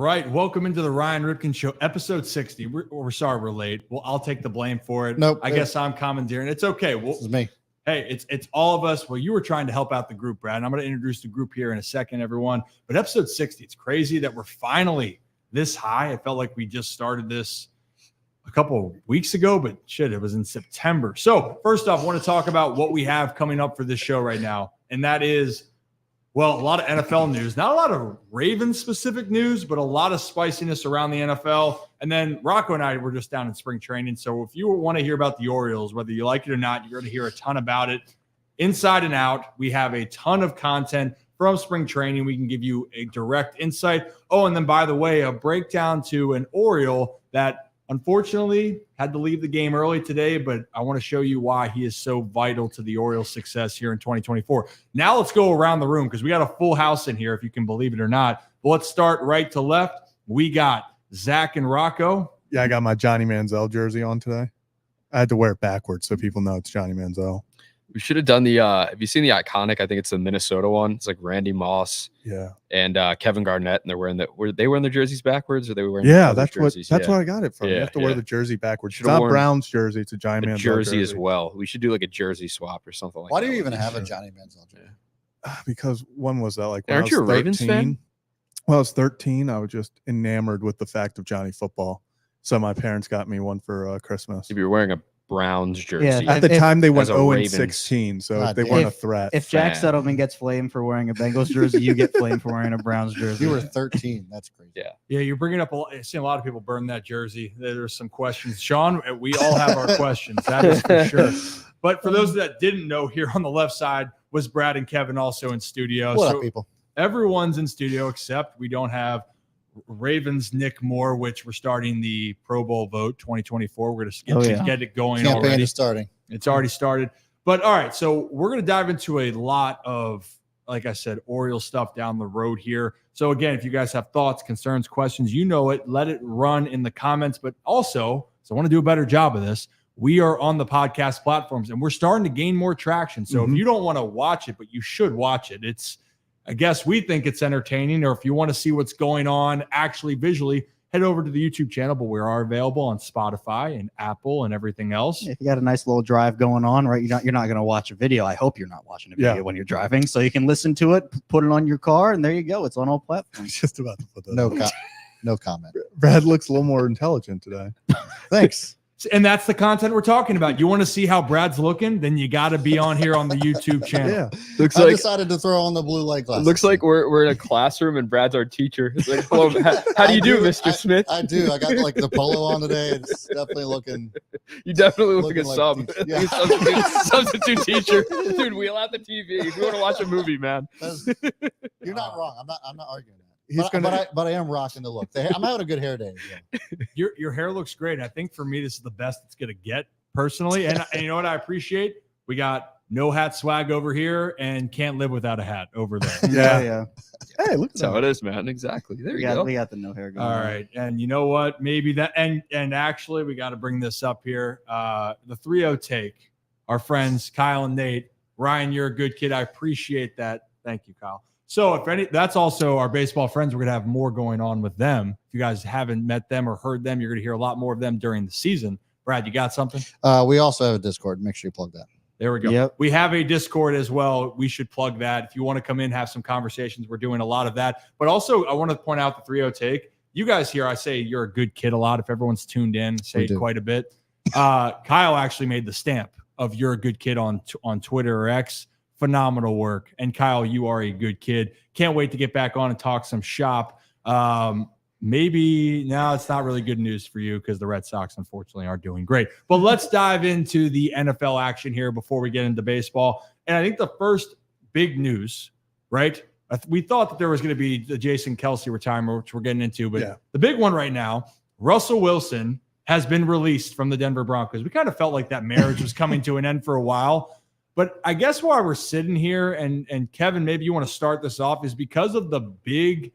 right, welcome into the Ryan Ripken Show, episode 60. We're sorry we're late. Well, I'll take the blame for it. Nope. I guess I'm commandeering. It's okay. This is me. Hey, it's all of us. Well, you were trying to help out the group, Brad, and I'm going to introduce the group here in a second, everyone. But episode 60, it's crazy that we're finally this high. I felt like we just started this a couple of weeks ago, but shit, it was in September. So first off, I want to talk about what we have coming up for this show right now, and that is, well, a lot of NFL news, not a lot of Ravens-specific news, but a lot of spiciness around the NFL. And then Rocco and I were just down in spring training. So if you want to hear about the Orioles, whether you like it or not, you're going to hear a ton about it. Inside and out, we have a ton of content from spring training. We can give you a direct insight. Oh, and then, by the way, a breakdown to an Oriole that unfortunately had to leave the game early today, but I want to show you why he is so vital to the Orioles' success here in 2024. Now let's go around the room because we got a full house in here, if you can believe it or not. But let's start right to left. We got Zach and Rocco. Yeah, I got my Johnny Manzel jersey on today. I had to wear it backwards so people know it's Johnny Manzel. We should have done the have you seen the iconic? I think it's the Minnesota one. It's like Randy Moss, and Kevin Garnett, and were they wearing their jerseys backwards, or they were wearing that's what I got it from. You have to wear the jersey backwards. It's not Brown's jersey, it's a Johnny Manzel jersey as well. We should do like a jersey swap or something like that. Why do you even have a Johnny Manzel jersey? Because one was that like when aren't you a Ravens fan? When I was 13, I was just enamored with the fact of Johnny football. So my parents got me one for Christmas. If you were wearing a Browns jersey. Yeah, at the time they went 0-16, so they weren't a threat. If Jack Settleman gets flamed for wearing a Bengals jersey, you get flamed for wearing a Browns jersey. You were 13. That's crazy. Yeah, you're bringing up I've seen a lot of people burn that jersey. There's some questions. Sean, we all have our questions. That is for sure. But for those that didn't know, here on the left side was Brad and Kevin also in studio. What up, people? Everyone's in studio except we don't have Ravens Nick Moore, which we're starting the Pro Bowl vote 2024. We're going to get it going Campaign already. is starting. It's already started. But all right, so we're going to dive into a lot of, like I said, Orioles stuff down the road here. So again, if you guys have thoughts, concerns, questions, you know it, let it run in the comments. But also, so I want to do a better job of this. We are on the podcast platforms and we're starting to gain more traction. So if you don't want to watch it, but you should watch it. I guess we think it's entertaining, or if you want to see what's going on actually visually, head over to the YouTube channel, but we are available on Spotify and Apple and everything else. If you got a nice little drive going on, right? You're not going to watch a video. I hope you're not watching a video when you're driving, so you can listen to it, put it on your car, and there you go. It's on all platforms. Just about to put that. No comment. Brad looks a little more intelligent today. Thanks. And that's the content we're talking about. You want to see how Brad's looking? Then you got to be on here on the YouTube channel. I decided to throw on the blue light glasses. Looks like we're in a classroom and Brad's our teacher. It's like, hello, how do you do, Mr. Smith? I do. I got like the polo on today. It's definitely looking. You definitely look like a sub. Yeah. Substitute teacher. Dude, wheel out the TV. If you want to watch a movie, man. You're not wrong. I'm not arguing that. But I am rocking the look. I'm having a good hair day. Yeah. Your hair looks great. I think for me, this is the best it's going to get personally. And you know what I appreciate? We got no hat swag over here and can't live without a hat over there. Yeah. Hey, look at That's how it is, man. Exactly. There you go. We got the no hair going. All right. And you know what? Maybe that. And actually, we got to bring this up here. The 3-0 take. Our friends, Kyle and Nate. Ryan, you're a good kid. I appreciate that. Thank you, Kyle. So that's also our baseball friends. We're going to have more going on with them. If you guys haven't met them or heard them, you're going to hear a lot more of them during the season. Brad, you got something? We also have a Discord. Make sure you plug that. There we go. Yep. We have a Discord as well. We should plug that. If you want to come in, have some conversations, we're doing a lot of that. But also, I want to point out the 3-0 take. You guys here, I say you're a good kid a lot. If everyone's tuned in, say it quite a bit. Kyle actually made the stamp of you're a good kid on Twitter or X. Phenomenal work. And Kyle, you are a good kid. Can't wait to get back on and talk some shop. Maybe now it's not really good news for you because the Red Sox, unfortunately, aren't doing great. But let's dive into the NFL action here before we get into baseball. And I think the first big news, right? We thought that there was going to be the Jason Kelce retirement, which we're getting into. But the big one right now, Russell Wilson has been released from the Denver Broncos. We kind of felt like that marriage was coming to an end for a while. But I guess why we're sitting here, and Kevin, maybe you want to start this off, is because of the big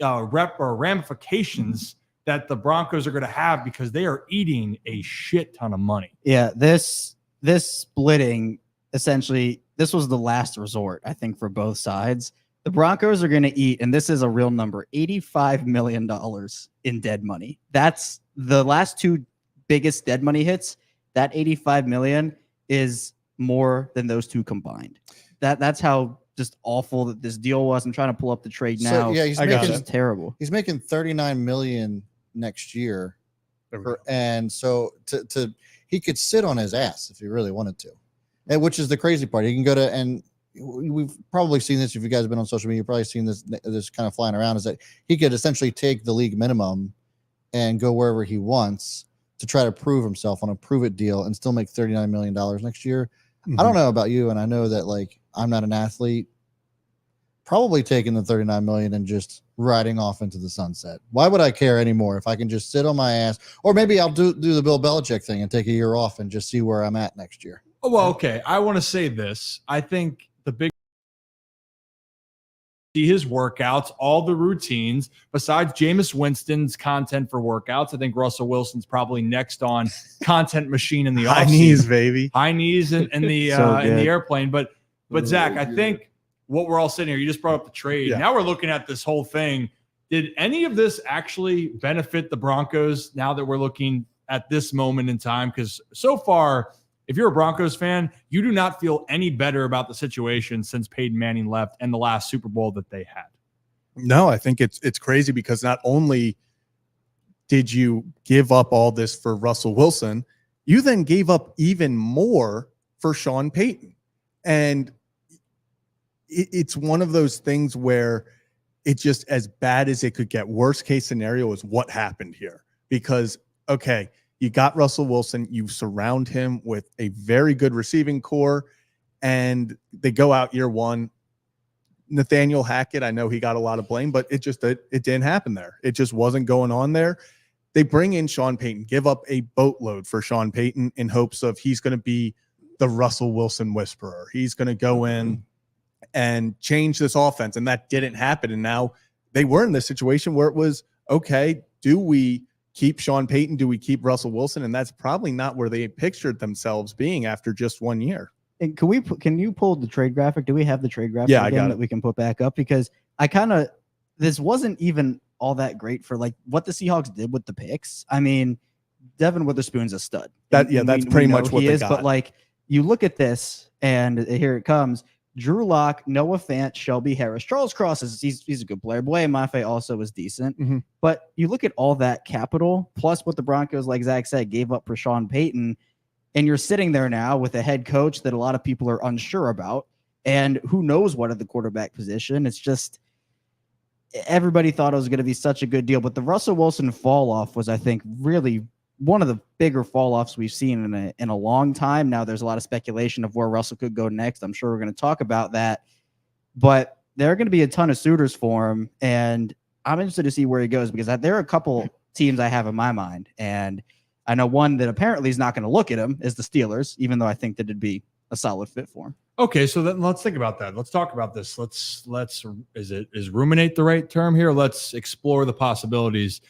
ramifications that the Broncos are going to have because they are eating a shit ton of money. Yeah, this splitting, essentially, this was the last resort, I think, for both sides. The Broncos are going to eat, and this is a real number, $85 million in dead money. That's the last two biggest dead money hits. That $85 million is more than those two combined. That's how just awful that this deal was. I'm trying to pull up the trade now. So, yeah, it's terrible. He's making $39 million next year, and so he could sit on his ass if he really wanted to, and which is the crazy part. He can go to, and we've probably seen this if you guys have been on social media. You've probably seen this kind of flying around. Is that he could essentially take the league minimum and go wherever he wants to try to prove himself on a prove it deal and still make $39 million next year. I don't know about you, and I know that like I'm not an athlete. Probably taking the $39 million and just riding off into the sunset. Why would I care anymore if I can just sit on my ass? Or maybe I'll do the Bill Belichick thing and take a year off and just see where I'm at next year. Oh, well, okay. I want to say this. I think the big see his workouts, all the routines, besides Jameis Winston's content for workouts. I think Russell Wilson's probably next on content machine in the high offseason. knees, baby. High knees in the in the airplane. But Zach, I think what we're all sitting here, you just brought up the trade. Yeah. Now we're looking at this whole thing. Did any of this actually benefit the Broncos now that we're looking at this moment in time? Because so far, if you're a Broncos fan, you do not feel any better about the situation since Peyton Manning left and the last Super Bowl that they had. No, I think it's crazy because not only did you give up all this for Russell Wilson, you then gave up even more for Sean Payton. And it's one of those things where it's just as bad as it could get. Worst case scenario is what happened here. Because, okay, you got Russell Wilson, you surround him with a very good receiving core, and they go out year one. Nathaniel Hackett, I know he got a lot of blame, but it didn't happen there. It just wasn't going on there. They bring in Sean Payton, give up a boatload for Sean Payton in hopes of he's going to be the Russell Wilson whisperer. He's going to go in and change this offense, and that didn't happen. And now they were in this situation where it was, okay, do we keep Sean Payton? Do we keep Russell Wilson? And that's probably not where they pictured themselves being after just 1 year. And can you pull the trade graphic? Do we have the trade graphic again that we can put back up? Because this wasn't even all that great for like what the Seahawks did with the picks. I mean, Devin Witherspoon's a stud. That's pretty much what he is. But like, you look at this, and here it comes. Drew Lock, Noah Fant, Shelby Harris, Charles Cross he's a good player. Boye Mafe also was decent. Mm-hmm. But you look at all that capital plus what the Broncos, like Zach said, gave up for Sean Payton, and you're sitting there now with a head coach that a lot of people are unsure about, and who knows what at the quarterback position. It's just everybody thought it was going to be such a good deal, but the Russell Wilson fall off was, I think, really one of the bigger fall-offs we've seen in a long time. Now there's a lot of speculation of where Russell could go next. I'm sure we're going to talk about that, but there are going to be a ton of suitors for him, and I'm interested to see where he goes because there are a couple teams I have in my mind, and I know one that apparently is not going to look at him is the Steelers, even though I think that it'd be a solid fit for him. Okay, so then let's think about that. Let's talk about this. Is ruminate the right term here? Let's explore the possibilities.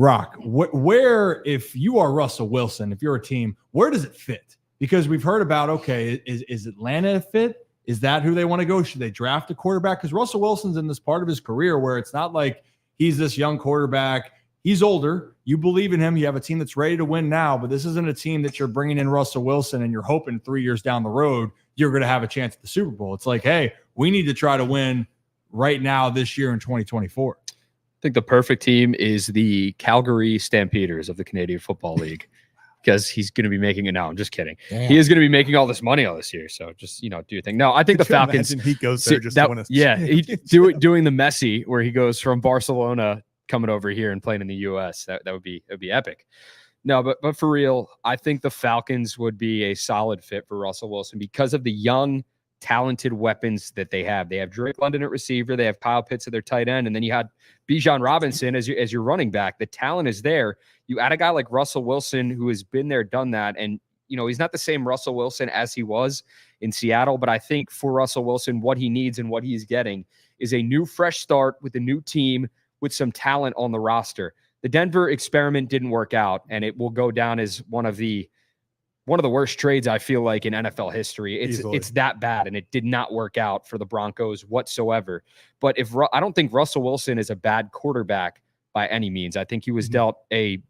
Rock, where, if you are Russell Wilson, if you're a team, where does it fit? Because we've heard about, okay, is Atlanta a fit? Is that who they want to go? Should they draft a quarterback? Because Russell Wilson's in this part of his career where it's not like he's this young quarterback. He's older. You believe in him. You have a team that's ready to win now, but this isn't a team that you're bringing in Russell Wilson and you're hoping 3 years down the road you're going to have a chance at the Super Bowl. It's like, hey, we need to try to win right now this year in 2024. I think the perfect team is the Calgary Stampeders of the Canadian Football League because he's going to be making it now. I'm just kidding. Damn. He is going to be making all this money all this year. So just, do your thing. No, I think the Falcons. He goes there just to win doing the Messi where he goes from Barcelona coming over here and playing in the U.S. That would be epic. No, but for real, I think the Falcons would be a solid fit for Russell Wilson because of the young, talented weapons that they have. They have Drake London at receiver. They have Kyle Pitts at their tight end. And then you had Bijan Robinson as your running back. The talent is there. You add a guy like Russell Wilson who has been there, done that. And, he's not the same Russell Wilson as he was in Seattle. But I think for Russell Wilson, what he needs and what he's getting is a new, fresh start with a new team with some talent on the roster. The Denver experiment didn't work out, and it will go down as one of the one of the worst trades I feel like in NFL history. Easily. It's that bad, and it did not work out for the Broncos whatsoever. But I don't think Russell Wilson is a bad quarterback by any means. I think he was dealt a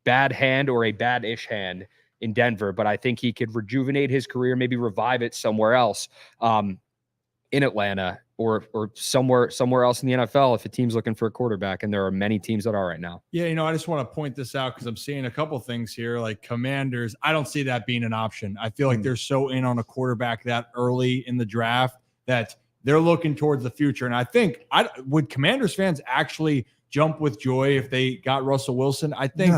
bad hand or a bad-ish hand in Denver, but I think he could rejuvenate his career, maybe revive it somewhere else, in Atlanta or somewhere else in the NFL if a team's looking for a quarterback, and there are many teams that are right now. Yeah, I just want to point this out because I'm seeing a couple things here, like Commanders. I don't see that being an option. I feel like they're so in on a quarterback that early in the draft that they're looking towards the future. And I think would Commanders fans actually jump with joy if they got Russell Wilson? I think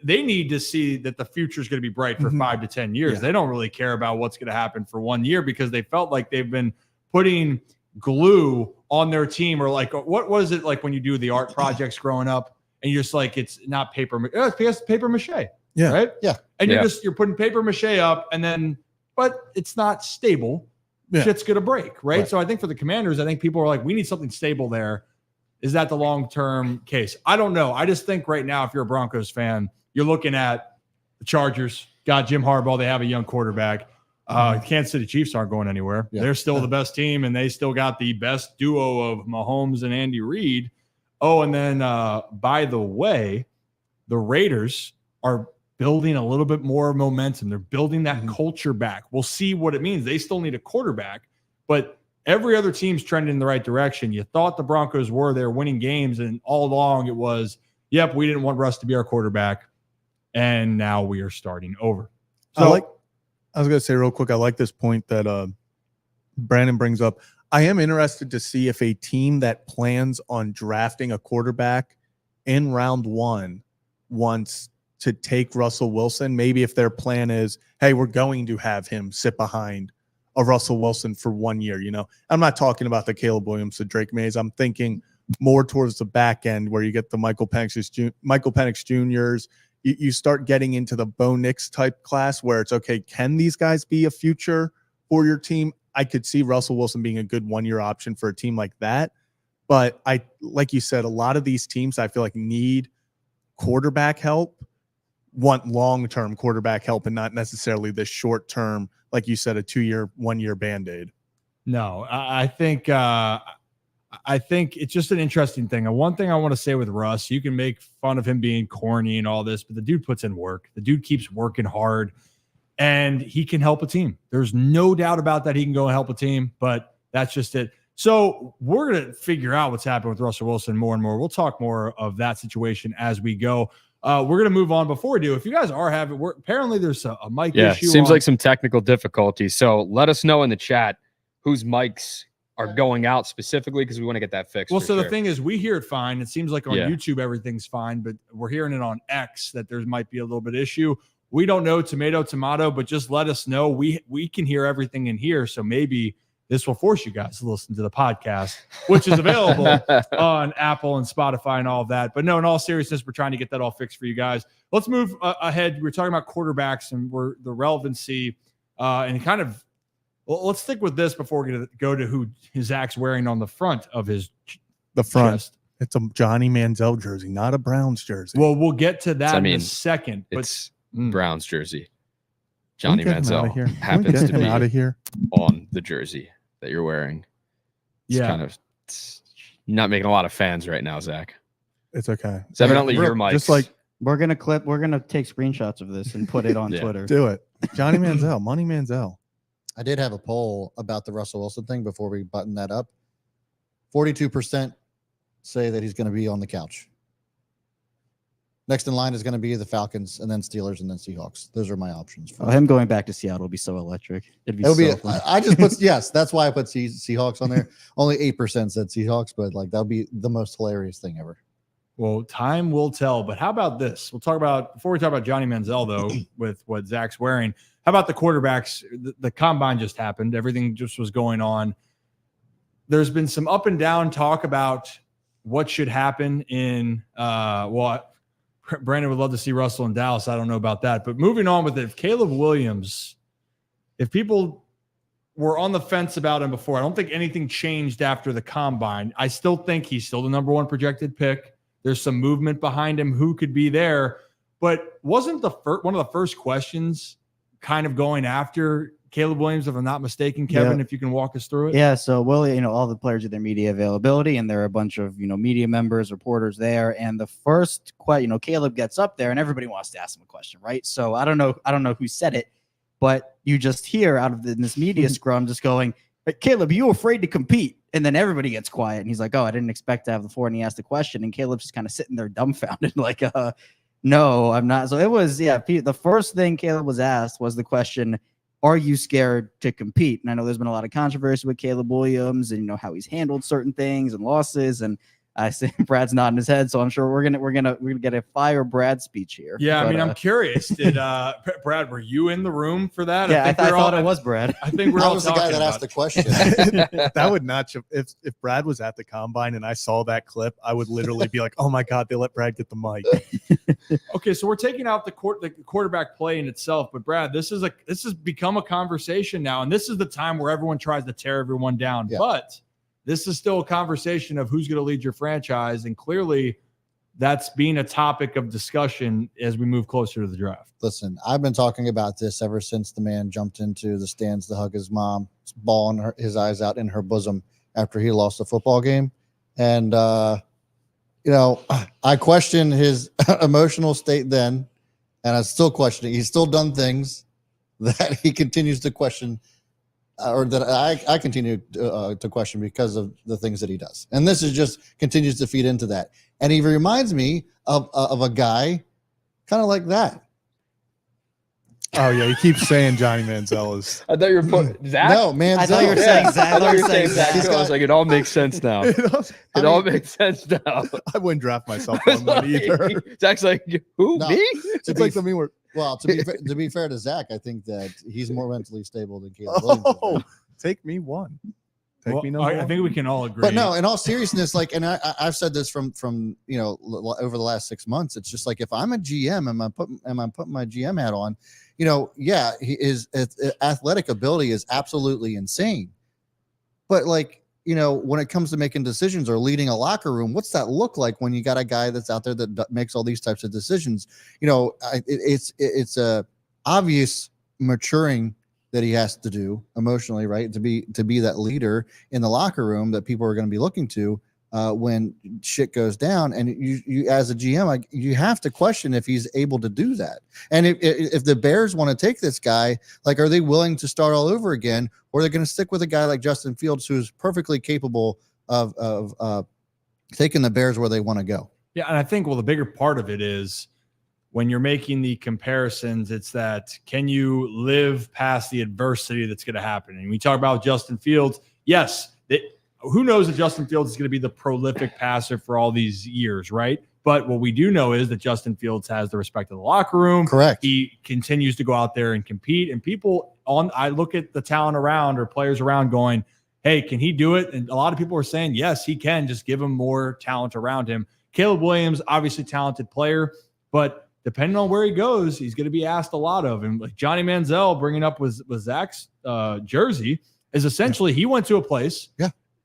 they need to see that the future is going to be bright for 5 to 10 years. Yeah. They don't really care about what's going to happen for 1 year because they felt like they've been putting glue on their team, or like, what was it like when you do the art projects growing up and you're just like, it's not it's paper mache. Yeah. Right. Yeah. And you're putting paper mache up and then, but it's not stable. Yeah. Shit's going to break. Right? So I think for the Commanders, I think people are like, we need something stable there. Is that the long-term case? I don't know. I just think right now, if you're a Broncos fan, you're looking at the Chargers, got Jim Harbaugh. They have a young quarterback. Kansas City Chiefs aren't going anywhere. Yeah. They're still the best team, and they still got the best duo of Mahomes and Andy Reid. Oh, and then, by the way, the Raiders are building a little bit more momentum. They're building that culture back. We'll see what it means. They still need a quarterback, but every other team's trending in the right direction. You thought the Broncos were. They're winning games, and all along it was, yep, we didn't want Russ to be our quarterback, and now we are starting over. So I was going to say real quick, I like this point that Brandon brings up. I am interested to see if a team that plans on drafting a quarterback in round 1 wants to take Russell Wilson. Maybe if their plan is, hey, we're going to have him sit behind a Russell Wilson for 1 year. I'm not talking about the Caleb Williams, the Drake Mays. I'm thinking more towards the back end where you get the Michael Penix Juniors. You start getting into the Bo Nix type class where it's okay. Can these guys be a future for your team? I could see Russell Wilson being a good 1 year option for a team like that. But like you said, a lot of these teams I feel like need quarterback help, want long-term quarterback help, and not necessarily the short-term, like you said, a 2 year, 1 year Band-Aid. No, I think it's just an interesting thing. And one thing I want to say with Russ, you can make fun of him being corny and all this, but the dude puts in work. The dude keeps working hard, and he can help a team. There's no doubt about that. He can go and help a team, but that's just it. So we're going to figure out what's happened with Russell Wilson more and more. We'll talk more of that situation as we go. We're going to move on. Before we do, if you guys are having work, apparently there's a mic issue. Seems like some technical difficulties. So let us know in the chat whose mics are going out specifically, because we want to get that fixed. Well, so the thing is, we hear it fine. It seems like on Yeah. YouTube everything's fine, but we're hearing it on X that there might be a little bit of issue. We don't know, tomato, but just let us know. We can hear everything in here, so maybe this will force you guys to listen to the podcast, which is available on Apple and Spotify and all of that. But no, in all seriousness, we're trying to get that all fixed for you guys. Let's move ahead. We're talking about quarterbacks and the relevancy and kind of. Well, let's stick with this before we go to who Zach's wearing on the front of his chest. It's a Johnny Manzel jersey, not a Browns jersey. Well, we'll get to that in a second. But it's Browns jersey. Johnny Get him Manzel outta here. happens Get to him be out of here. on the jersey that you're wearing. It's not making a lot of fans right now, Zach. It's okay. It's evidently your mic. Just like We're gonna take screenshots of this and put it on Yeah. Twitter. do it. Johnny Manzel, Money Manzel. I did have a poll about the Russell Wilson thing before we button that up. 42% say that he's going to be on the couch. Next in line is going to be the Falcons, and then Steelers, and then Seahawks. Those are my options. Oh, him going back to Seattle would be so electric. It'd be It'll be. so fun. I just put yes. That's why I put Seahawks on there. Only 8% said Seahawks, but like that'll be the most hilarious thing ever. Well, time will tell. But how about this? We'll talk about, before we talk about Johnny Manziel, though, with what Zach's wearing, how about the quarterbacks? The combine just happened. Everything just was going on. There's been some up and down talk about what should happen in Brandon would love to see Russell in Dallas. I don't know about that. But moving on with it, if Caleb Williams, if people were on the fence about him before, I don't think anything changed after the combine. I still think he's still the number one projected pick. There's some movement behind him. Who could be there? But wasn't one of the first questions kind of going after Caleb Williams, if I'm not mistaken. Kevin, if you can walk us through it. Yeah. So, well, all the players have their media availability, and there are a bunch of, media members, reporters there. And the first question, Caleb gets up there and everybody wants to ask him a question, right? So I don't know who said it, but you just hear out of this media scrum just going, "Hey, Caleb, you afraid to compete?" And then everybody gets quiet. And he's like, "Oh, I didn't expect to have the floor." And he asked the question, and Caleb's just kind of sitting there dumbfounded, like, no, I'm not. So it was, the first thing Caleb was asked was the question, are you scared to compete? And I know there's been a lot of controversy with Caleb Williams and how he's handled certain things and losses. And I see Brad's nodding his head, so I'm sure we're gonna get a fire Brad speech here. Yeah, but, I'm curious. Did Brad, were you in the room for that? Yeah, I thought it was Brad. I think I was the guy that asked the question. That would not. If Brad was at the combine and I saw that clip, I would literally be like, "Oh my God, they let Brad get the mic." Okay, so we're taking out the quarterback play in itself, but Brad, this has become a conversation now, and this is the time where everyone tries to tear everyone down. Yeah. But this is still a conversation of who's going to lead your franchise, and clearly that's being a topic of discussion as we move closer to the draft. Listen, I've been talking about this ever since the man jumped into the stands to hug his mom, bawling his eyes out in her bosom after he lost a football game. And, I questioned his emotional state then, and I still question it. He's still done things that he continues to question, or that I continue to question because of the things that he does. And this is just continues to feed into that. And he reminds me of a guy kind of like that. Oh, yeah. He keeps saying Johnny Manzel is. I thought you were putting Zach. No, Manzel. I thought you were saying Zach. I thought you were saying Zach. I was like, it all makes sense now. It all makes sense now. I wouldn't draft myself on one either. Zach's like, who? No, Me? It's like the meme where. Well, to be fair to Zach, I think that he's more mentally stable than Caleb Williams. Oh, take me one. Take me number I one. think we can all agree. But no, in all seriousness, and I've said this from over the last 6 months. It's just like, if I'm a GM and I'm putting my GM hat on, his athletic ability is absolutely insane. But when it comes to making decisions or leading a locker room, what's that look like when you got a guy that's out there that makes all these types of decisions? It's a obvious maturing that he has to do emotionally, right? To be that leader in the locker room that people are going to be looking to when shit goes down. And you as a GM, you have to question if he's able to do that. And if the Bears want to take this guy, are they willing to start all over again, or are they going to stick with a guy like Justin Fields, who's perfectly capable of taking the Bears where they want to go? Yeah, and I think the bigger part of it is, when you're making the comparisons, it's that, can you live past the adversity that's going to happen? And we talk about Justin Fields. Yes, who knows that Justin Fields is going to be the prolific passer for all these years, right? But what we do know is that Justin Fields has the respect of the locker room. Correct. He continues to go out there and compete. And I look at the talent around, or players around, going, hey, can he do it? And a lot of people are saying, yes, he can. Just give him more talent around him. Caleb Williams, obviously talented player, but depending on where he goes, he's going to be asked a lot of. And like Johnny Manzel bringing up with Zach's jersey is essentially, he went to a place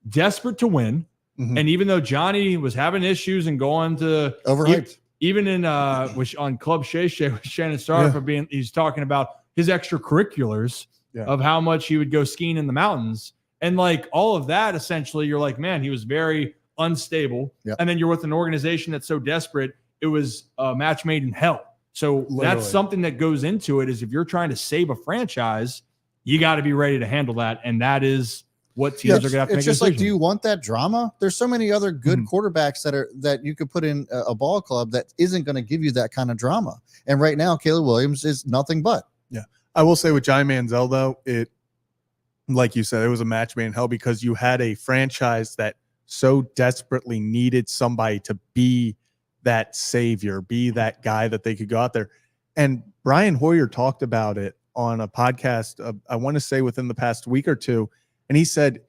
desperate to win. Mm-hmm. And even though Johnny was having issues and going to overhyped, even in on Club Shay Shay with Shannon Sharp, he's talking about his extracurriculars of how much he would go skiing in the mountains. And all of that, essentially, you're like, man, he was very unstable. Yep. And then you're with an organization that's so desperate, it was a match made in hell. So that's something that goes into it, is if you're trying to save a franchise, you got to be ready to handle that. And that is what teams are going to have to make. It's just do you want that drama? There's so many other good quarterbacks that you could put in a ball club that isn't going to give you that kind of drama. And right now, Caleb Williams is nothing but. Yeah. I will say with Johnny Manzel, though, like you said, it was a match made in hell, because you had a franchise that so desperately needed somebody to be that savior, be that guy that they could go out there. And Brian Hoyer talked about it on a podcast, I want to say within the past week or two. And he said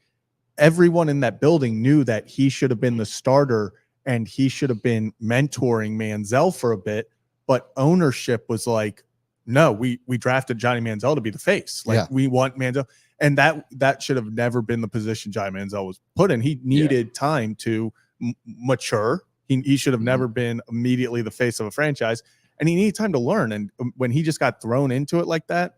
everyone in that building knew that he should have been the starter and he should have been mentoring Manzel for a bit. But ownership was like, no, we drafted Johnny Manzel to be the face. We want Manzel. And that should have never been the position Johnny Manzel was put in. He needed time to mature. He should have never been immediately the face of a franchise, and he needed time to learn. And when he just got thrown into it like that,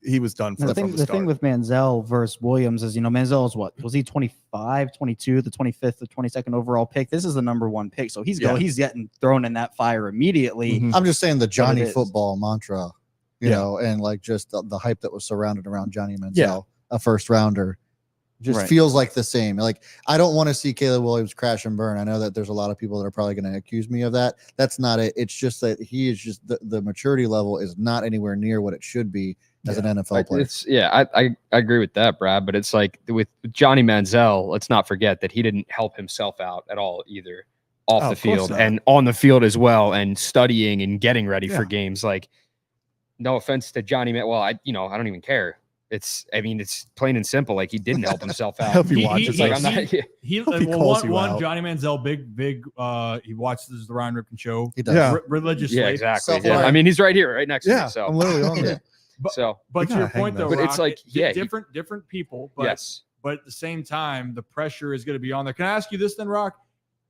he was done for The from thing, the the thing start. with Manzel versus Williams is, Manzel is what? Was he 25, 22, the 25th, the 22nd overall pick? This is the number 1 pick. So he's he's getting thrown in that fire immediately. Mhm. I'm just saying the Johnny is. football mantra, you Yeah. know, and like just the hype that was surrounded around Johnny Manziel, Yeah. a first rounder, just Right. feels like the same. Like, I don't want to see Caleb Williams crash and burn. I know that there's a lot of people that are probably going to accuse me of that. That's not it. It's just that he is just the maturity level is not anywhere near what it should be as an NFL player. I agree with that, Brad. But it's like with Johnny Manziel, let's not forget that he didn't help himself out at all either off the Of course field not. and on the field as well, and studying and getting ready for Yeah. games. Like, no offense to Johnny, well, I don't even care. It's plain and simple. Like, he didn't help himself I out. hope he watches like, this. I'm not. He Hope he well, calls you one out. Johnny Manziel, big. He watches the Ryan Ripken Show. He does. Yeah. Religious. Yeah, slave. exactly. Self-aware. Yeah. I mean, he's right here, right next to Yeah, me. So, I'm literally on Yeah. there. But You to your gotta hang point, though, this. But it's Rock, like, yeah, different people. But yes. But at the same time, the pressure is going to be on there. Can I ask you this then, Rock?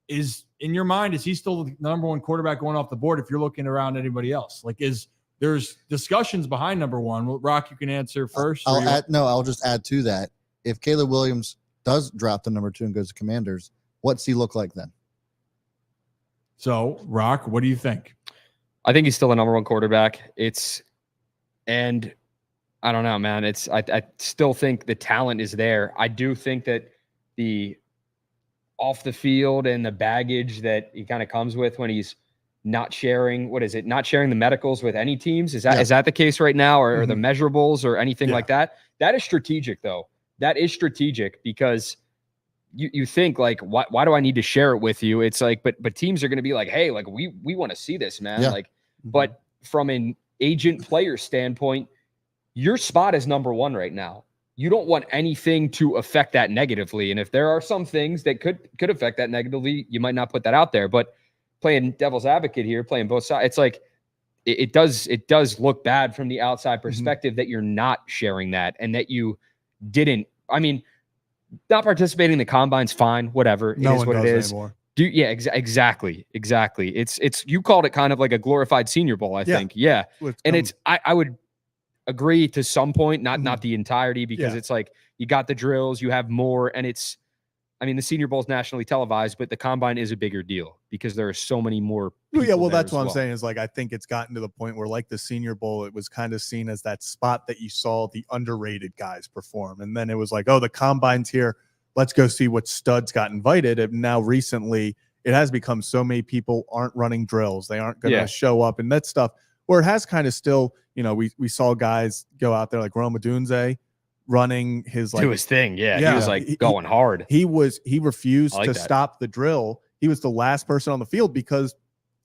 Is in your mind, is he still the number 1 quarterback going off the board if you're looking around anybody else? Like, there's discussions behind number 1. Well, Rock, you can answer first. I'll just add to that. If Caleb Williams does drop to number 2 and goes to Commanders, what's he look like then? So, Rock, what do you think? I think he's still the number 1 quarterback. And I don't know, man. I still think the talent is there. I do think that the off the field and the baggage that he kind of comes with when he's not sharing, not sharing the medicals with any teams. Is that the case right now, or the measurables or anything like that? That is strategic, though. That is strategic because you think, like, why do I need to share it with you? It's like, but teams are going to be like, hey, like, we want to see this, man. Yeah. Like, but from an agent player standpoint, your spot is number 1 right now. You don't want anything to affect that negatively. And if there are some things that could affect that negatively, you might not put that out there. But playing devil's advocate here, playing both sides, it's like it does look bad from the outside perspective that you're not sharing that and that you didn't. I mean, not participating in the combine's fine, whatever. It No is one what does it is. anymore. Exactly. It's you called it kind of like a glorified Senior Bowl, I think. Yeah. And I would agree to some point, not the entirety, because it's like you got the drills, you have more, and the Senior Bowl is nationally televised, but the combine is a bigger deal because there are so many more. Well, that's what I'm saying is, like, I think it's gotten to the point where, like, the Senior Bowl, it was kind of seen as that spot that you saw the underrated guys perform. And then it was like, oh, the combine's here. Let's go see what studs got invited. And now recently it has become so many people aren't running drills. They aren't going to show up and that stuff, where it has kind of still, we saw guys go out there like Rome Odunze running his do his thing. Yeah. He was like going hard. He refused to stop the drill. He was the last person on the field because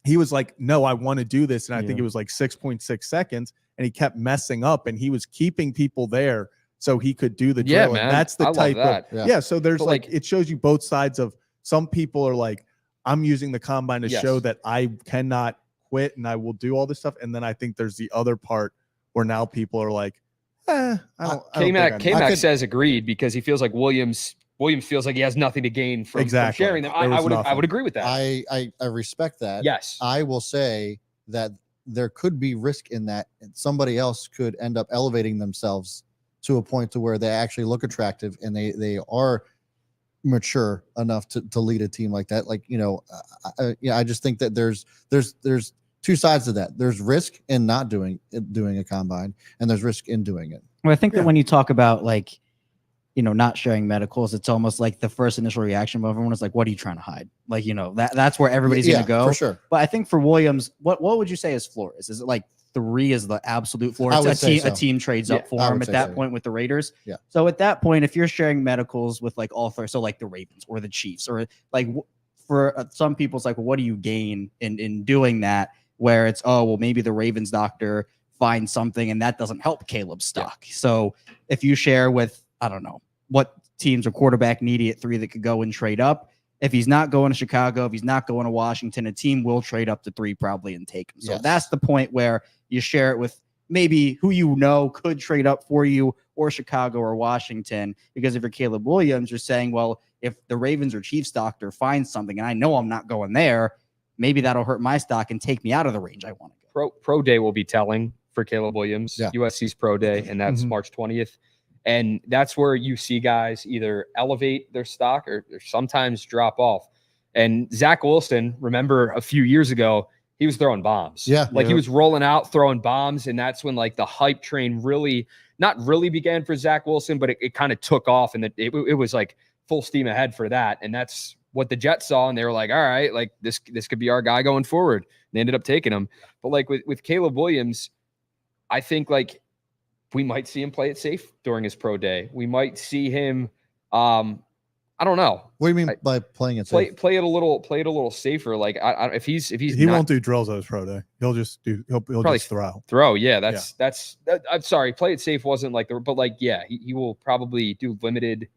he was like, no, I want to do this. And I think it was like 6.6 seconds and he kept messing up and he was keeping people there so he could do the drill. Yeah, and man. that's the I type love of, that. so there's like, it shows you both sides of some people are like, I'm using the combine to show that I cannot quit and I will do all this stuff. And then I think there's the other part where now people are like, K-Mac says agreed because he feels like Williams feels like he has nothing to gain from sharing them. I would agree with that. I respect that. Yes. I will say that there could be risk in that somebody else could end up elevating themselves to a point to where they actually look attractive and they are mature enough to lead a team like that. Like, I just think that there's two sides to that. There's risk in not doing a combine, and there's risk in doing it. Well, I think that when you talk about not sharing medicals, it's almost like the first initial reaction of everyone is like, what are you trying to hide? Like, that's where everybody's going to go. For sure. But I think for Williams, what would you say his floor is? Is it like 3 is the absolute floor? A team trades up for him at that point with the Raiders. Yeah. So at that point, if you're sharing medicals with like all 3, so like the Ravens or the Chiefs, or like for some people, it's like, well, what do you gain in doing that? Where it's, oh, well, maybe the Ravens doctor finds something and that doesn't help Caleb's stock. Yeah. So if you share with, I don't know, what teams are quarterback needy at 3 that could go and trade up. If he's not going to Chicago, if he's not going to Washington, a team will trade up to 3 probably and take him. So that's the point where you share it with maybe who could trade up for you, or Chicago or Washington. Because if you're Caleb Williams, you're saying, well, if the Ravens or Chiefs doctor finds something and I know I'm not going there, maybe that'll hurt my stock and take me out of the range I want to go. Pro day will be telling for Caleb Williams, Yeah. USC's pro day, and that's March 20th. And that's where you see guys either elevate their stock or sometimes drop off. And Zach Wilson, remember a few years ago, he was throwing bombs. Yeah. Like he was rolling out, throwing bombs. And that's when like the hype train not really began for Zach Wilson, but it kind of took off, and it was like full steam ahead for that. And that's what the Jets saw. And they were like, all right, like this could be our guy going forward. And they ended up taking him. But like with Caleb Williams, I think like we might see him play it safe during his pro day. We might see him, I don't know. What do you mean by playing it Play safe? it a little safer. Like if he's he won't do drills at his pro day. He'll just Probably just throw. throw. Yeah, that's I'm sorry. Play it safe wasn't like but like, yeah, he will probably do limited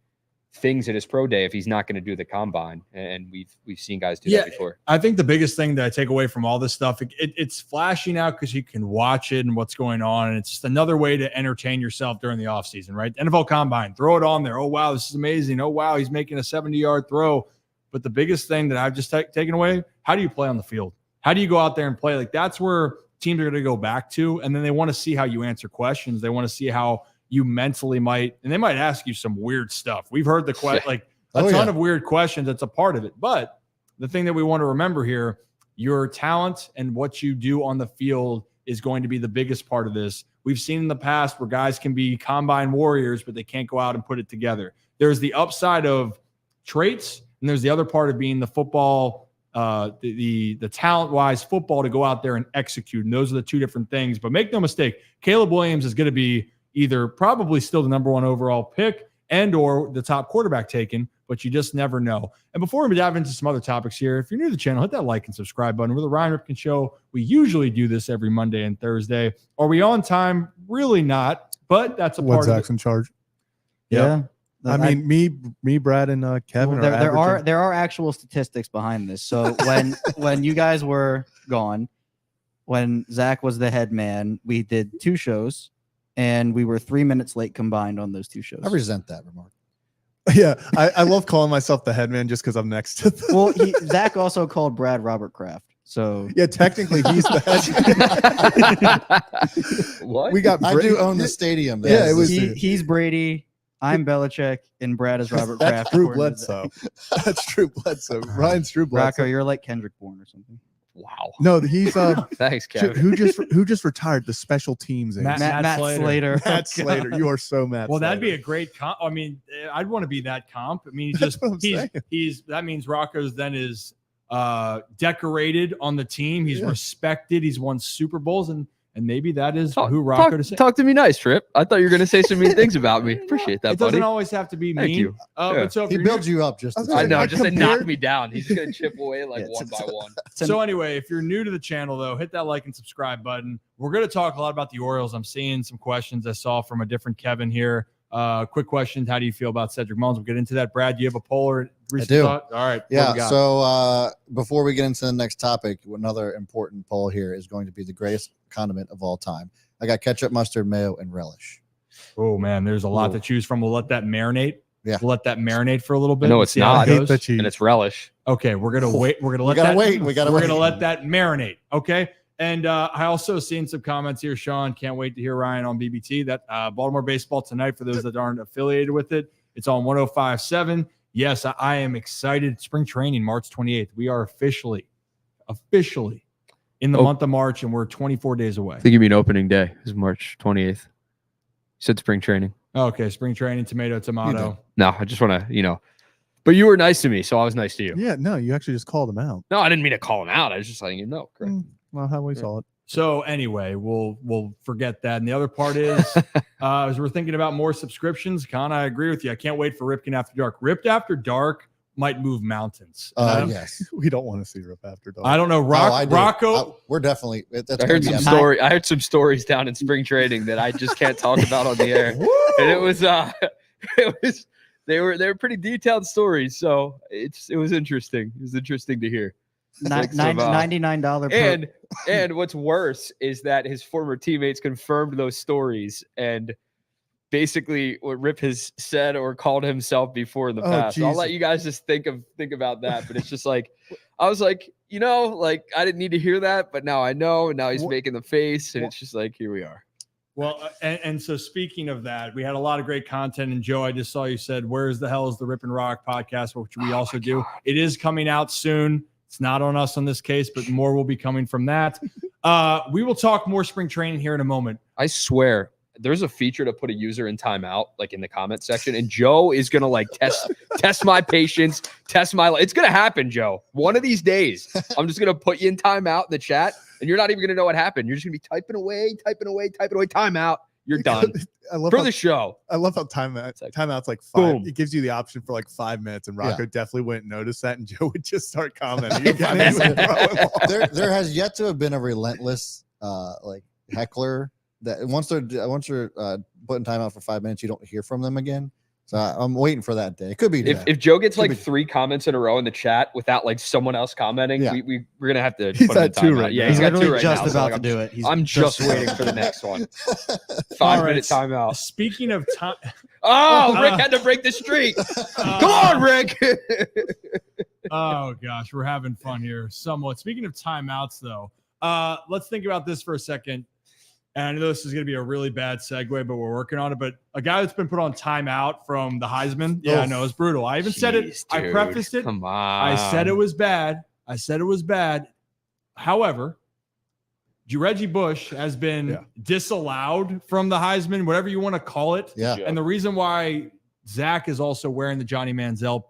things at his pro day if he's not going to do the combine. And we've seen guys do that before. I think the biggest thing that I take away from all this stuff, it's flashy now because you can watch it and what's going on. And it's just another way to entertain yourself during the offseason, right? NFL Combine, throw it on there. Oh, wow, this is amazing. Oh, wow, he's making a 70-yard throw. But the biggest thing that I've just taken away, how do you play on the field? How do you go out there and play? Like that's where teams are going to go back to. And then they want to see how you answer questions. They want to see how you mentally might, and they might ask you some weird stuff. We've heard the question, like a ton of weird questions. That's a part of it. But the thing that we want to remember here, your talent and what you do on the field is going to be the biggest part of this. We've seen in the past where guys can be combine warriors, but they can't go out and put it together. There's the upside of traits, and there's the other part of being the football, the talent-wise football to go out there and execute. And those are the two different things. But make no mistake, Caleb Williams is going to be either probably still the number one overall pick and or the top quarterback taken, but you just never know. And before we dive into some other topics here, if you're new to the channel, hit that like and subscribe button. We're the Ryan Ripken Show. We usually do this every Monday and Thursday. Are we on time? Really not, but that's a part of Zach's in charge. Yeah. I mean, me, Brad, and Kevin. Well, there are actual statistics behind this. So when you guys were gone, when Zach was the head man, we did 2 shows. And we were 3 minutes late combined on those 2 shows. I resent that remark. Yeah, I love calling myself the head man just because I'm next to them. Well, Zach also called Brad Robert Kraft. So yeah, technically he's the head. What? We got I do own the stadium. Yeah, it was. He's Brady. I'm Belichick, and Brad is Robert That's Kraft. Drew Bledsoe. That's Drew Bledsoe. Ryan's Drew Bledsoe. Rocco, you're like Kendrick Bourne or something. Wow. No, he's Thanks, Kevin. who just retired the special teams. Matt Slater. Matt Slater. You are so mad. Well, that'd be a great comp. I mean, I'd want to be that comp. I mean, he's that means Rocco's then is decorated on the team. He's respected. He's won Super Bowls, and maybe that is who Rocco to say. Talk to me nice, Trip. I thought you were going to say some mean things about me. Appreciate that, It doesn't buddy. always have to be Thank mean. you. But so if He you're builds you up just. I know, I just to compared- knock me down. He's just going to chip away like one by one. So anyway, if you're new to the channel, though, hit that like and subscribe button. We're going to talk a lot about the Orioles. I'm seeing some questions I saw from a different Kevin here. Quick question. How do you feel about Cedric Mullins? We'll get into that. Brad, do you have a poll or recent do. thought? All right. Yeah. So before we get into the next topic, another important poll here is going to be the greatest condiment of all time. I got ketchup, mustard, mayo, and relish. Oh, man, there's a lot to choose from. We'll let that marinate. Yeah. We'll let that marinate for a little bit. No, and it's see how not. it I hate goes. the cheese. And it's relish. Okay, we're gonna wait. We're gonna let gotta that wait. We gotta We're wait. gonna let that marinate. Okay. And I also seen some comments here, Sean. Can't wait to hear Ryan on BBT. That Baltimore baseball tonight. For those that aren't affiliated with it, it's on 105.7. Yes, I am excited. Spring training, March 28th. We are officially in the month of March, and we're 24 days away. I think you mean opening day is March 28th. You said spring training. Okay, spring training, tomato. No, I just want to, but you were nice to me, so I was nice to you. Yeah, no, you actually just called him out. No, I didn't mean to call him out. I was just letting you know. Correct. Well, how we saw it. So anyway, we'll forget that. And the other part is, as we're thinking about more subscriptions, Con, I agree with you. I can't wait for Ripken After Dark. Ripped After Dark might move mountains. Yes. We don't want to see Rip After Dark. I don't know. I do. Rocco. We're definitely. That's I heard some I heard some stories down in spring training that I just can't talk about on the air. And it was they were pretty detailed stories. So it was interesting. It was interesting to hear. $99 And what's worse is that his former teammates confirmed those stories and basically what Rip has said or called himself before in the past. So I'll let you guys just think about that. But it's just like, I was like, you know, like I didn't need to hear that, but now I know. And now he's making the face, and it's just like, here we are. Well, and so speaking of that, we had a lot of great content. And Joe, I just saw you said, "Where's the hell is the Rip and Rock podcast?" Which we also do. It is coming out soon. It's not on us on this case, but more will be coming from that. We will talk more spring training here in a moment. I swear, there's a feature to put a user in timeout, like in the comment section, and Joe is gonna like test my patience, test my. It's gonna happen, Joe. One of these days, I'm just gonna put you in timeout in the chat, and you're not even gonna know what happened. You're just gonna be typing away, timeout. You're done for the show. I love how timeout's like 5. Boom. It gives you the option for like 5 minutes, and Rocco definitely wouldn't notice that, and Joe would just start commenting. There has yet to have been a relentless like heckler that once you're putting time out for 5 minutes, you don't hear from them again. So I'm waiting for that day. It could be today. If Joe gets like 3 comments in a row in the chat without like someone else commenting, we're gonna have to. He's put him at in 2 timeout. right Yeah, now. he's got 2 literally right just now. about So to do it. I'm just waiting for the next one. 5-minute timeout. Speaking of time, Rick had to break the streak. Come on, Rick. Oh gosh, we're having fun here somewhat. Speaking of timeouts, though, let's think about this for a second. And I know this is going to be a really bad segue, but we're working on it. But a guy that's been put on timeout from the Heisman, I know it's brutal. I even said it. Jeez, I dude. prefaced it. Come on. I said it was bad. However, Reggie Bush has been disallowed from the Heisman, whatever you want to call it. Yeah. And the reason why Zach is also wearing the Johnny Manzel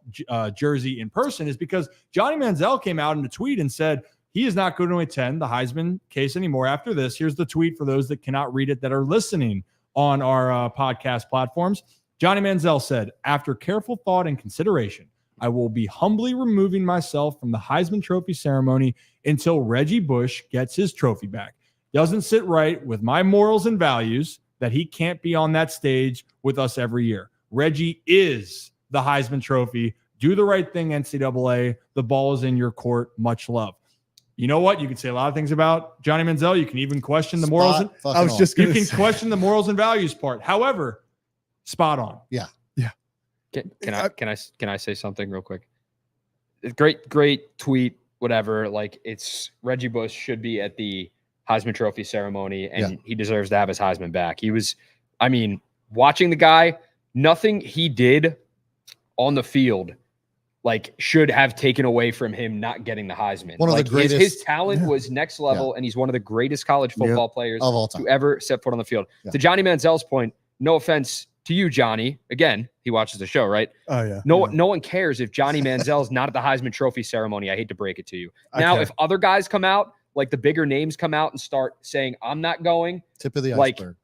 jersey in person is because Johnny Manzel came out in a tweet and said he is not going to attend the Heisman case anymore after this. Here's the tweet for those that cannot read it that are listening on our podcast platforms. Johnny Manzel said, "After careful thought and consideration, I will be humbly removing myself from the Heisman Trophy ceremony until Reggie Bush gets his trophy back. Doesn't sit right with my morals and values that he can't be on that stage with us every year. Reggie is the Heisman Trophy. Do the right thing, NCAA. The ball is in your court. Much love." You know what? You can say a lot of things about Johnny Manzel. You can even question the morals. I was just going to say. Question the morals and values part. However, spot on. Yeah. Can I say something real quick? Great tweet, whatever. Like, it's Reggie Bush should be at the Heisman Trophy ceremony, and he deserves to have his Heisman back. He was, I mean, watching the guy, nothing he did on the field like should have taken away from him not getting the Heisman. One of the greatest. His talent was next level, and he's one of the greatest college football players of all time to ever set foot on the field. Yeah. To Johnny Manziel's point, no offense to you, Johnny. Again, he watches the show, right? Oh yeah. No one cares if Johnny Manziel's not at the Heisman Trophy ceremony. I hate to break it to you. Now, if other guys come out, like the bigger names come out and start saying, "I'm not going," tip of the like, iceberg.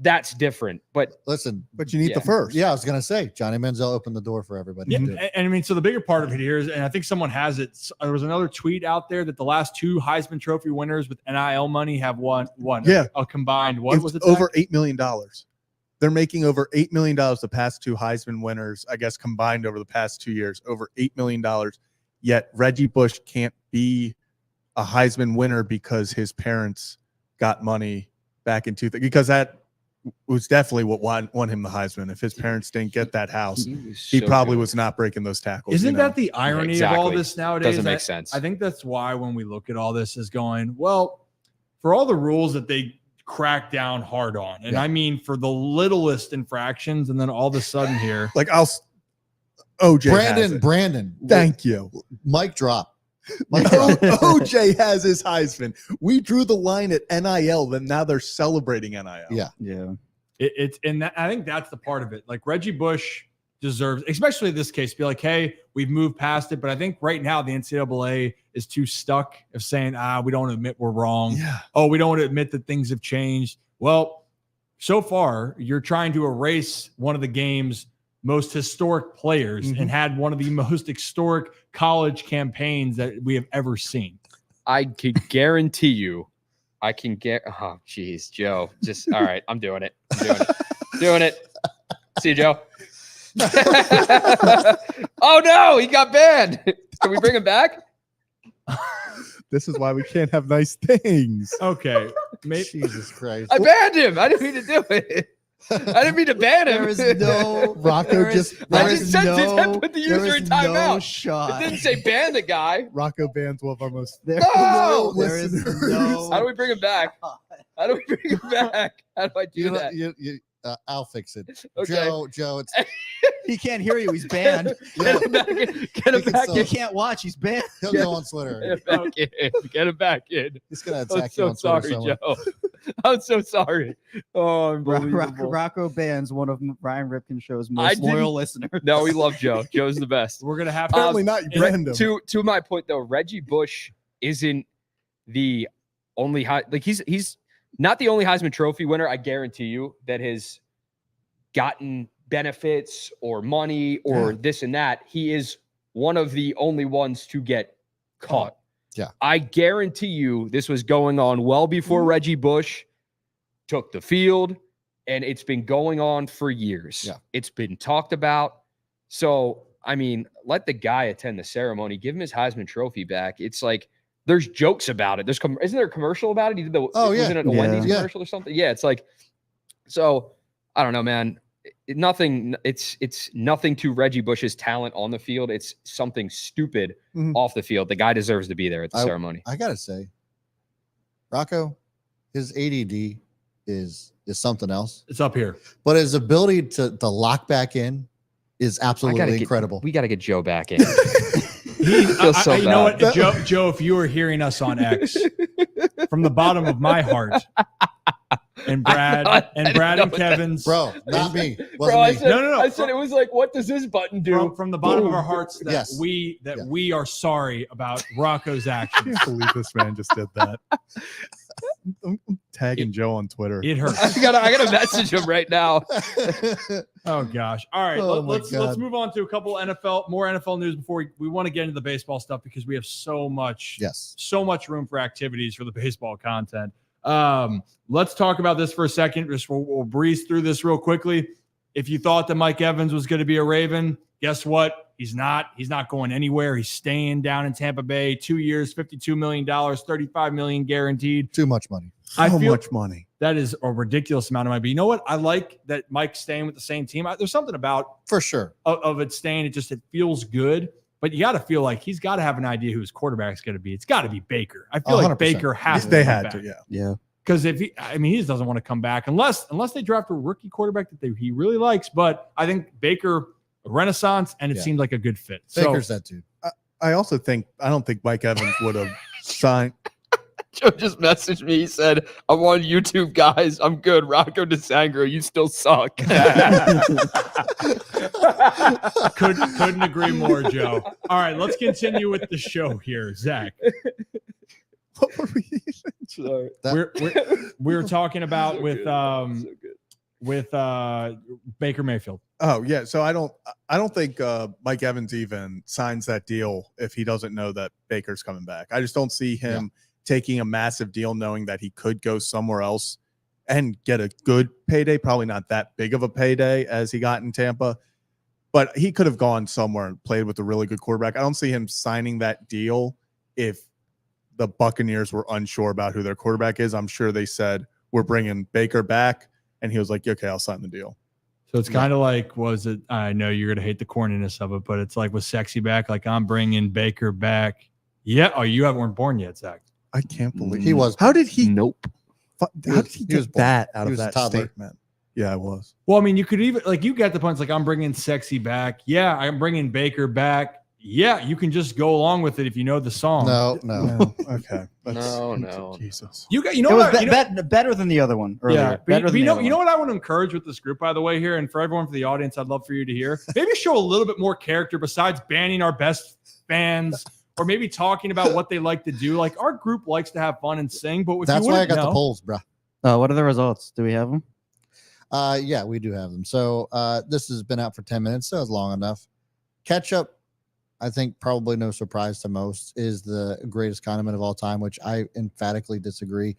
That's different. But Listen, but you need the first. Yeah, I was gonna say Johnny Manzel opened the door for everybody. Yeah, to do. and I mean, so the bigger part of it here is, and I think someone has it. There was another tweet out there that the last 2 Heisman Trophy winners with NIL money have won. A combined what was it? Over $8 million. They're making over $8 million the past 2 Heisman winners, I guess, combined over the past 2 years, over $8 million. Yet Reggie Bush can't be a Heisman winner because his parents got money back in 2000. Because that was definitely what won him the Heisman. If his parents didn't get that house, he probably was not breaking those tackles. Isn't that the irony of all this nowadays? Doesn't make sense. I think that's why when we look at all this is going, well, for all the rules that they crack down hard on, and I mean for the littlest infractions, and then all of a sudden here, like OJ Brandon, thank you. Mic drop. OJ has his Heisman. We drew the line at NIL, then now they're celebrating NIL. Yeah. It's and I think that's the part of it. Like Reggie Bush deserves, especially in this case, be like, hey, we've moved past it. But I think right now the NCAA is too stuck of saying, we don't admit we're wrong. Yeah. Oh, we don't want to admit that things have changed. Well, so far you're trying to erase one of the game's most historic players and had one of the most historic college campaigns that we have ever seen. I could guarantee you, oh, geez, Joe. Just, all right, I'm doing it. Doing it. See you, Joe. Oh, no, he got banned. Can we bring him back? This is why we can't have nice things. Okay. Jesus Christ. I banned him. I didn't mean to do it. I didn't mean to ban him. There is no Rocco just I just said put the there user is in no timeout. shot. It didn't say ban the guy. Rocco bans one of our most There, No! there is no. How do we bring him back? How do we bring him back? How do I do that? I'll fix it. Okay. Joe, it's He can't hear you. He's banned. Get him back in. Get him back You in. can't watch. He's banned. he'll go on Twitter. Get him back in. Get him back in. He's gonna I'm attack you so on Twitter sorry, somewhere. Joe. I'm so sorry. Oh, unbelievable. Rocco bans one of Ryan Ripken Show's I most didn't- loyal listeners. No, we love Joe. Joe's the best. We're gonna have to. apparently not. You banned him. To my point though, Reggie Bush isn't the only he's not the only Heisman Trophy winner. I guarantee you that has gotten benefits or money or this and that. He is one of the only ones to get caught. Yeah. I guarantee you this was going on well before Reggie Bush took the field, and it's been going on for years. Yeah. It's been talked about. So, I mean, let the guy attend the ceremony, give him his Heisman Trophy back. It's like there's jokes about it. Isn't there a commercial about it? He did the wasn't it a Wendy's commercial or something? Yeah, it's like, so I don't know, man. It's nothing to Reggie Bush's talent on the field. It's something stupid off the field. The guy deserves to be there at the ceremony. I gotta say, Rocco, his ADD is something else, It's up here. but his ability to lock back in is absolutely incredible. We got to get Joe back in. You so know bad. what, Joe? If you were hearing us on X, from the bottom of my heart, and Brad and Kevin's, Bro, not me. Wasn't Bro, I me. said, No. I said it was like, what does this button do? from the bottom of our hearts, that Yes. we are sorry about Rocco's I actions. can't believe this man just did that. I'm tagging Joe on Twitter. It hurts. I gotta message him right now. Oh gosh. All right. Oh, my let's God. move on to a couple more NFL news before we want to get into the baseball stuff, because we have so much room for activities for the baseball content. Let's talk about this for a second. Just we'll breeze through this real quickly. If you thought that Mike Evans was going to be a Raven, guess what? He's not. He's not going anywhere. He's staying down in Tampa Bay. 2 years, $52 million, $35 million guaranteed. Too much money. I So feel much money. that is a ridiculous amount of money. But you know what? I like that Mike's staying with the same team. There's something about For sure. of it staying. It feels good. But you got to feel like he's got to have an idea who his quarterback's going to be. It's got to be Baker. I feel like 100%. Baker has They to come had back. to, yeah. Yeah. Because he doesn't want to come back unless they draft a rookie quarterback that he really likes. But I think Baker, a renaissance, and it seemed like a good fit. Baker's that dude. I don't think Mike Evans would have signed. Joe just messaged me. He said, I'm on YouTube, guys. I'm good. Rocco DeSangro, you still suck. Couldn't agree more, Joe. All right, let's continue with the show here, Zach. What were we? Sorry. We're talking about with Baker Mayfield. Oh yeah. So I don't think Mike Evans even signs that deal if he doesn't know that Baker's coming back. I just don't see him taking a massive deal knowing that he could go somewhere else and get a good payday. Probably not that big of a payday as he got in Tampa, but he could have gone somewhere and played with a really good quarterback. I don't see him signing that deal if the Buccaneers were unsure about who their quarterback is. I'm sure they said, we're bringing Baker back. And he was like, okay, I'll sign the deal. So it's kind of like, I know you're going to hate the corniness of it, but it's like with Sexy back, like I'm bringing Baker back. Yeah. Oh, you weren't born yet, Zach. I can't believe He was. How did he? Nope. How did he was get born. that out He of was a that toddler. statement? Yeah, I was. Well, I mean, you could even you get the points. Like I'm bringing Sexy back. Yeah. I'm bringing Baker back. Yeah. You can just go along with it if you know the song. No. Okay. No. Jesus. You It know was what? better than the other one earlier. Yeah, Better than you the other know one. what I want to encourage with this group, by the way, here, and for everyone for the audience, I'd love for you to hear. Maybe show a little bit more character besides banning our best fans, or maybe talking about what they like to do. Like our group likes to have fun and sing, but if That's you why I wouldn't got know, the polls, bro. What are the results? Do we have them? Yeah, we do have them. So this has been out for 10 minutes, so it's long enough. Ketchup, I think probably no surprise to most, is the greatest condiment of all time, which I emphatically disagree.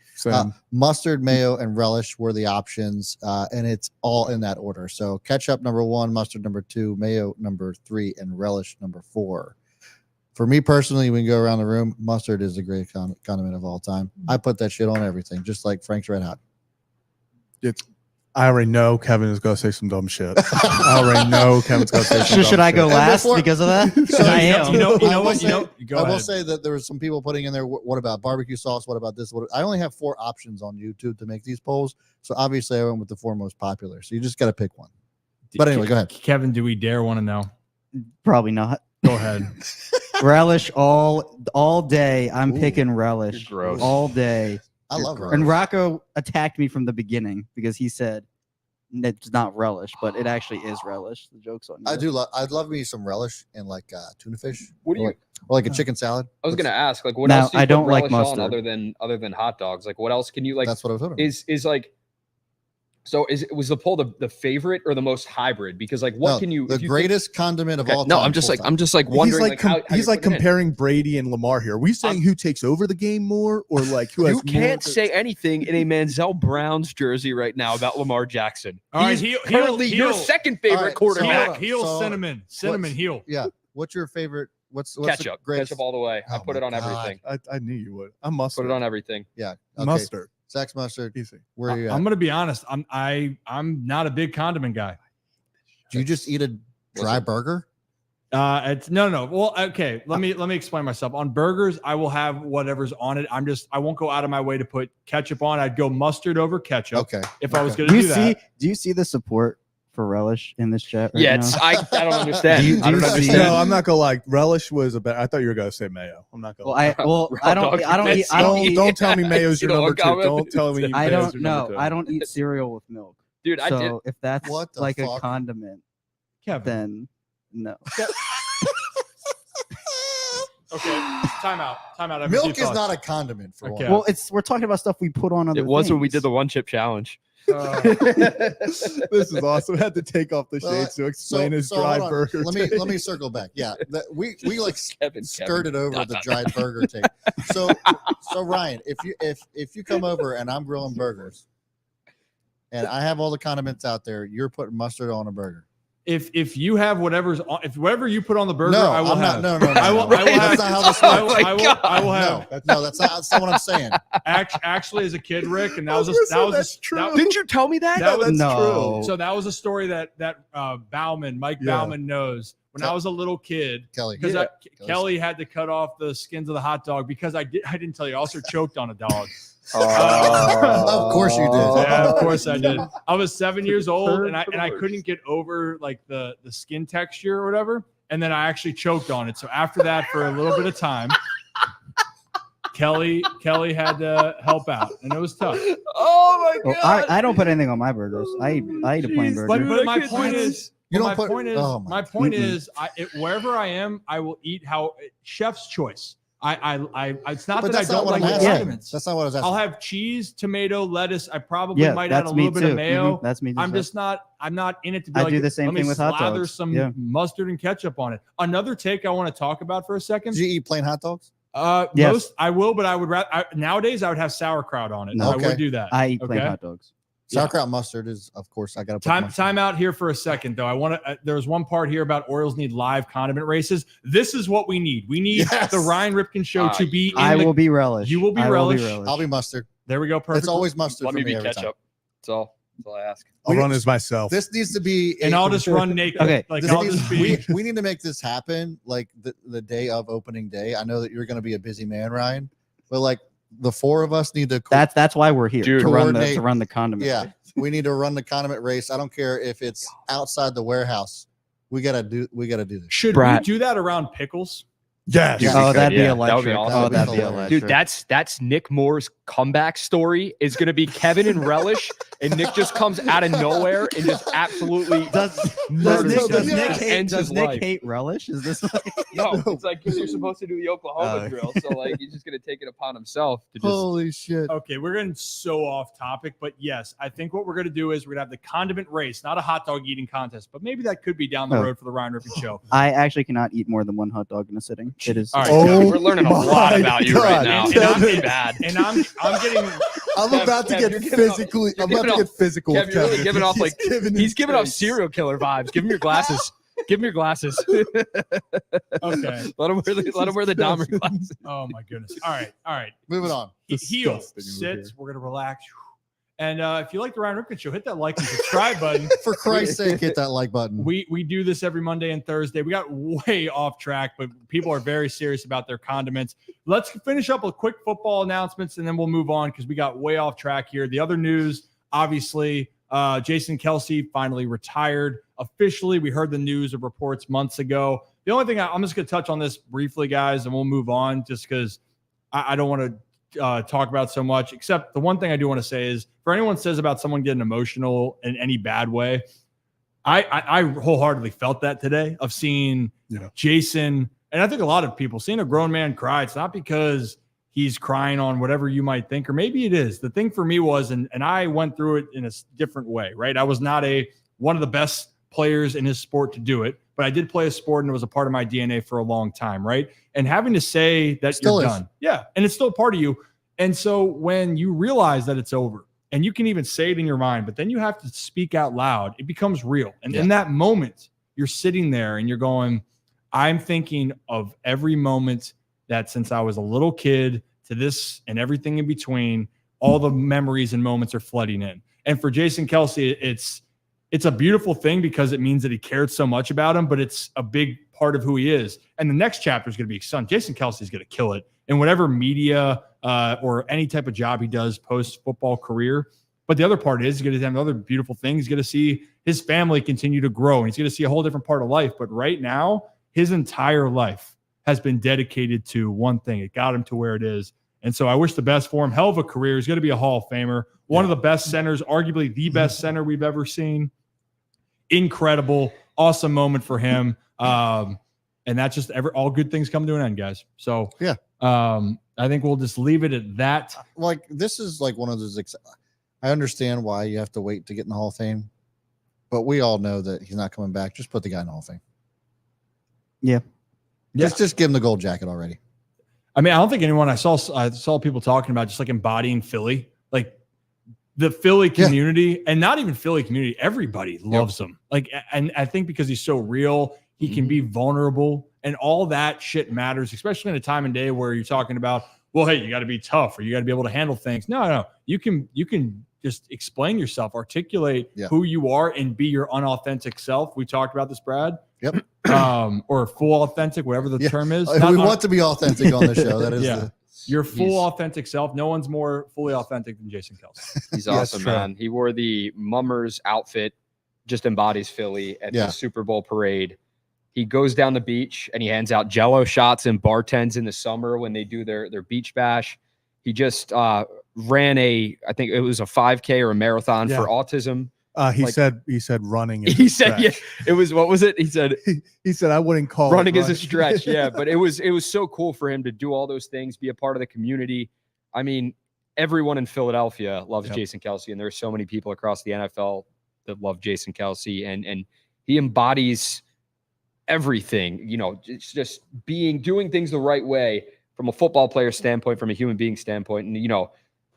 Mustard, mayo, and relish were the options, and it's all in that order. So ketchup number 1, mustard number 2, mayo number 3, and relish number 4. For me personally, we can go around the room. Mustard is the greatest condiment of all time. I put that shit on everything, just like Frank's Red Hot. I already know Kevin is going to say some dumb shit. I already know Kevin's going to say some dumb Should I shit. go And last before- because of that? So I am. You know I will what? say- Go I will ahead. say that there was some people putting in there. What about barbecue sauce? What about this? I only have 4 options on YouTube to make these polls. So obviously I went with the 4 most popular. So you just got to pick one. But anyway, go ahead. Kevin, do we dare want to know? Probably not. Go ahead. Relish all day. I'm Ooh. picking relish You're gross. all day. I love gross. relish. And Rocco attacked me from the beginning because he said it's not relish, but it actually is relish. The joke's on you. I do love. I'd love me some relish and like tuna fish. What do you? or like a chicken salad. I was gonna ask, like, what Now, else do you I don't put like relish on mustard. other than hot dogs? Like, what else can you like? That's what I was hoping. Is like. So was the poll the favorite or the most hybrid? Because like, what No, can you? the if you greatest condiment of think, all okay, time. no, I'm just full like time. I'm just like He's wondering. like, like, how he's you like put it in. comparing Brady and Lamar here. Are we saying who takes over the game more or like who has You can't more? say anything in a Manzel Browns jersey right now about Lamar Jackson. All right, He's heel- currently heel- your heel. second favorite All right, so quarterback. hold on. Heel, So, cinnamon, heel. Yeah. What's your favorite? What's Ketchup, the greatest? ketchup all the way. I Oh put my it on God. everything. I knew you would. I'm mustard. Put it on everything. Yeah. Okay. Mustard. Zach's mustard. Easy. Where are you I'm at? gonna be honest. I'm not a big condiment guy. Do you just eat a dry burger? It's no. Well, okay. Let me explain myself. On burgers, I will have whatever's on it. I won't go out of my way to put ketchup on. I'd go mustard over ketchup Okay. if I was Okay. gonna Do do you that. do you see the support for relish in this chat right Yeah, now? it's, I don't understand. Do you- I don't do you see- understand. No, I'm not gonna like relish was a bad. I thought you were gonna say mayo. I'm not gonna. Well, I don't eat don't tell me mayo's your You know number what, 2. comment? Don't tell me. I mayo's don't your know. number 2. I don't eat cereal with milk. Dude, I did. So if that's What the like a fuck? condiment, Kevin. then no. Okay. Time out. I have a Milk few is thoughts. not a condiment for Okay. one. Well, we're talking about stuff we put on other It was when we things. did the one chip challenge. This is awesome. I had to take off the Well, shades to explain his so dry hold on. burger. Let me circle back. Yeah, we like Kevin. skirted over the dried burger tape. So Ryan, if you come over and I'm grilling burgers, and I have all the condiments out there, you're putting mustard on a burger. If you have whatever's on, if whatever you put on the burger, No, I will I'm have. not. No. I will That's have. not how this I works. will, I will, I will have. No, that's not what I'm saying. Actually, as a kid, Rick, and that I was was that gonna was say that's true. that- Didn't you tell me that? That was no. So that was a story that Mike Yeah. Bauman knows. When I was a little kid, Kelly. because Yeah. Kelly had to cut off the skins of the hot dog because I didn't tell you. I also choked on a dog. Of course you did. Yeah, of course I did. I was 7 years old and Heard for the I worst. couldn't get over like the skin texture or whatever. And then I actually choked on it. So after that, for a little bit of time, Kelly had to help out, and it was tough. Oh my Well, god! I don't put anything on my burgers. I eat a plain Jeez, burger. But, Dude, but I my couldn't point do is, this. You my don't put- point is, oh my my point Mm-mm. is, wherever I am, I will eat how chef's choice. It's not But that I that's not don't what like I'm the asking. condiments. That's not what I was asking. I'll have cheese, tomato, lettuce. I probably Yeah, might add a that's me little bit too. of mayo. Mhm, that's me. I'm too. just not. I'm not in it to be I like. do the same let me thing with hot slather dogs. some Yeah. mustard and ketchup on it. Another take I want to talk about for a second. Did you eat plain hot dogs? Yes. Most I will, but I would rather. Nowadays, I would have sauerkraut on it. No. I Okay. would do that. I eat plain Okay? hot dogs. Yeah. Sauerkraut mustard is, of course, I got to put Time out here for a second, though. I want to. There was one part here about Orioles need live condiment races. This is what we need. We need Yes. the Ryan Ripken Show to be. In I the, will be relish. You will be I relish. I'll be mustard. There we go. Perfect. It's always mustard Let for me me be every ketchup. time. That's all I ask. I'll run as myself. This needs to be, and I'll just run naked. Okay. Like this I'll needs- just be. we need to make this happen like the day of opening day. I know that you're going to be a busy man, Ryan, but like the 4 of us need to. That's why we're here Dude. to run Coordinate. the condiment. Yeah, race. we need to run the condiment race. I don't care if it's outside the warehouse. We gotta do this. Should Brad. we do that around pickles? yes. Dude, Oh, we that'd could, be yeah. electric. That would be awesome. Oh, that'd be Hilarious. electric. Dude, that's Nick Moore's comeback story is going to be Kevin and relish, and Nick just comes out of nowhere and just absolutely Does murders Nick, him. does Nick Just hate, ends does his Nick life. hate relish? Is this like, No, it's like 'cause you're supposed to do the Oklahoma Oh. drill, so like he's just going to take it upon himself to just. Holy shit! Okay, we're getting so off topic, but yes, I think what we're going to do is we're going to have the condiment race, not a hot dog eating contest, but maybe that could be down the Oh. road for the Ryan Ripken Show. I actually cannot eat more than one hot dog in a sitting. It is. All right. Oh, We're learning a lot my about you God. right now. And It's I'm- really bad. And I'm getting I'm Kev, about to Kev, get you're giving off- physically. you're I'm about to giving get physical. Kev, with you're really Kevin. giving off, like, giving He's his giving off face. serial killer vibes. Give him your glasses. Give him your glasses. okay. Let him wear the Dahmer glasses. Oh my goodness. All right. Moving on. Heel Disgusting over sits. here. We're gonna relax. And if you like the Ryan Ripken Show, hit that like and subscribe button. For Christ's sake, hit that like button. We do this every Monday and Thursday. We got way off track, but people are very serious about their condiments. Let's finish up with quick football announcements, and then we'll move on because we got way off track here. The other news, obviously, Jason Kelce finally retired. Officially, we heard the news of reports months ago. The only thing I'm just going to touch on this briefly, guys, and we'll move on just because I don't want to talk about so much, except the one thing I do want to say is for anyone says about someone getting emotional in any bad way, I wholeheartedly felt that today of seeing Jason. And I think a lot of people seeing a grown man cry. It's not because he's crying on whatever you might think, or maybe it is. The thing for me was, and I went through it in a different way, right? I was not one of the best players in his sport to do it, but I did play a sport and it was a part of my DNA for a long time, right? And having to say that you're done. Yeah. And it's still a part of you. And so when you realize that it's over and you can even say it in your mind, but then you have to speak out loud, it becomes real. And in that moment, you're sitting there and you're going, I'm thinking of every moment that since I was a little kid to this and everything in between, all the memories and moments are flooding in. And for Jason Kelce, it's a beautiful thing because it means that he cared so much about him, but it's a big part of who he is. And the next chapter is going to be son. Jason Kelce is going to kill it in whatever media or any type of job he does post-football career. But the other part is he's going to have another beautiful thing. He's going to see his family continue to grow, and he's going to see a whole different part of life. But right now, his entire life has been dedicated to one thing. It got him to where it is. And so I wish the best for him. Hell of a career. He's going to be a Hall of Famer. One of the best centers, arguably the best center we've ever seen. Incredible, awesome moment for him. And that's just all good things come to an end, guys. So I think we'll just leave it at that. Like, this is like one of those. I understand why you have to wait to get in the Hall of Fame, but we all know that he's not coming back. Just put the guy in the Hall of Fame. Yeah. Just give him the gold jacket already. I mean, I don't think anyone I saw people talking about just like embodying Philly, like the Philly community, and not even Philly community. Everybody loves him. Like, and I think because he's so real, he can be vulnerable, and all that shit matters, especially in a time and day where you're talking about, well, hey, you got to be tough or you got to be able to handle things. No, you can just explain yourself, articulate who you are, and be your unauthentic self. We talked about this, Brad. Yep. Or full authentic, whatever the term is. We want to be authentic on the show. That is your full authentic self. No one's more fully authentic than Jason Kelce. He's awesome, man. He wore the Mummers outfit, just embodies Philly at the Super Bowl parade. He goes down the beach and he hands out Jello shots and bartends in the summer when they do their beach bash. He just ran I think it was a 5K or a marathon for autism. He said running. He said, it was, what was it? He said, I wouldn't call running as a stretch. Yeah. But it was so cool for him to do all those things, be a part of the community. I mean, everyone in Philadelphia loves Jason Kelce, and there are so many people across the NFL that love Jason Kelce, and he embodies everything, just doing things the right way from a football player standpoint, from a human being standpoint, and,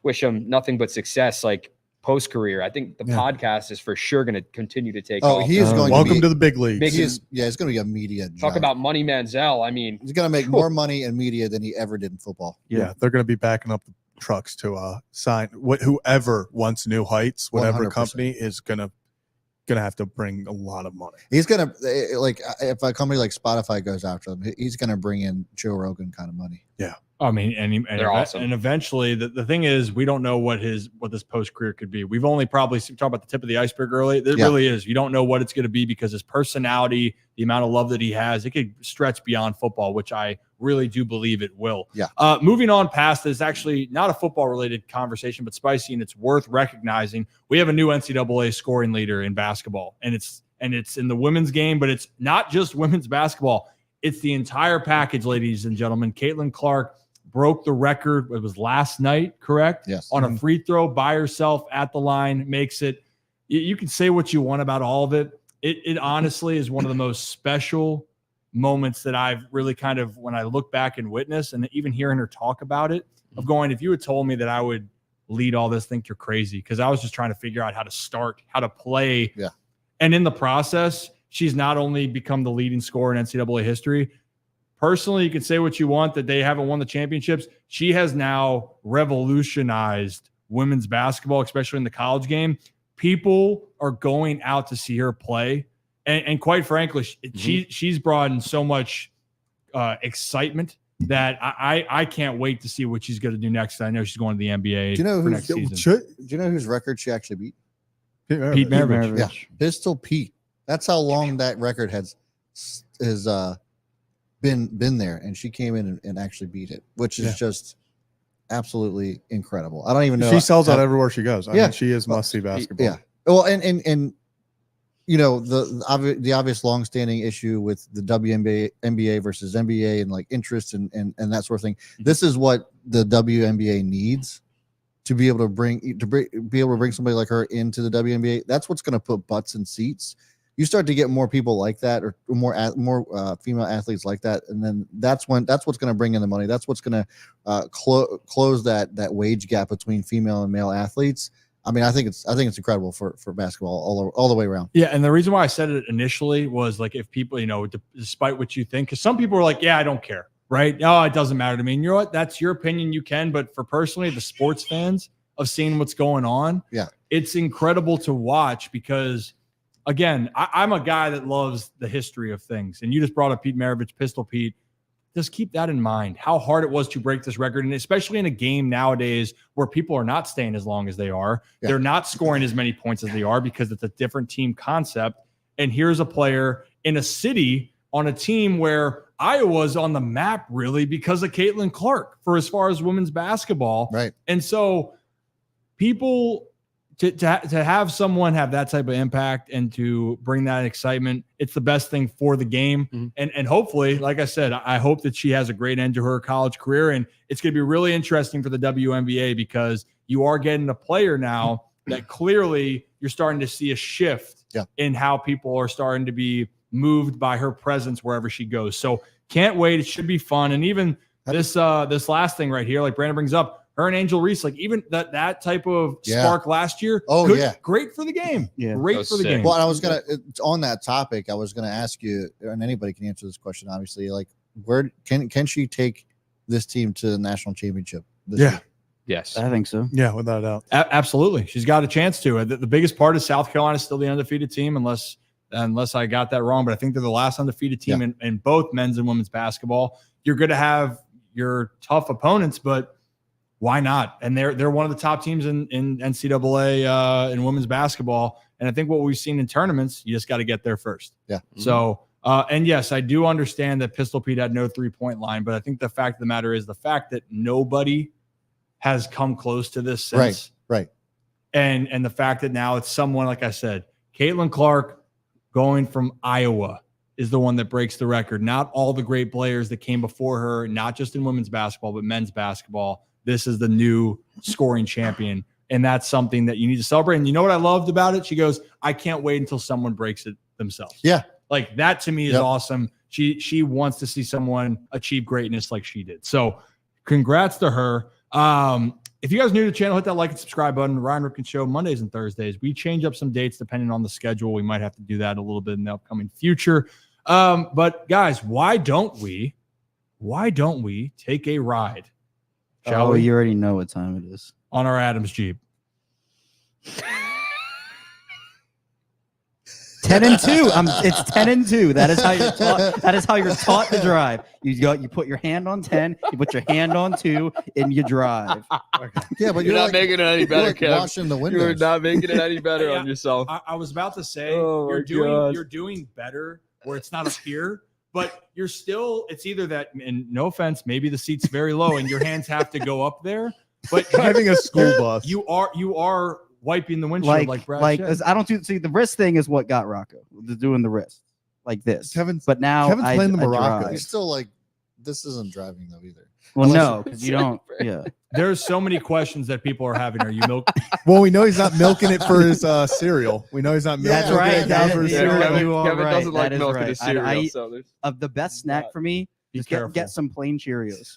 wish him nothing but success. Like, post-career, I think the podcast is for sure going to continue to take off. He is going welcome to the big leagues. It's going to be a media talk about money Manzel. I mean, he's going to make more money in media than he ever did in football. Yeah, they're going to be backing up the trucks to sign whoever wants new heights, whatever 100%. Company is going to have to bring a lot of money. He's going to, like, if a company like Spotify goes after him, he's going to bring in Joe Rogan kind of money. Yeah. I mean, and they're awesome. And eventually, the thing is, we don't know what this post career could be. We've only probably talked about the tip of the iceberg early. It really is. You don't know what it's going to be because his personality, the amount of love that he has, it could stretch beyond football, which I really do believe it will. Yeah. Moving on past this, actually not a football related conversation, but spicy, and it's worth recognizing. We have a new NCAA scoring leader in basketball, and it's in the women's game, but it's not just women's basketball. It's the entire package, ladies and gentlemen. Caitlyn Clark broke the record. It was last night, correct? Yes. On a free throw by herself at the line, makes it. You can say what you want about all of it. It honestly is one of the most special moments that I've really kind of, when I look back and witness, and even hearing her talk about it, of going, if you had told me that I would lead all this, think you're crazy, because I was just trying to figure out how to start, how to play. Yeah. And in the process, she's not only become the leading scorer in NCAA history. Personally, you can say what you want that they haven't won the championships. She has now revolutionized women's basketball, especially in the college game, people are going out to see her play. And quite frankly, she's brought in so much excitement that I can't wait to see what she's going to do next. I know she's going to the NBA for next season. Do you know whose record she actually beat? Pete Maravich. Yeah, Pistol Pete. That's how long that record has been there, and she came in and actually beat it, which is just absolutely incredible. I don't even know. She sells out everywhere she goes. I mean, she is must-see basketball. Yeah. Well, and you know, the obvious longstanding issue with the WNBA NBA versus NBA and like interest and that sort of thing. This is what the WNBA needs to be able to bring somebody like her into the WNBA. That's what's going to put butts in seats. You start to get more people like that, or more female athletes like that, and then that's what's going to bring in the money. That's what's going to close that wage gap between female and male athletes. I mean, I think it's incredible for basketball all the way around. Yeah, and the reason why I said it initially was like, if people, you know, despite what you think, because some people are like, yeah, I don't care, right? Oh, it doesn't matter to me. And you know what? That's your opinion. You can, but for personally, the sports fans of seeing what's going on, it's incredible to watch because, again, I'm a guy that loves the history of things. And you just brought up Pete Maravich, Pistol Pete. Just keep that in mind, how hard it was to break this record. And especially in a game nowadays where people are not staying as long as they are. Yeah. They're not scoring as many points as they are because it's a different team concept. And here's a player in a city on a team where Iowa's on the map really because of Caitlyn Clark for as far as women's basketball. Right. And so people to have someone have that type of impact and to bring that excitement, it's the best thing for the game. Mm-hmm. And hopefully, like I said, I hope that she has a great end to her college career. And it's going to be really interesting for the WNBA because you are getting a player now that clearly you're starting to see a shift in how people are starting to be moved by her presence wherever she goes. So can't wait. It should be fun. And even this last thing right here, like Brandon brings up, her and Angel Reese, like even that type of spark last year. Great for the game. Yeah, great for the game. Well, I was on that topic. I was gonna ask you, and anybody can answer this question. Obviously, like where can she take this team to the national championship? This year? Yes, I think so. Yeah, without a doubt. Absolutely, she's got a chance to. The biggest part is South Carolina is still the undefeated team, unless I got that wrong. But I think they're the last undefeated team in both men's and women's basketball. You're going to have your tough opponents, but why not? And they're one of the top teams in NCAA in women's basketball. And I think what we've seen in tournaments, you just got to get there first. Yeah. Mm-hmm. So, and yes, I do understand that Pistol Pete had no 3-point line, but I think the fact of the matter is the fact that nobody has come close to this since. Right. And the fact that now it's someone, like I said, Caitlyn Clark going from Iowa is the one that breaks the record. Not all the great players that came before her, not just in women's basketball, but men's basketball. This is the new scoring champion. And that's something that you need to celebrate. And you know what I loved about it? She goes, I can't wait until someone breaks it themselves. Yeah. Like that to me is awesome. She wants to see someone achieve greatness like she did. So congrats to her. If you guys are new to the channel, hit that like and subscribe button. Ryan Ripken Show, Mondays and Thursdays. We change up some dates depending on the schedule. We might have to do that a little bit in the upcoming future. But guys, why don't we take a ride? Shall we? You already know what time it is. On our Adams Jeep. 10-2. It's 10-2. That is how you're taught. That is how you're taught to drive. You put your hand on 10, you put your hand on 2, and you drive. Yeah, but you're not making it any better, Kev. Washing the windows. You're not making it any better on yourself. I was about to say you're doing better where it's not up here. But you're still, it's either that, and no offense, maybe the seat's very low and your hands have to go up there. But driving a school bus, you are wiping the windshield like Brad said. I don't see the wrist thing is what got Rocco doing the wrist like this. But now Kevin's playing the Morocco. He's still like, this isn't driving though either. Well, no, because you don't. Yeah. There's so many questions that people are having. Are you milk? Well, we know he's not milking it for his cereal. We know he's not milking That's right. it down for his cereal. Kevin doesn't like milk in his cereal. The best snack for me is get some plain Cheerios.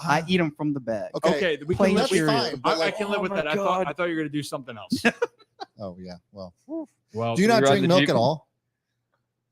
I eat them from the bag. Okay, we plain can Cheerios. I can live with that. I thought you were going to do something else. Oh yeah. Well, do you not drink milk at all?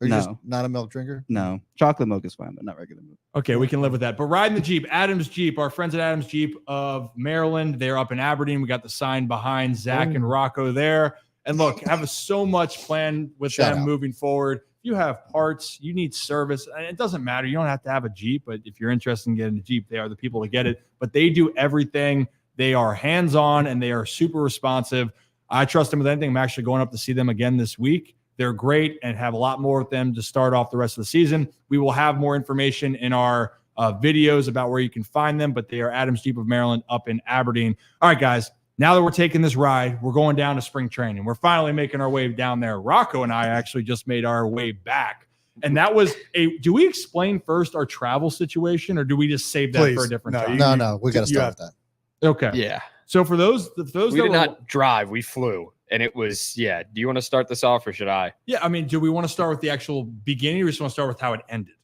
Or you No. just not a milk drinker? No, chocolate milk is fine, but not regular milk. Okay, we can live with that. But riding the Jeep, Adams Jeep, our friends at Adams Jeep of Maryland, they're up in Aberdeen. We got the sign behind Zach and Rocco there. And look, have so much planned with Shout them out. moving forward. You have parts, you need service. And it doesn't matter. You don't have to have a Jeep, but if you're interested in getting a Jeep, they are the people to get it. But they do everything. They are hands-on and they are super responsive. I trust them with anything. I'm actually going up to see them again this week. They're great and have a lot more with them to start off the rest of the season. We will have more information in our videos about where you can find them, but they are Adams Jeep of Maryland up in Aberdeen. All right, guys, now that we're taking this ride, we're going down to spring training. We're finally making our way down there. Rocco and I actually just made our way back. And that was do we explain first our travel situation or do we just save that for a different time? No, we got to start with that. Okay. Yeah. So for those We that did were, not drive. We flew. And it was, do you want to start this off or should I? yeah, I mean, do we want to start with the actual beginning or just want to start with how it ended?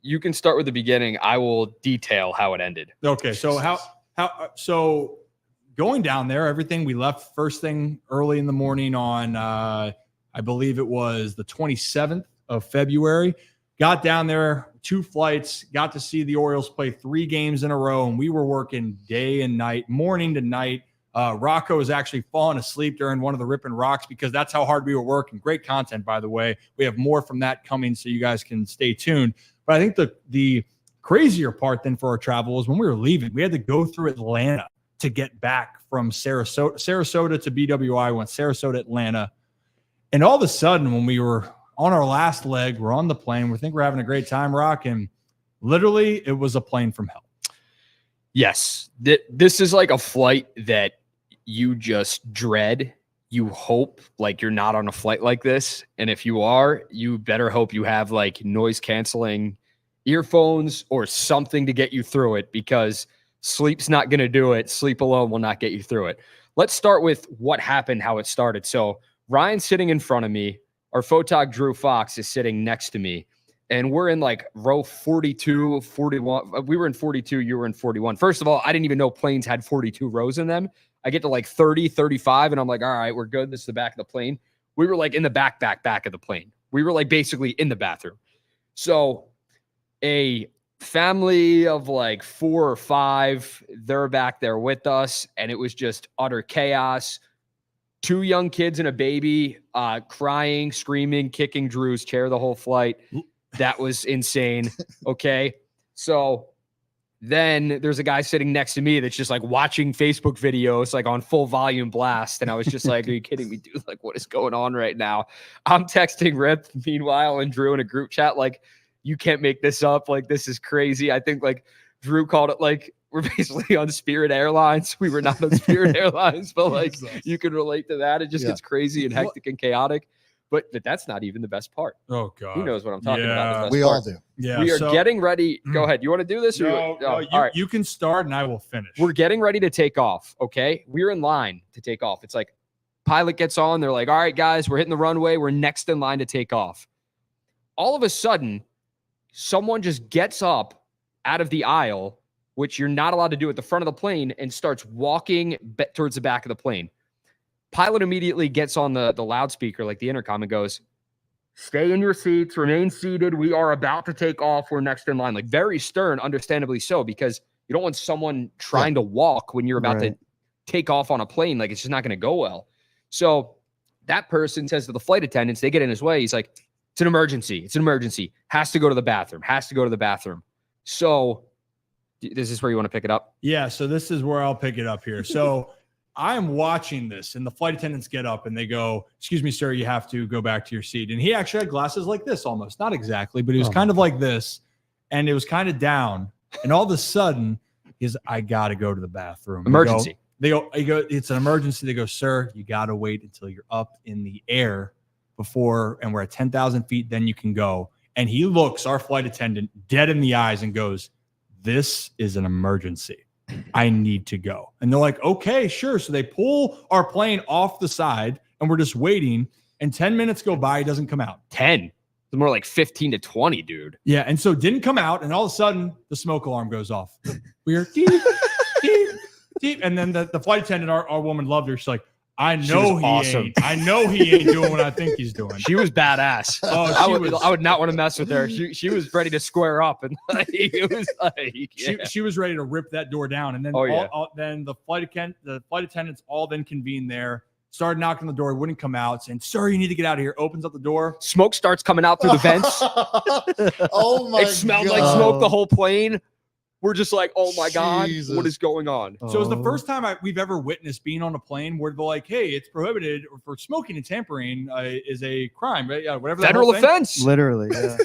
You can start with the beginning. I will detail how it ended. Okay. So so going down there, everything we left first thing early in the morning on, I believe it was the 27th of February, got down there, 2 flights, got to see the Orioles play 3 games in a row. And we were working day and night, morning to night. Rocco was actually falling asleep during one of the Rippin' Rocks because that's how hard we were working. Great content, by the way. We have more from that coming, so you guys can stay tuned. But I think the crazier part then for our travel was when we were leaving, we had to go through Atlanta to get back from Sarasota to BWI, went Sarasota, Atlanta. And all of a sudden, when we were on our last leg, we're on the plane, we think we're having a great time, Rock, and literally it was a plane from hell. Yes. This is like a flight that you just dread. You hope like you're not on a flight like this. And if you are, you better hope you have like noise canceling earphones or something to get you through it because sleep's not going to do it. Sleep alone will not get you through it. Let's start with what happened, how it started. So Ryan's sitting in front of me. Our photog Drew Fox is sitting next to me. And we're in like row 42, 41. We were in 42. You were in 41. First of all, I didn't even know planes had 42 rows in them. I get to like 30, 35, and I'm like, all right, we're good. This is the back of the plane. We were like in the back of the plane. We were like basically in the bathroom. So a family of like 4 or 5, they're back there with us, and it was just utter chaos. 2 young kids and a baby crying, screaming, kicking Drew's chair the whole flight. That was insane. Okay. So then there's a guy sitting next to me that's just like watching Facebook videos, like on full volume blast. And I was just like, are you kidding me, dude? Like, what is going on right now? I'm texting Rip, meanwhile, and Drew in a group chat, like, you can't make this up. Like, this is crazy. I think like Drew called it like, we're basically on Spirit Airlines. We were not on Spirit Airlines, but like you can relate to that. It just gets crazy and hectic and chaotic. But that's not even the best part. Oh, God. Who knows what I'm talking about? We all do. Yeah. We are getting ready. Go ahead. You want to do this? Or all right. You can start and I will finish. We're getting ready to take off. Okay. We're in line to take off. It's like pilot gets on. They're like, all right, guys, we're hitting the runway. We're next in line to take off. All of a sudden, someone just gets up out of the aisle, which you're not allowed to do at the front of the plane, and starts walking towards the back of the plane. Pilot immediately gets on the loudspeaker, like the intercom, and goes, stay in your seats, remain seated. We are about to take off. We're next in line. Like very stern, understandably so, because you don't want someone trying to walk when you're about to take off on a plane. Like it's just not going to go well. So that person says to the flight attendants, they get in his way. He's like, it's an emergency. It's an emergency. Has to go to the bathroom. Has to go to the bathroom. So this is where you want to pick it up? Yeah. So this is where I'll pick it up here. So I'm watching this and the flight attendants get up and they go, excuse me, sir, you have to go back to your seat. And he actually had glasses like this almost, not exactly, but he was kind of like this and it was kind of down. And all of a sudden he's, I got to go to the bathroom. Emergency. They go, it's an emergency. They go, sir, you got to wait until you're up in the air before, and we're at 10,000 feet, then you can go. And he looks our flight attendant dead in the eyes and goes, this is an emergency. I need to go. And they're like, okay, sure. So they pull our plane off the side and we're just waiting. And 10 minutes go by. He doesn't come out. 10. It's more like 15 to 20, dude. Yeah. And so didn't come out. And all of a sudden the smoke alarm goes off. We hear deep, deep, deep. And then the flight attendant, our woman loved her. She's like, I She know was he awesome. ain't. I know he ain't doing what I think he's doing. She was badass. Oh, I would not want to mess with her. She was ready to square up, and like, it was like She was ready to rip that door down, and then then the flight attendants all then convened there, started knocking on the door, wouldn't come out, saying, "Sir, you need to get out of here." Opens up the door. Smoke starts coming out through the vents. Oh my! It smelled like God. smoke the whole plane. We're just like, oh my God, Jesus. what is going on? So it was the first time we've ever witnessed being on a plane where they're like, "Hey, it's prohibited for smoking and tampering is a crime." Right? Yeah, whatever. Federal offense. Literally. Yeah.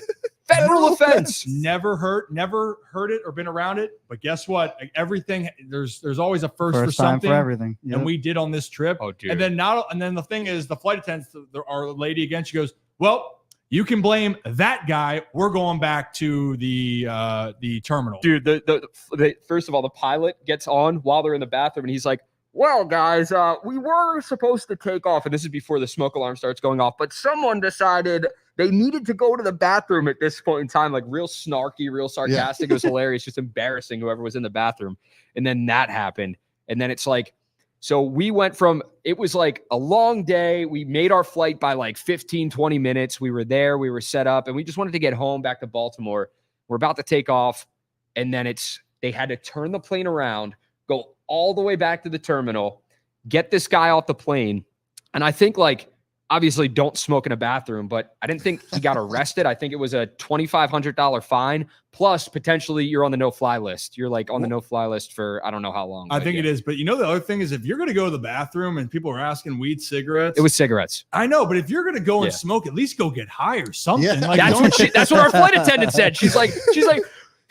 Federal offense. Never heard it or been around it. But guess what? Like, everything there's always a first for First time something. for everything. Yep. And we did on this trip. Oh, dude. And then the thing is, the flight attendants, our lady again, she goes, "Well, you can blame that guy. We're going back to the terminal." Dude, the first of all, the pilot gets on while they're in the bathroom, and he's like, "Well, guys, we were supposed to take off," and this is before the smoke alarm starts going off, but someone decided they needed to go to the bathroom at this point in time, like real snarky, real sarcastic. It was hilarious, just embarrassing whoever was in the bathroom. And then that happened. And then it's like, so we went from, it was like a long day. We made our flight by like 15, 20 minutes. We were there, we were set up, and we just wanted to get home back to Baltimore. We're about to take off. And then they had to turn the plane around, go all the way back to the terminal, get this guy off the plane. And I think, like, obviously don't smoke in a bathroom, but I didn't think he got arrested. I think it was a $2,500 fine, plus potentially you're on the no-fly list. You're like on the no-fly list for I don't know how long. I think it is. But you know, the other thing is, if you're going to go to the bathroom and people are asking weed, cigarettes. It was cigarettes. I know, but if you're going to go and smoke, at least go get high or something. Yeah. Like, That's what our flight attendant said. She's like,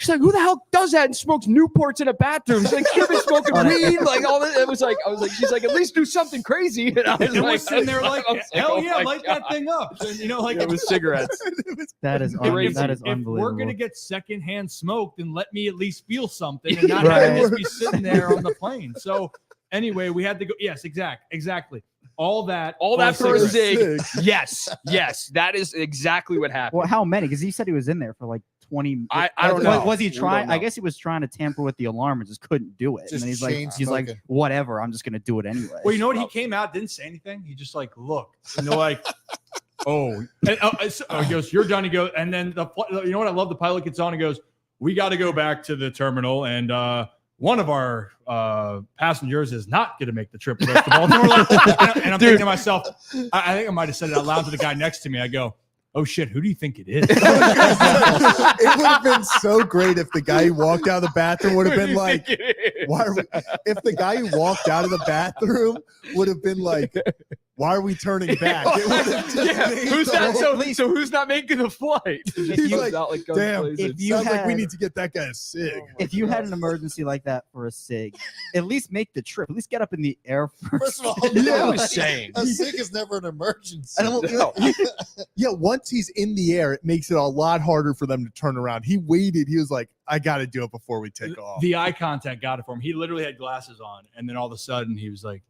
who the hell does that and smokes Newports in a bathroom? She's like, you've been smoking weed, like all this. I was like, she's like, at least do something crazy. And I was it like, was sitting there like, hell oh yeah, my light God. that thing up. And, you know, like It was cigarettes. That is Crazy. that is if unbelievable. we're going to get secondhand smoke, then let me at least feel something and not have Right. this be sitting there on the plane. So anyway, we had to go. Yes, exactly. All that for a cigarettes. zig. Yes. That is exactly what happened. Well, how many? Because he said he was in there for like 20. I don't know. Was he We trying? don't know. I guess he was trying to tamper with the alarm and just couldn't do it. Just And then chain he's like, smoking. whatever. I'm just gonna do it anyway. Well, you know what? He came out, didn't say anything. He just like looked, and they're like, "Oh," and, he goes, "You're done." He goes, and then you know what? I love the pilot gets on and goes, "We got to go back to the terminal," and one of our passengers is not going to make the trip with us to Baltimore. And I'm thinking to myself, I think I might have said it out loud to the guy next to me. I go, "Oh shit, who do you think it is?" It would have been so great if the guy who walked out of the bathroom would have been like, why are we, if the guy who walked out of the bathroom would have been like, why are we turning back? It would have just made Who's the not whole- so who's not making the flight? He's like, damn, If you sounds like we had- need to get that guy a cig. if you had an emergency like that for a cig, at least make the trip. At least get up in the air first. First of all, I no, was saying. a cig is never an emergency. I don't- No. Yeah, once he's in the air, it makes it a lot harder for them to turn around. He waited. He was like, I got to do it before we take off. The eye contact got it for him. He literally had glasses on, and then all of a sudden he was like,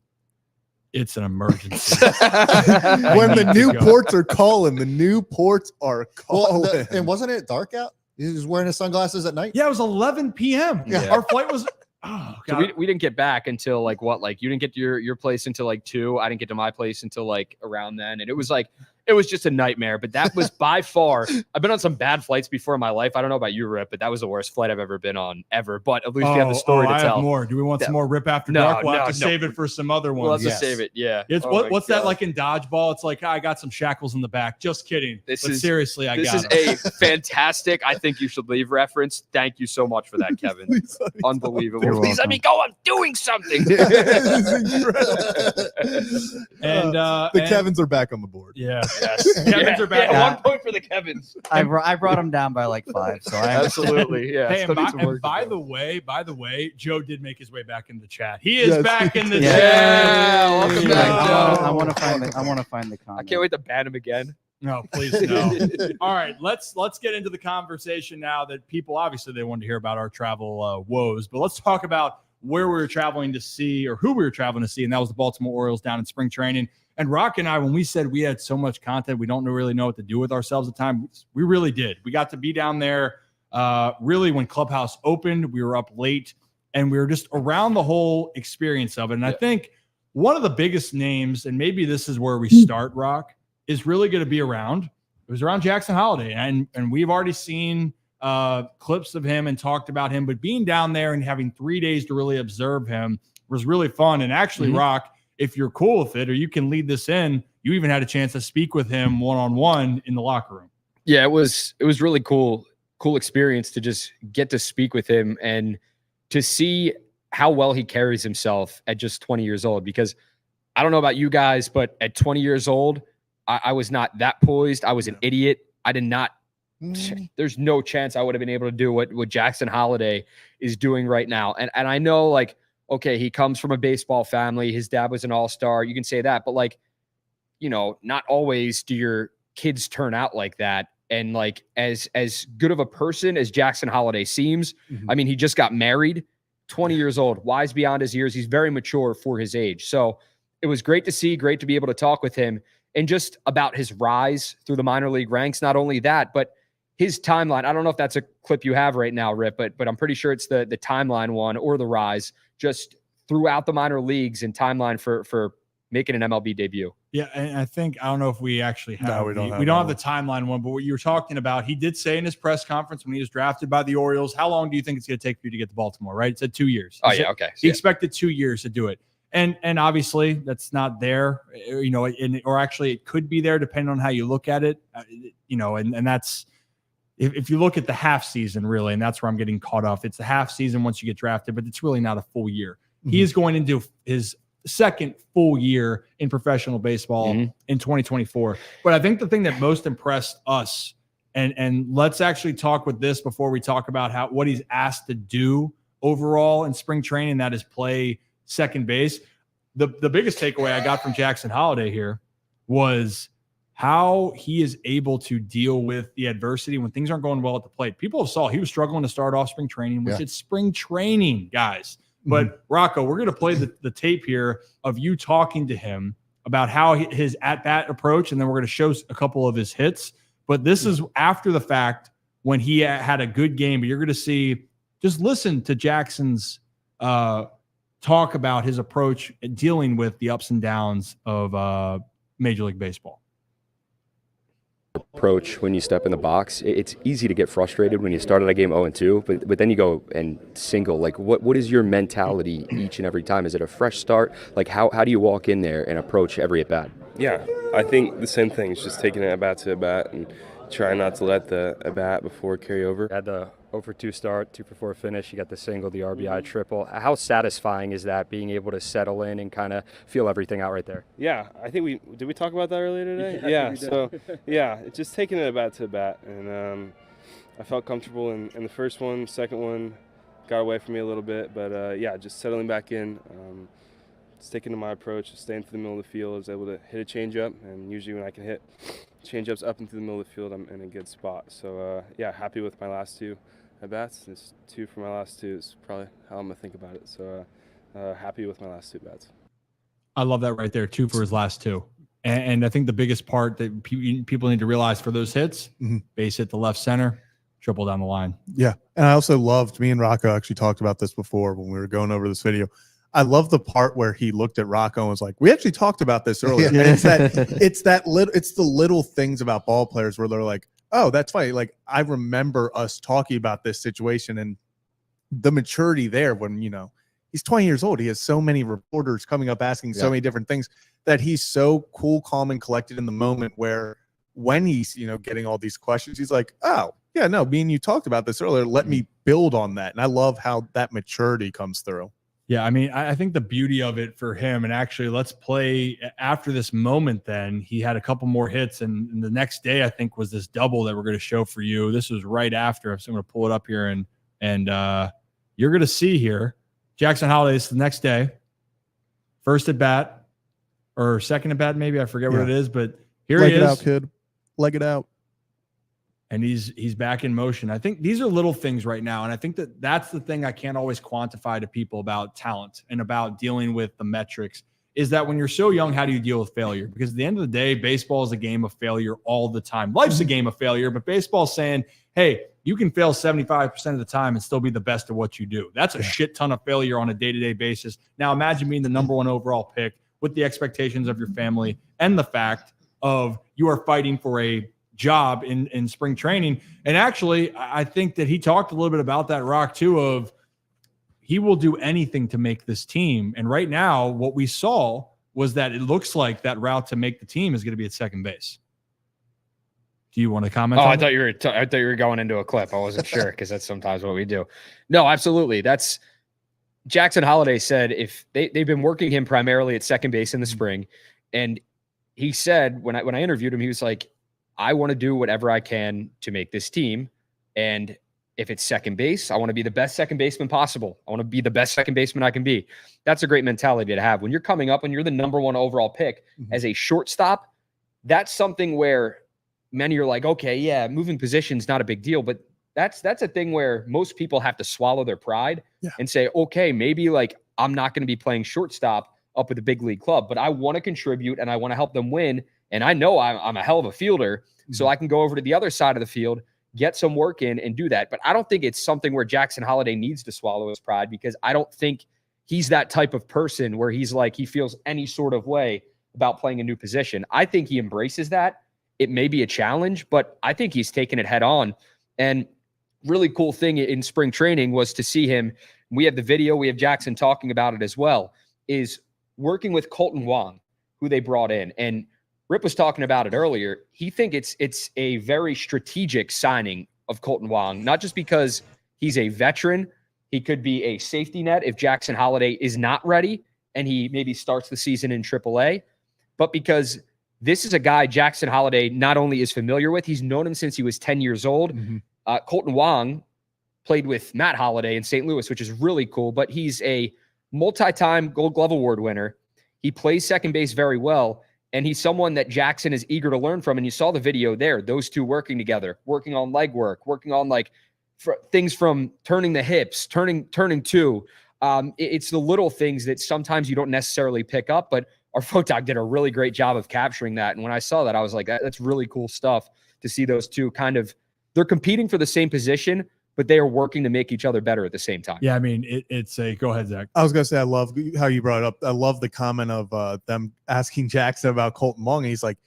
"It's an emergency." When the need to new go. ports are calling, the new ports are calling. Well, and wasn't it dark out? He was wearing his sunglasses at night. Yeah, it was 11 p.m. Yeah. Our flight was. Oh So god. we didn't get back until like what? Like you didn't get to your place until like 2. I didn't get to my place until like around then. And it was just a nightmare. But that was by far, I've been on some bad flights before in my life. I don't know about you, Rip, but that was the worst flight I've ever been on ever. But at least we have the story to I tell. have more. Do we want some more Rip After No, Dark? We'll have no, to no. save it for some other We'll have ones. to Yes. save it. Yeah. It's Oh my what's that God. like in dodgeball? It's like, I got some shackles in the back. Just kidding. But This seriously, I This got is 'em. a fantastic, I think you should leave reference. Thank you so much for that, Kevin. Please let me Unbelievable. You're Please let welcome. me go. I'm doing something. This is incredible. And the and- Kevins are back on the board. Yeah. Yes. Kevins are back. Yeah, 1 point for the Kevins. I brought him down by like 5. So I Absolutely. Yeah. Hey, still and need some work to by do. the way, Joe did make his way back in the chat. He is Yes, back he in the did. chat. Yeah, welcome back, Joe. I want to find the comment. I can't wait to ban him again. No, please no. All right, let's get into the conversation now that people obviously they wanted to hear about our travel woes, but let's talk about where we were traveling to see or who we were traveling to see, and that was the Baltimore Orioles down in spring training. And Rock and I, when we said we had so much content, we don't really know what to do with ourselves at the time. We really did. We got to be down there really when Clubhouse opened. We were up late, and we were just around the whole experience of it. And I think one of the biggest names, and maybe this is where we start, Rock, is really going to be around. It was around Jackson Holiday, and we've already seen clips of him and talked about him, but being down there and having 3 days to really observe him was really fun. And actually, Rock, if you're cool with it, or you can lead this in, you even had a chance to speak with him one-on-one in the locker room. Yeah, it was really cool experience to just get to speak with him and to see how well he carries himself at just 20 years old. Because I don't know about you guys, but at 20 years old, I was not that poised. I was an idiot. I did not. There's no chance I would have been able to do what Jackson Holiday is doing right now. And I know, like, okay, he comes from a baseball family. His dad was an all-star. You can say that, but, like, you know, not always do your kids turn out like that. And, like, as good of a person as Jackson Holiday seems, I mean, he just got married, 20 years old, wise beyond his years. He's very mature for his age. So it was great to see, great to be able to talk with him and just about his rise through the minor league ranks. Not only that, but his timeline. I don't know if that's a clip you have right now, Rip, but I'm pretty sure it's the timeline one or the rise just throughout the minor leagues and timeline for making an MLB debut. Yeah, and I think, I don't know if we actually have. No, we don't have the timeline one, but what you were talking about, he did say in his press conference when he was drafted by the Orioles, how long do you think it's going to take for you to get to Baltimore, right? It said 2 years. Oh, yeah, okay. He expected 2 years to do it. And obviously that's not there, you know, or actually it could be there depending on how you look at it, you know, and that's, if you look at the half season, really, and that's where I'm getting caught off. It's the half season once you get drafted, but it's really not a full year. He is going into his second full year in professional baseball in 2024. But I think the thing that most impressed us, and let's actually talk with this before we talk about what he's asked to do overall in spring training, that is play second base. The biggest takeaway I got from Jackson Holiday here was how he is able to deal with the adversity when things aren't going well at the plate. People saw he was struggling to start off spring training, which it's spring training, guys. But Rocco, we're going to play the tape here of you talking to him about how his at-bat approach, and then we're going to show a couple of his hits. But this is after the fact when he had a good game. But you're going to see, just listen to Jackson's talk about his approach in dealing with the ups and downs of Major League Baseball. Approach when you step in the box, it's easy to get frustrated when you start at a game 0-2, but then you go and single. Like, what is your mentality each and every time? Is it a fresh start? Like, how do you walk in there and approach every at bat? Yeah, I think the same thing. It's just taking it at bat to at bat and trying not to let the at bat before carry over. Had the 0-for-2 start, 2-for-4 finish. You got the single, the RBI triple. How satisfying is that, being able to settle in and kind of feel everything out right there? Yeah, I think did we talk about that earlier today? Yeah, so yeah, it's just taking it at bat to bat, and I felt comfortable in the first one. Second one got away from me a little bit, but yeah, just settling back in, sticking to my approach, staying through the middle of the field. I was able to hit a changeup, and usually when I can hit changeups up into the middle of the field, I'm in a good spot. So yeah, happy with my last two at bats. This 2 for my last 2 is probably how I'm gonna think about it. So happy with my last 2 bats. I love that right there, 2 for his last 2. And I think the biggest part that people need to realize for those hits, base hit the left center, triple down the line. Yeah. And I also loved, me and Rocco actually talked about this before when we were going over this video. I love the part where he looked at Rocco and was like, we actually talked about this earlier. And it's the little things about ball players where they're like, oh, that's funny. Like, I remember us talking about this situation and the maturity there when, you know, he's 20 years old. He has so many reporters coming up asking so many different things that he's so cool, calm, and collected in the moment, where when he's, you know, getting all these questions, he's like, oh, yeah, no, me and you talked about this earlier. Let me build on that. And I love how that maturity comes through. Yeah, I mean, I think the beauty of it for him, and actually let's play after this moment then, he had a couple more hits, and the next day I think was this double that we're going to show for you. This was right after, so I'm going to pull it up here, and you're going to see here, Jackson Holiday, the next day, first at bat, or second at bat maybe, I forget what it is, but here he is. Leg it out, kid. Leg it out. And he's back in motion. I think these are little things right now. And I think that's the thing I can't always quantify to people about talent and about dealing with the metrics, is that when you're so young, how do you deal with failure? Because at the end of the day, baseball is a game of failure all the time. Life's a game of failure, but baseball's saying, hey, you can fail 75% of the time and still be the best at what you do. That's a shit ton of failure on a day-to-day basis. Now imagine being the number 1 overall pick with the expectations of your family and the fact of you are fighting for a job in spring training. And actually, I think that he talked a little bit about that, Rock, too, of he will do anything to make this team. And right now, what we saw was that it looks like that route to make the team is going to be at second base. Do you want to comment? I thought you were going into a clip. I wasn't sure because that's sometimes what we do. No, absolutely. That's Jackson Holliday said if they've been working him primarily at second base in the spring. And he said, when I interviewed him, he was like, I want to do whatever I can to make this team. And if it's second base, I want to be the best second baseman possible. I want to be the best second baseman I can be. That's a great mentality to have. When you're coming up and you're the number one overall pick as a shortstop, that's something where many are like, okay, yeah, moving position's not a big deal. But that's a thing where most people have to swallow their pride and say, okay, maybe like I'm not going to be playing shortstop up with a big league club, but I want to contribute and I want to help them win. And I know I'm a hell of a fielder, so I can go over to the other side of the field, get some work in and do that. But I don't think it's something where Jackson Holliday needs to swallow his pride, because I don't think he's that type of person where he's like, he feels any sort of way about playing a new position. I think he embraces that. It may be a challenge, but I think he's taken it head on. And really cool thing in spring training was to see him. We have the video, we have Jackson talking about it as well, is working with Colton Wong, who they brought in. And Rip was talking about it earlier. He thinks it's a very strategic signing of Colton Wong, not just because he's a veteran. He could be a safety net if Jackson Holliday is not ready and he maybe starts the season in AAA, but because this is a guy Jackson Holliday not only is familiar with, he's known him since he was 10 years old. Colton Wong played with Matt Holliday in St. Louis, which is really cool, but he's a multi-time Gold Glove Award winner. He plays second base very well. And he's someone that Jackson is eager to learn from. And you saw the video there, those two working together, working on leg work, working on like things from turning the hips, turning two. It's the little things that sometimes you don't necessarily pick up, but our photog did a really great job of capturing that. And when I saw that, I was like, that's really cool stuff to see those two they're competing for the same position, but they are working to make each other better at the same time. Yeah, I mean, go ahead, Zach. I was going to say, I love how you brought it up. I love the comment of them asking Jackson about Colton Wong. And he's like,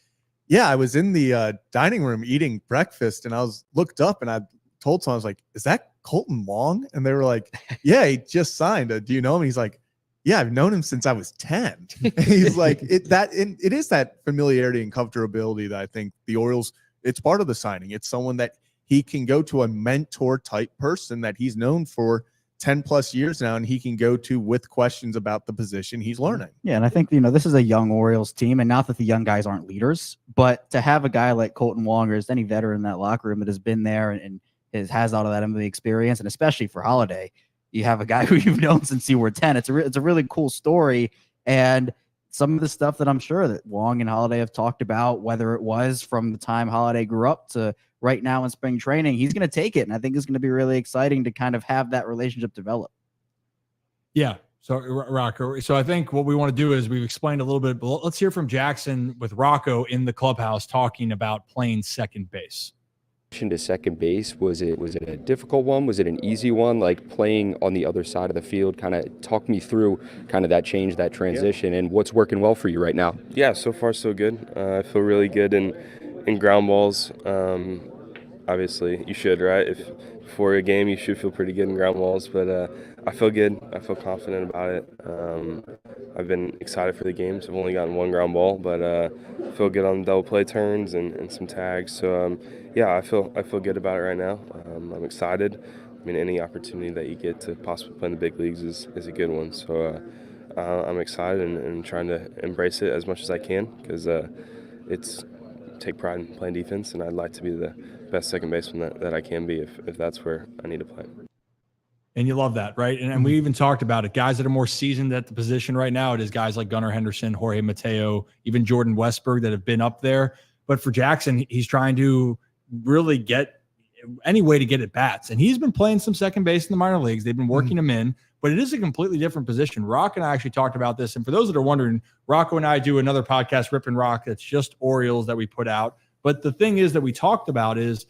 yeah, I was in the dining room eating breakfast and I looked up and I told someone, I was like, is that Colton Wong? And they were like, yeah, he just signed. Do you know him? He's like, yeah, I've known him since I was 10. And he's like, it is that familiarity and comfortability that I think the Orioles, it's part of the signing. It's someone that he can go to, a mentor type person that he's known for 10 plus years now, and he can go to with questions about the position he's learning. Yeah. And I think, this is a young Orioles team, and not that the young guys aren't leaders, but to have a guy like Colton Wong or as any veteran in that locker room that has been there and has all of that NBA experience, and especially for Holliday, you have a guy who you've known since you were 10. It's a really cool story. And some of the stuff that I'm sure that Wong and Holliday have talked about, whether it was from the time Holliday grew up to right now in spring training, he's going to take it. And I think it's going to be really exciting to kind of have that relationship develop. Yeah. So Rocco, so I think what we want to do is we've explained a little bit, but let's hear from Jackson with Rocco in the clubhouse talking about playing second base. To second base, was it a difficult one? Was it an easy one? Like playing on the other side of the field, kind of talk me through kind of that change, that transition, and what's working well for you right now. Yeah, so far so good. I feel really good in ground balls. Obviously, you should, right? If before a game, you should feel pretty good in ground balls. But I feel good. I feel confident about it. I've been excited for the games. I've only gotten one ground ball, but I feel good on double play turns and some tags. So yeah, I feel good about it right now. I'm excited. I mean, any opportunity that you get to possibly play in the big leagues is a good one. So I'm excited and trying to embrace it as much as I can, because it's take pride in playing defense, and I'd like to be the best second baseman that I can be if that's where I need to play. And you love that, right? And we even talked about it. Guys that are more seasoned at the position right now, it is guys like Gunnar Henderson, Jorge Mateo, even Jordan Westberg that have been up there. But for Jackson, he's trying to really get any way to get at bats. And he's been playing some second base in the minor leagues. They've been working him in, but it is a completely different position. Rock and I actually talked about this. And for those that are wondering, Rocco and I do another podcast, Rip and Rock, that's just Orioles that we put out. But the thing is that we talked about is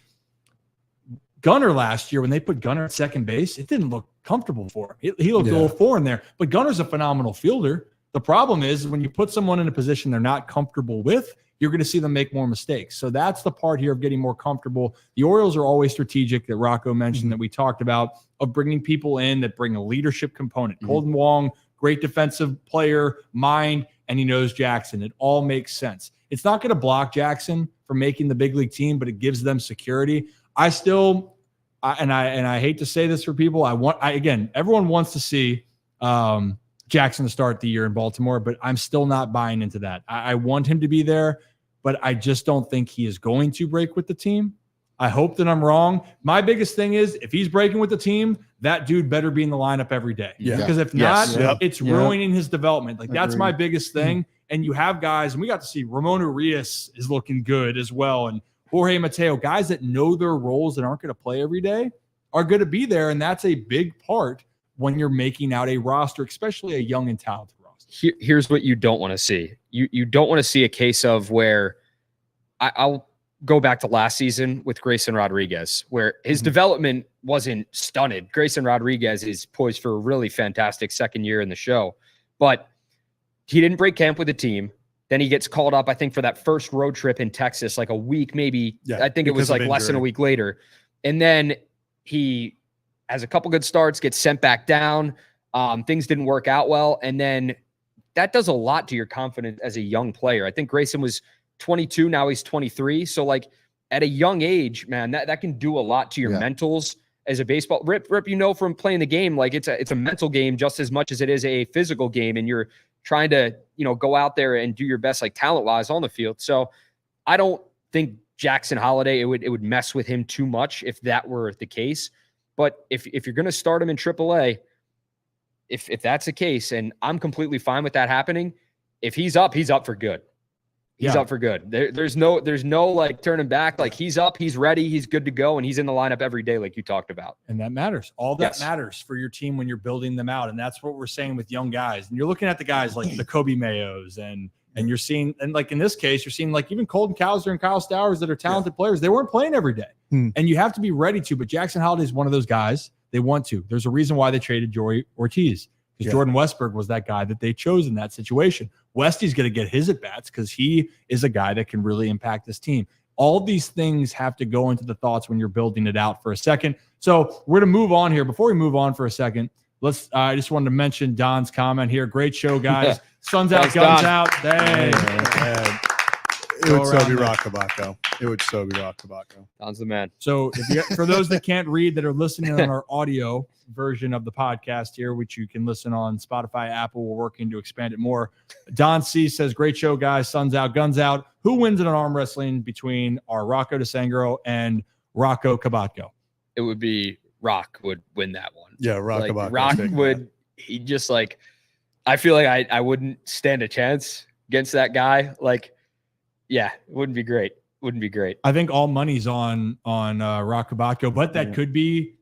Gunnar last year, when they put Gunnar at second base, it didn't look comfortable for him. He looked a little foreign there. But Gunnar's a phenomenal fielder. The problem is when you put someone in a position they're not comfortable with, you're going to see them make more mistakes. So that's the part here of getting more comfortable. The Orioles are always strategic that Rocco mentioned that we talked about, of bringing people in that bring a leadership component. Colton Wong, great defensive player, mind, and he knows Jackson. It all makes sense. It's not going to block Jackson from making the big league team, but it gives them security. I hate to say this for people. Again, everyone wants to see Jackson to start the year in Baltimore, but I'm still not buying into that. I want him to be there, but I just don't think he is going to break with the team. I hope that I'm wrong. My biggest thing is if he's breaking with the team, that dude better be in the lineup every day. Yeah. Because if not, it's ruining his development. Like that's my biggest thing. And you have guys, and we got to see Ramon Urias is looking good as well. And Jorge Mateo, guys that know their roles and aren't going to play every day are going to be there. And that's a big part when you're making out a roster, especially a young and talented roster. Here's what you don't want to see. You don't want to see a case of where I'll go back to last season with Grayson Rodriguez, where his development wasn't stunted. Grayson Rodriguez is poised for a really fantastic second year in the show, but he didn't break camp with the team. Then he gets called up, I think, for that first road trip in Texas, like a week, maybe. I think it was like less than a week later. And then he has a couple good starts, gets sent back down. Things didn't work out well. And then that does a lot to your confidence as a young player. I think Grayson was 22. Now he's 23. So like at a young age, man, that can do a lot to your mentals as a baseball Rip, from playing the game. Like it's a mental game just as much as it is a physical game. And you're trying to, go out there and do your best, like talent wise on the field. So I don't think Jackson Holiday, it would mess with him too much if that were the case. But if you're going to start him in AAA, if that's the case, and I'm completely fine with that happening, if he's up for good. He's up for good. There's no like turning back. Like he's up, he's ready, he's good to go, and he's in the lineup every day, like you talked about. And that matters. All that matters for your team when you're building them out. And that's what we're saying with young guys. And you're looking at the guys like the Kobe Mayos and you're seeing, and like in this case, you're seeing like even Colton Cowser and Kyle Stowers that are talented players. They weren't playing every day. And you have to be ready to. But Jackson Holiday is one of those guys. They want to. There's a reason why they traded Joey Ortiz. Because Jordan Westberg was that guy that they chose in that situation. Westy's going to get his at-bats because he is a guy that can really impact this team. All these things have to go into the thoughts when you're building it out for a second. So we're going to move on here. Before we move on for a second, I just wanted to mention Don's comment here. Great show, guys. Sun's out, guns out. Dang. It would so be Rockabaco. It would so be Rockabaco. Don's the man. So for those that can't read that are listening on our audio version of the podcast here, which you can listen on Spotify, Apple, we're working to expand it more. Don C says, great show, guys. Sun's out, guns out. Who wins in an arm wrestling between our Rocco DeSangro and Rocco Cabatco? It would be Rock would win that one. Yeah, Rockabaco. Rock would, he just like, I feel like I wouldn't stand a chance against that guy. Like, yeah, it wouldn't be great. Wouldn't be great. I think all money's on Rock Cabatco, but that could be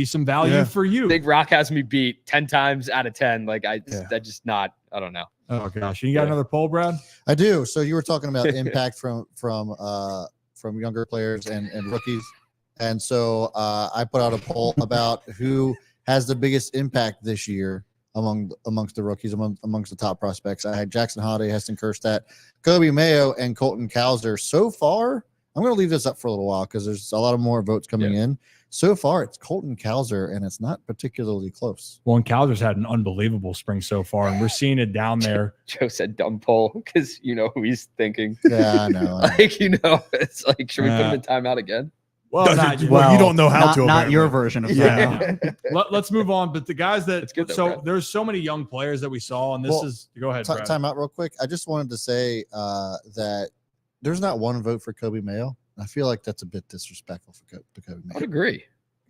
some value for you. I think Rock has me beat 10 times out of 10. Like I just not, I don't know. Oh gosh. You got another poll, Brad? I do. So you were talking about impact from younger players and rookies. And so I put out a poll about who has the biggest impact this year amongst the rookies, amongst the top prospects. I had Jackson Holiday, Heston Kjerstad, Kobe Mayo, and Colton Cowser. So far, I'm going to leave this up for a little while because there's a lot of more votes coming in. So far, it's Colton Cowser, and it's not particularly close. Well, and Cowser's had an unbelievable spring so far, and we're seeing it down there. Joe said dumb poll because you know who he's thinking. Yeah, I know. It's like, should we put him in timeout again? Well, you don't know how to. Not your version of that. Let's move on. But the guys that there's so many young players that we saw, and go ahead. Time out real quick. I just wanted to say that there's not one vote for Kobe Mayo. I feel like that's a bit disrespectful to Kobe Mayo. I would agree.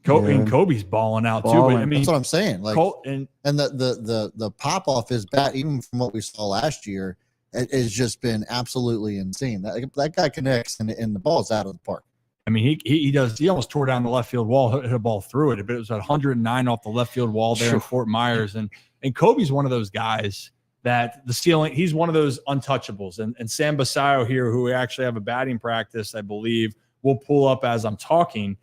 And Kobe's balling out too. But I mean, that's what I'm saying. Like, and the pop off his bat, even from what we saw last year, it has just been absolutely insane. That guy connects, and the ball's out of the park. I mean, he does. He almost tore down the left field wall, hit a ball through it, but it was at 109 off the left field wall there in Fort Myers. And Kobe's one of those guys that the ceiling, he's one of those untouchables. And Sam Basayo here, who we actually have a batting practice, I believe, will pull up as I'm talking.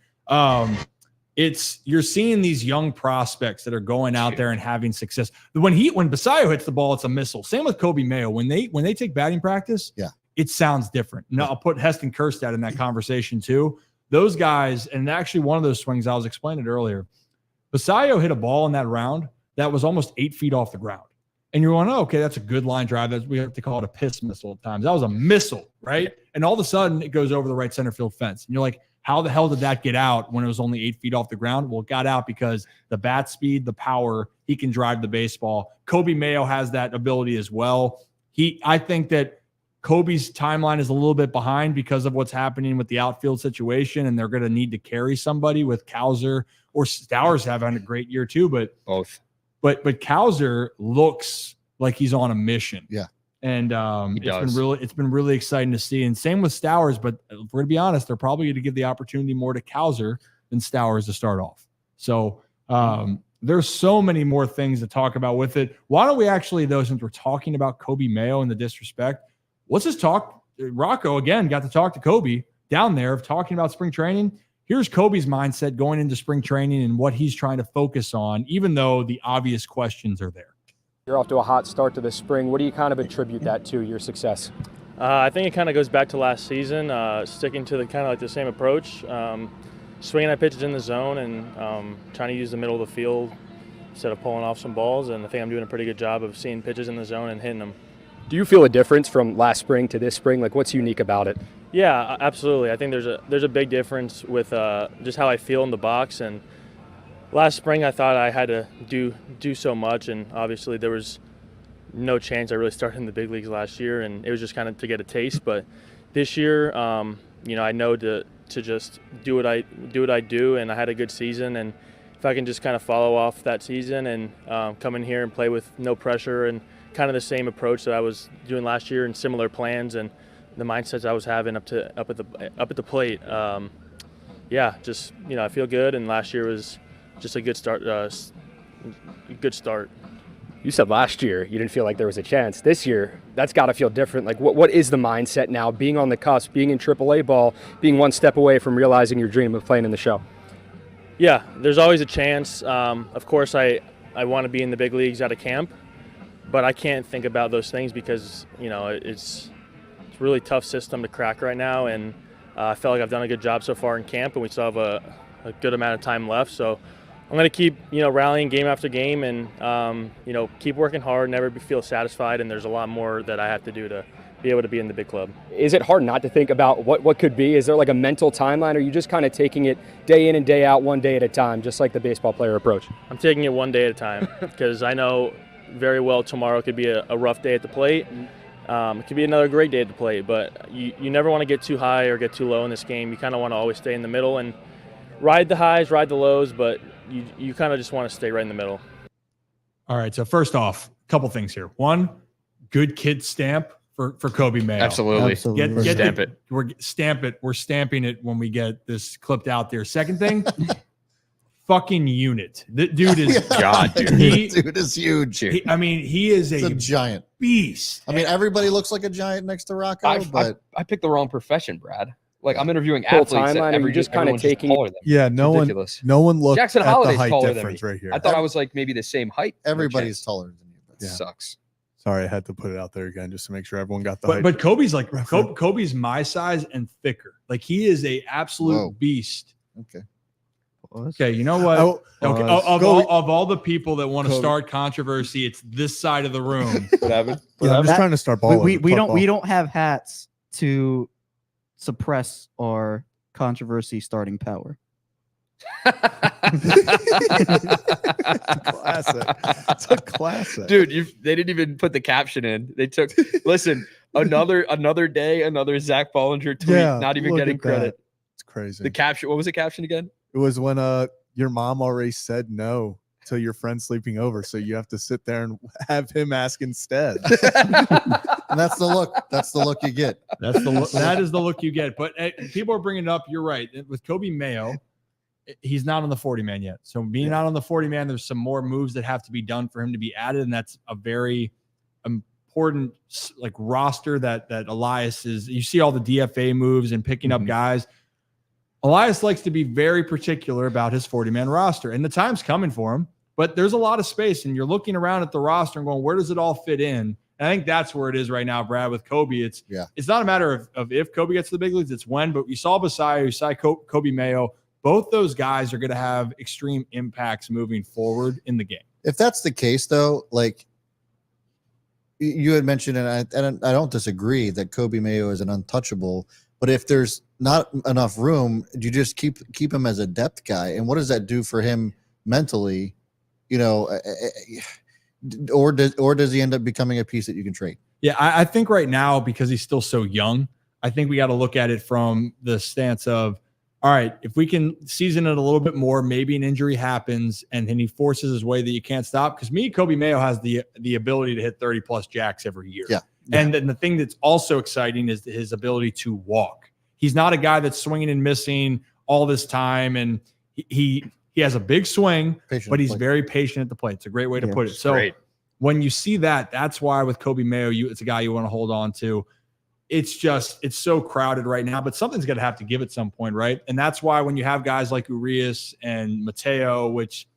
you're seeing these young prospects that are going out there and having success. When Basayo hits the ball, it's a missile. Same with Kobe Mayo. When they take batting practice, it sounds different. No, I'll put Heston Kerstad in that conversation too. Those guys, and actually one of those swings I was explaining earlier, Basayo hit a ball in that round that was almost 8 feet off the ground. And you're going, oh, okay, that's a good line drive. We have to call it a piss missile at times. That was a missile, right? And all of a sudden it goes over the right center field fence. And you're like, how the hell did that get out when it was only 8 feet off the ground? Well, it got out because the bat speed, the power, he can drive the baseball. Kobe Mayo has that ability as well. I think that Kobe's timeline is a little bit behind because of what's happening with the outfield situation, and they're going to need to carry somebody with Cowser or Stowers having a great year too. But both. But Cowser looks like he's on a mission. Yeah. And it's been really exciting to see. And same with Stowers, but if we're going to be honest, they're probably going to give the opportunity more to Cowser than Stowers to start off. So there's so many more things to talk about with it. Why don't we actually, though, since we're talking about Kobe Mayo and the disrespect, let's just talk. Rocco, again, got to talk to Kobe down there of talking about spring training. Here's Kobe's mindset going into spring training and what he's trying to focus on, even though the obvious questions are there. You're off to a hot start to the spring. What do you kind of attribute that to, your success? I think it kind of goes back to last season, sticking to the kind of like the same approach, swinging at pitches in the zone and trying to use the middle of the field instead of pulling off some balls. And I think I'm doing a pretty good job of seeing pitches in the zone and hitting them. Do you feel a difference from last spring to this spring? Like, what's unique about it? Yeah, absolutely. I think there's a big difference with just how I feel in the box. And last spring I thought I had to do so much, and obviously there was no chance I really started in the big leagues last year, and it was just kind of to get a taste. But this year, I know to just do what I do, and I had a good season. And if I can just kind of follow off that season and come in here and play with no pressure and kind of the same approach that I was doing last year and similar plans and the mindsets I was having up at the plate. I feel good, and last year was just a good start. Good start. You said last year you didn't feel like there was a chance. This year, that's got to feel different. Like, what is the mindset now, being on the cusp, being in AAA ball, being one step away from realizing your dream of playing in the show? Yeah, there's always a chance. Of course, I want to be in the big leagues out of camp, but I can't think about those things because it's a really tough system to crack right now, and I felt like I've done a good job so far in camp, and we still have a good amount of time left. So I'm going to keep rallying game after game, and keep working hard, never feel satisfied, and there's a lot more that I have to do to be able to be in the big club. Is it hard not to think about what could be? Is there like a mental timeline, or are you just kind of taking it day in and day out, one day at a time, just like the baseball player approach? I'm taking it one day at a time because I know very well tomorrow could be a rough day at the plate. It could be another great day at the plate, but you never want to get too high or get too low in this game. You kind of want to always stay in the middle and ride the highs, ride the lows, but you kind of just want to stay right in the middle. All right, so first off, a couple things here. One, good kid stamp for Kobe Mayo. Absolutely. Stamp it. We're stamping it when we get this clipped out there. Second thing, fucking unit. The dude is God, dude. Dude is huge. He is a giant beast. Everybody looks like a giant next to Rocco, but I picked the wrong profession, Brad. Like, I'm interviewing Full athletes. timeline, and you're just kind of taking taller than me. Yeah, no one looked Jackson at the Holliday's height taller than difference me. right here. I thought I was like maybe the same height. everybody's taller than you. That sucks. Sorry, I had to put it out there again just to make sure everyone got the height. But Kobe's like Kobe's my size and thicker. Like, he is a absolute beast. Okay. Okay, you know what? Okay, of all the people that want to start controversy, it's this side of the room. Yeah, I'm just trying to start balling. We don't have hats to suppress our controversy starting power. Classic. It's a classic, Dude. They didn't even put the caption in. They took another day, another Zach Bollinger tweet. Yeah, not even getting credit. It's crazy. The caption. What was the caption again? It was when your mom already said no to your friend sleeping over, so you have to sit there and have him ask instead. And that's the look. That's the look you get. That is the look you get. But people are bringing it up. You're right. With Kobe Mayo, he's not on the 40-man yet. So being not on the 40-man, there's some more moves that have to be done for him to be added, and that's a very important roster that Elias is. You see all the DFA moves and picking up guys. Elias likes to be very particular about his 40-man roster, and the time's coming for him, but there's a lot of space, and you're looking around at the roster and going, where does it all fit in? And I think that's where it is right now, Brad, with Kobe. It's not a matter of if Kobe gets to the big leagues, it's when, but you saw Besiah, you saw Kobe Mayo. Both those guys are going to have extreme impacts moving forward in the game. If that's the case, though, like you had mentioned, and I don't disagree that Kobe Mayo is an untouchable, but if there's not enough room, you just keep him as a depth guy. And what does that do for him mentally? You know, or does he end up becoming a piece that you can trade? Yeah, I think right now, because he's still so young, I think we got to look at it from the stance of, all right, if we can season it a little bit more, maybe an injury happens and then he forces his way that you can't stop. Because Kobe Mayo has the ability to hit 30+ jacks every year. Yeah. And then the thing that's also exciting is his ability to walk. He's not a guy that's swinging and missing all this time, and he has a big swing, but he's very patient at the plate. It's a great way to put it. So when you see that, that's why with Kobe Mayo, it's a guy you want to hold on to. It's so crowded right now, but something's going to have to give at some point, right? And that's why when you have guys like Urias and Mateo, which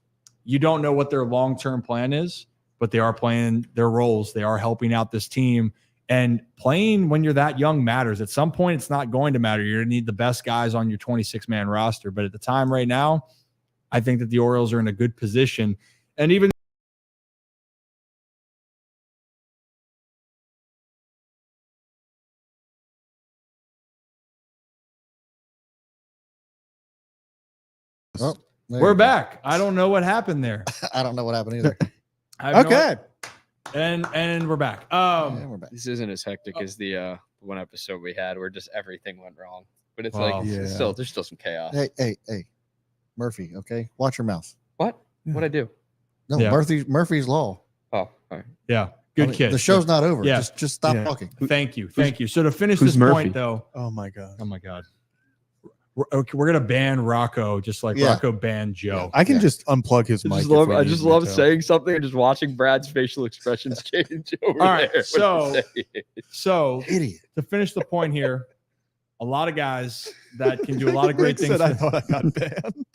you don't know what their long-term plan is, but they are playing their roles. They are helping out this team. And playing when you're that young matters. At some point, it's not going to matter. You're going to need the best guys on your 26-man roster. But at the time right now, I think that the Orioles are in a good position. And even we're back. I don't know what happened there. I don't know what happened either. Okay. And we're back. We're back. This isn't as hectic as the one episode we had where just everything went wrong. But it's there's still some chaos. Hey, Murphy, okay? Watch your mouth. What? What'd I do? No, Murphy's Law. Oh, all right. Yeah. Good kid. The show's not over. Yeah. Just stop talking. Thank you. So to finish this point, though. Oh, my God. We're going to ban Rocco just like Rocco banned Joe. I can just unplug his mic. I just love saying something and just watching Brad's facial expressions change over all right, there. So idiot. To finish the point here, a lot of guys that can do a lot of great things. I thought I got banned.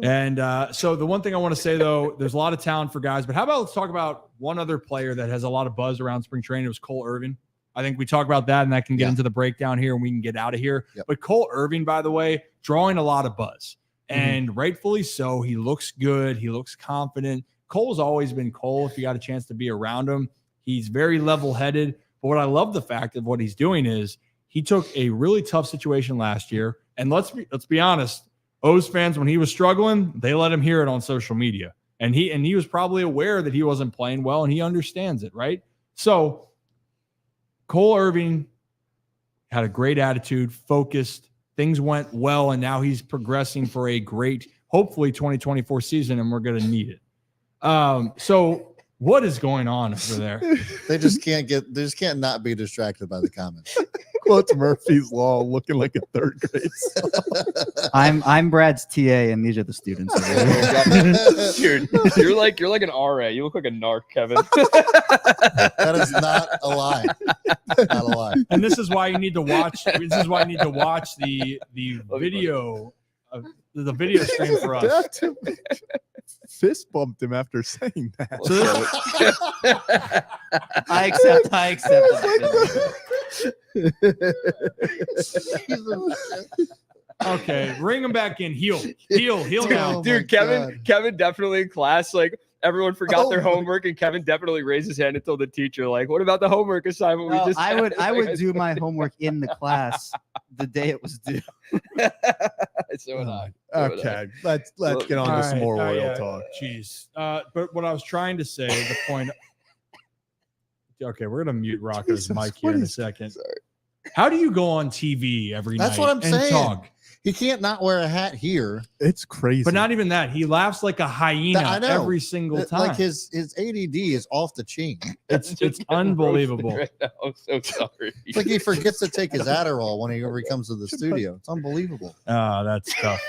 And so the one thing I want to say, though, there's a lot of talent for guys. But how about let's talk about one other player that has a lot of buzz around spring training. It was Cole Irvin. I think we talk about that, and that can get into the breakdown here, and we can get out of here. Yep. But Cole Irvin, by the way, drawing a lot of buzz, and rightfully so. He looks good. He looks confident. Cole's always been Cole. If you got a chance to be around him, he's very level-headed. But what I love the fact of what he's doing is he took a really tough situation last year, and let's be honest, O's fans, when he was struggling, they let him hear it on social media, and he was probably aware that he wasn't playing well, and he understands it, right? So Cole Irvin had a great attitude, focused, things went well, and now he's progressing for a great, hopefully 2024 season, and we're going to need it. So what is going on over there? They just can't not be distracted by the comments. Quotes Murphy's Law, looking like a third grade. I'm Brad's TA, and these are the students. Dude, you're like an RA. You look like a narc, Kevin. That is not a lie. Not a lie. And this is why you need to watch. This is why you need to watch the video the video stream for us. Fist bumped him after saying that. I accept. Okay, bring him back in. Heel now. Dude, Kevin definitely in class, like everyone forgot their homework, and Kevin definitely raised his hand and told the teacher, like, what about the homework assignment? I would do my homework in the class the day it was due. So would I. Okay, let's get on to some more Royal talk. Jeez. But what I was trying to say, the point. Okay, we're gonna mute Rocco's mic here in a second. Sorry. How do you go on TV every night? That's what I'm saying. Talk? He can't not wear a hat here. It's crazy. But not even that. He laughs like a hyena every single time. Like his ADD is off the chain. It's unbelievable. Right now. I'm so sorry. It's like he forgets to take his Adderall whenever he comes to the studio. It's unbelievable. Oh, that's tough.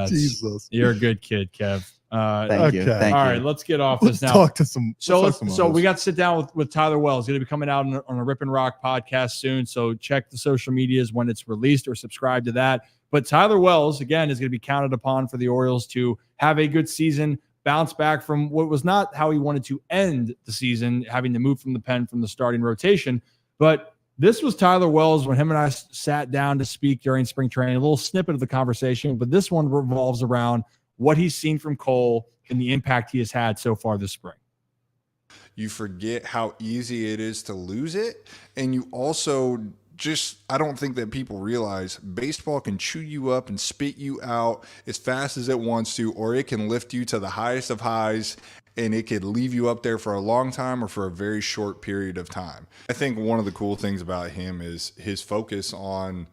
Jesus. You're a good kid, Kev. Thank you. Okay. Thank All you. right, let's get off Let's this now. talk to some. So let's talk some so we others. got to sit down with Tyler Wells. Going to be coming out on a Rip and Rock podcast soon. So check the social medias when it's released or subscribe to that. But Tyler Wells, again, is going to be counted upon for the Orioles to have a good season, bounce back from what was not how he wanted to end the season, having to move from the pen from the starting rotation. But this was Tyler Wells when him and I sat down to speak during spring training, a little snippet of the conversation. But this one revolves around what he's seen from Cole and the impact he has had so far this spring. You forget how easy it is to lose it. And you also I don't think that people realize baseball can chew you up and spit you out as fast as it wants to, or it can lift you to the highest of highs and it could leave you up there for a long time or for a very short period of time. I think one of the cool things about him is his focus on,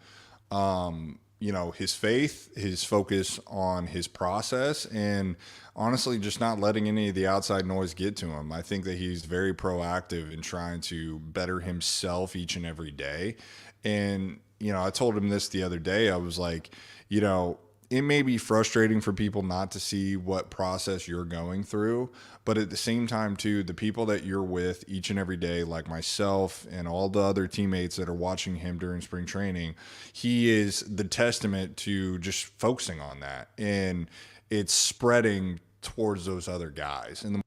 his faith, his focus on his process, and honestly, just not letting any of the outside noise get to him. I think that he's very proactive in trying to better himself each and every day. And, I told him this the other day. I was like, it may be frustrating for people not to see what process you're going through, but at the same time, too, the people that you're with each and every day, like myself and all the other teammates that are watching him during spring training, he is the testament to just focusing on that. And it's spreading towards those other guys. And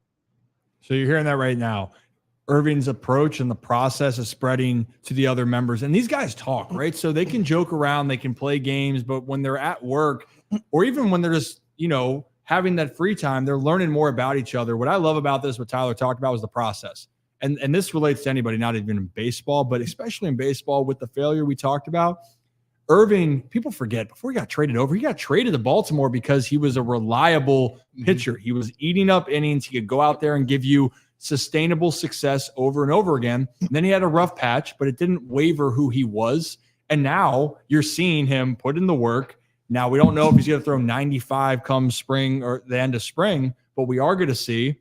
So you're hearing that right now. Irvin's approach and the process is spreading to the other members. And these guys talk, right? So they can joke around, they can play games, but when they're at work or even when they're just, having that free time, they're learning more about each other. What I love about this, what Tyler talked about, was the process. And this relates to anybody, not even in baseball, but especially in baseball with the failure we talked about. Irvin, people forget, before he got traded over, he got traded to Baltimore because he was a reliable pitcher. He was eating up innings. He could go out there and give you sustainable success over and over again. And then he had a rough patch, but it didn't waver who he was. And now you're seeing him put in the work. Now, we don't know if he's going to throw 95 come spring or the end of spring, but we are going to see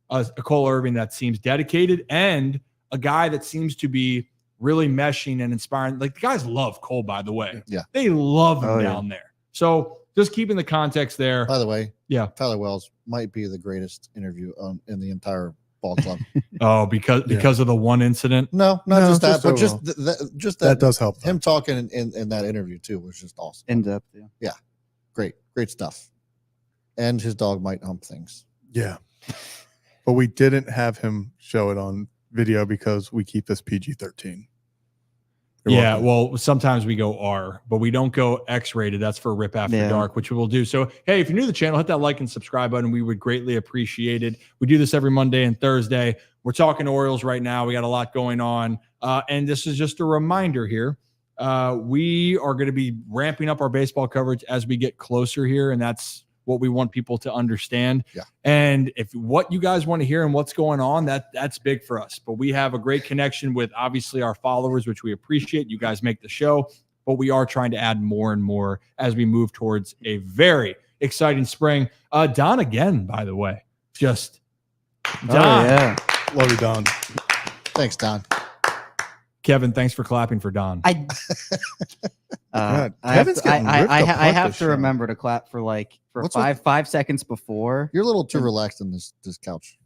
a Cole Irvin that seems dedicated and a guy that seems to be really meshing and inspiring. Like, the guys love Cole, by the way. Yeah. They love him down there. So just keeping the context there. By the way, yeah, Tyler Wells might be the greatest interview in the entire ball club. Oh, because of the one incident? No, not just that, but overall. just that does help. Him talking in that interview too was just awesome. In depth, yeah, great stuff. And his dog might hump things. Yeah, but we didn't have him show it on video because we keep this PG-13. Yeah, well, sometimes we go R, but we don't go X-rated. That's for Rip After Dark, which we will do. So, hey, if you're new to the channel, hit that like and subscribe button. We would greatly appreciate it. We do this every Monday and Thursday. We're talking Orioles right now. We got a lot going on. And this is just a reminder here. We are going to be ramping up our baseball coverage as we get closer here, and that's what we want people to understand. Yeah. And if what you guys want to hear and what's going on, that's big for us. But we have a great connection with obviously our followers, which we appreciate. You guys make the show, but we are trying to add more and more as we move towards a very exciting spring. Don again, by the way, just Don. yeah. Love you, Don. Thanks, Don. Kevin, thanks for clapping for Don. I God, I have Kevin's to, getting I ripped have apart this to show. remember to clap for What's five seconds before. You're a little too relaxed in this couch.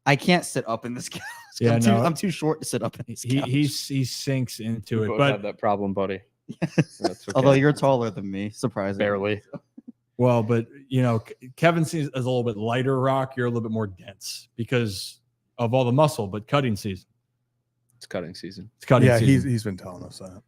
I can't sit up in this couch. Yeah, I'm too short to sit up in this couch. He sinks into We it, both but have that problem, buddy. That's okay. Although you're taller than me, surprisingly. Barely. well, but Kevin seems as a little bit lighter rock. You're a little bit more dense because of all the muscle, but cutting season. It's cutting season. It's cutting Yeah, season. he's been telling us that.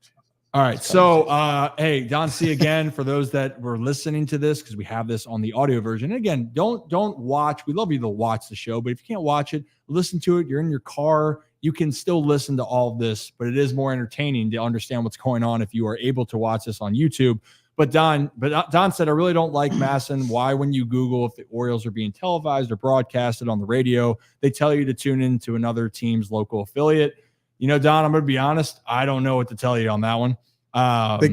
All right. So, hey, Don C again, for those that were listening to this, because we have this on the audio version. And again, don't watch. We love you to watch the show, but if you can't watch it, listen to it. You're in your car. You can still listen to all of this, but it is more entertaining to understand what's going on if you are able to watch this on YouTube. But Don said, I really don't like Masson. Why, when you Google if the Orioles are being televised or broadcasted on the radio, they tell you to tune in to another team's local affiliate. Don, I'm going to be honest. I don't know what to tell you on that one.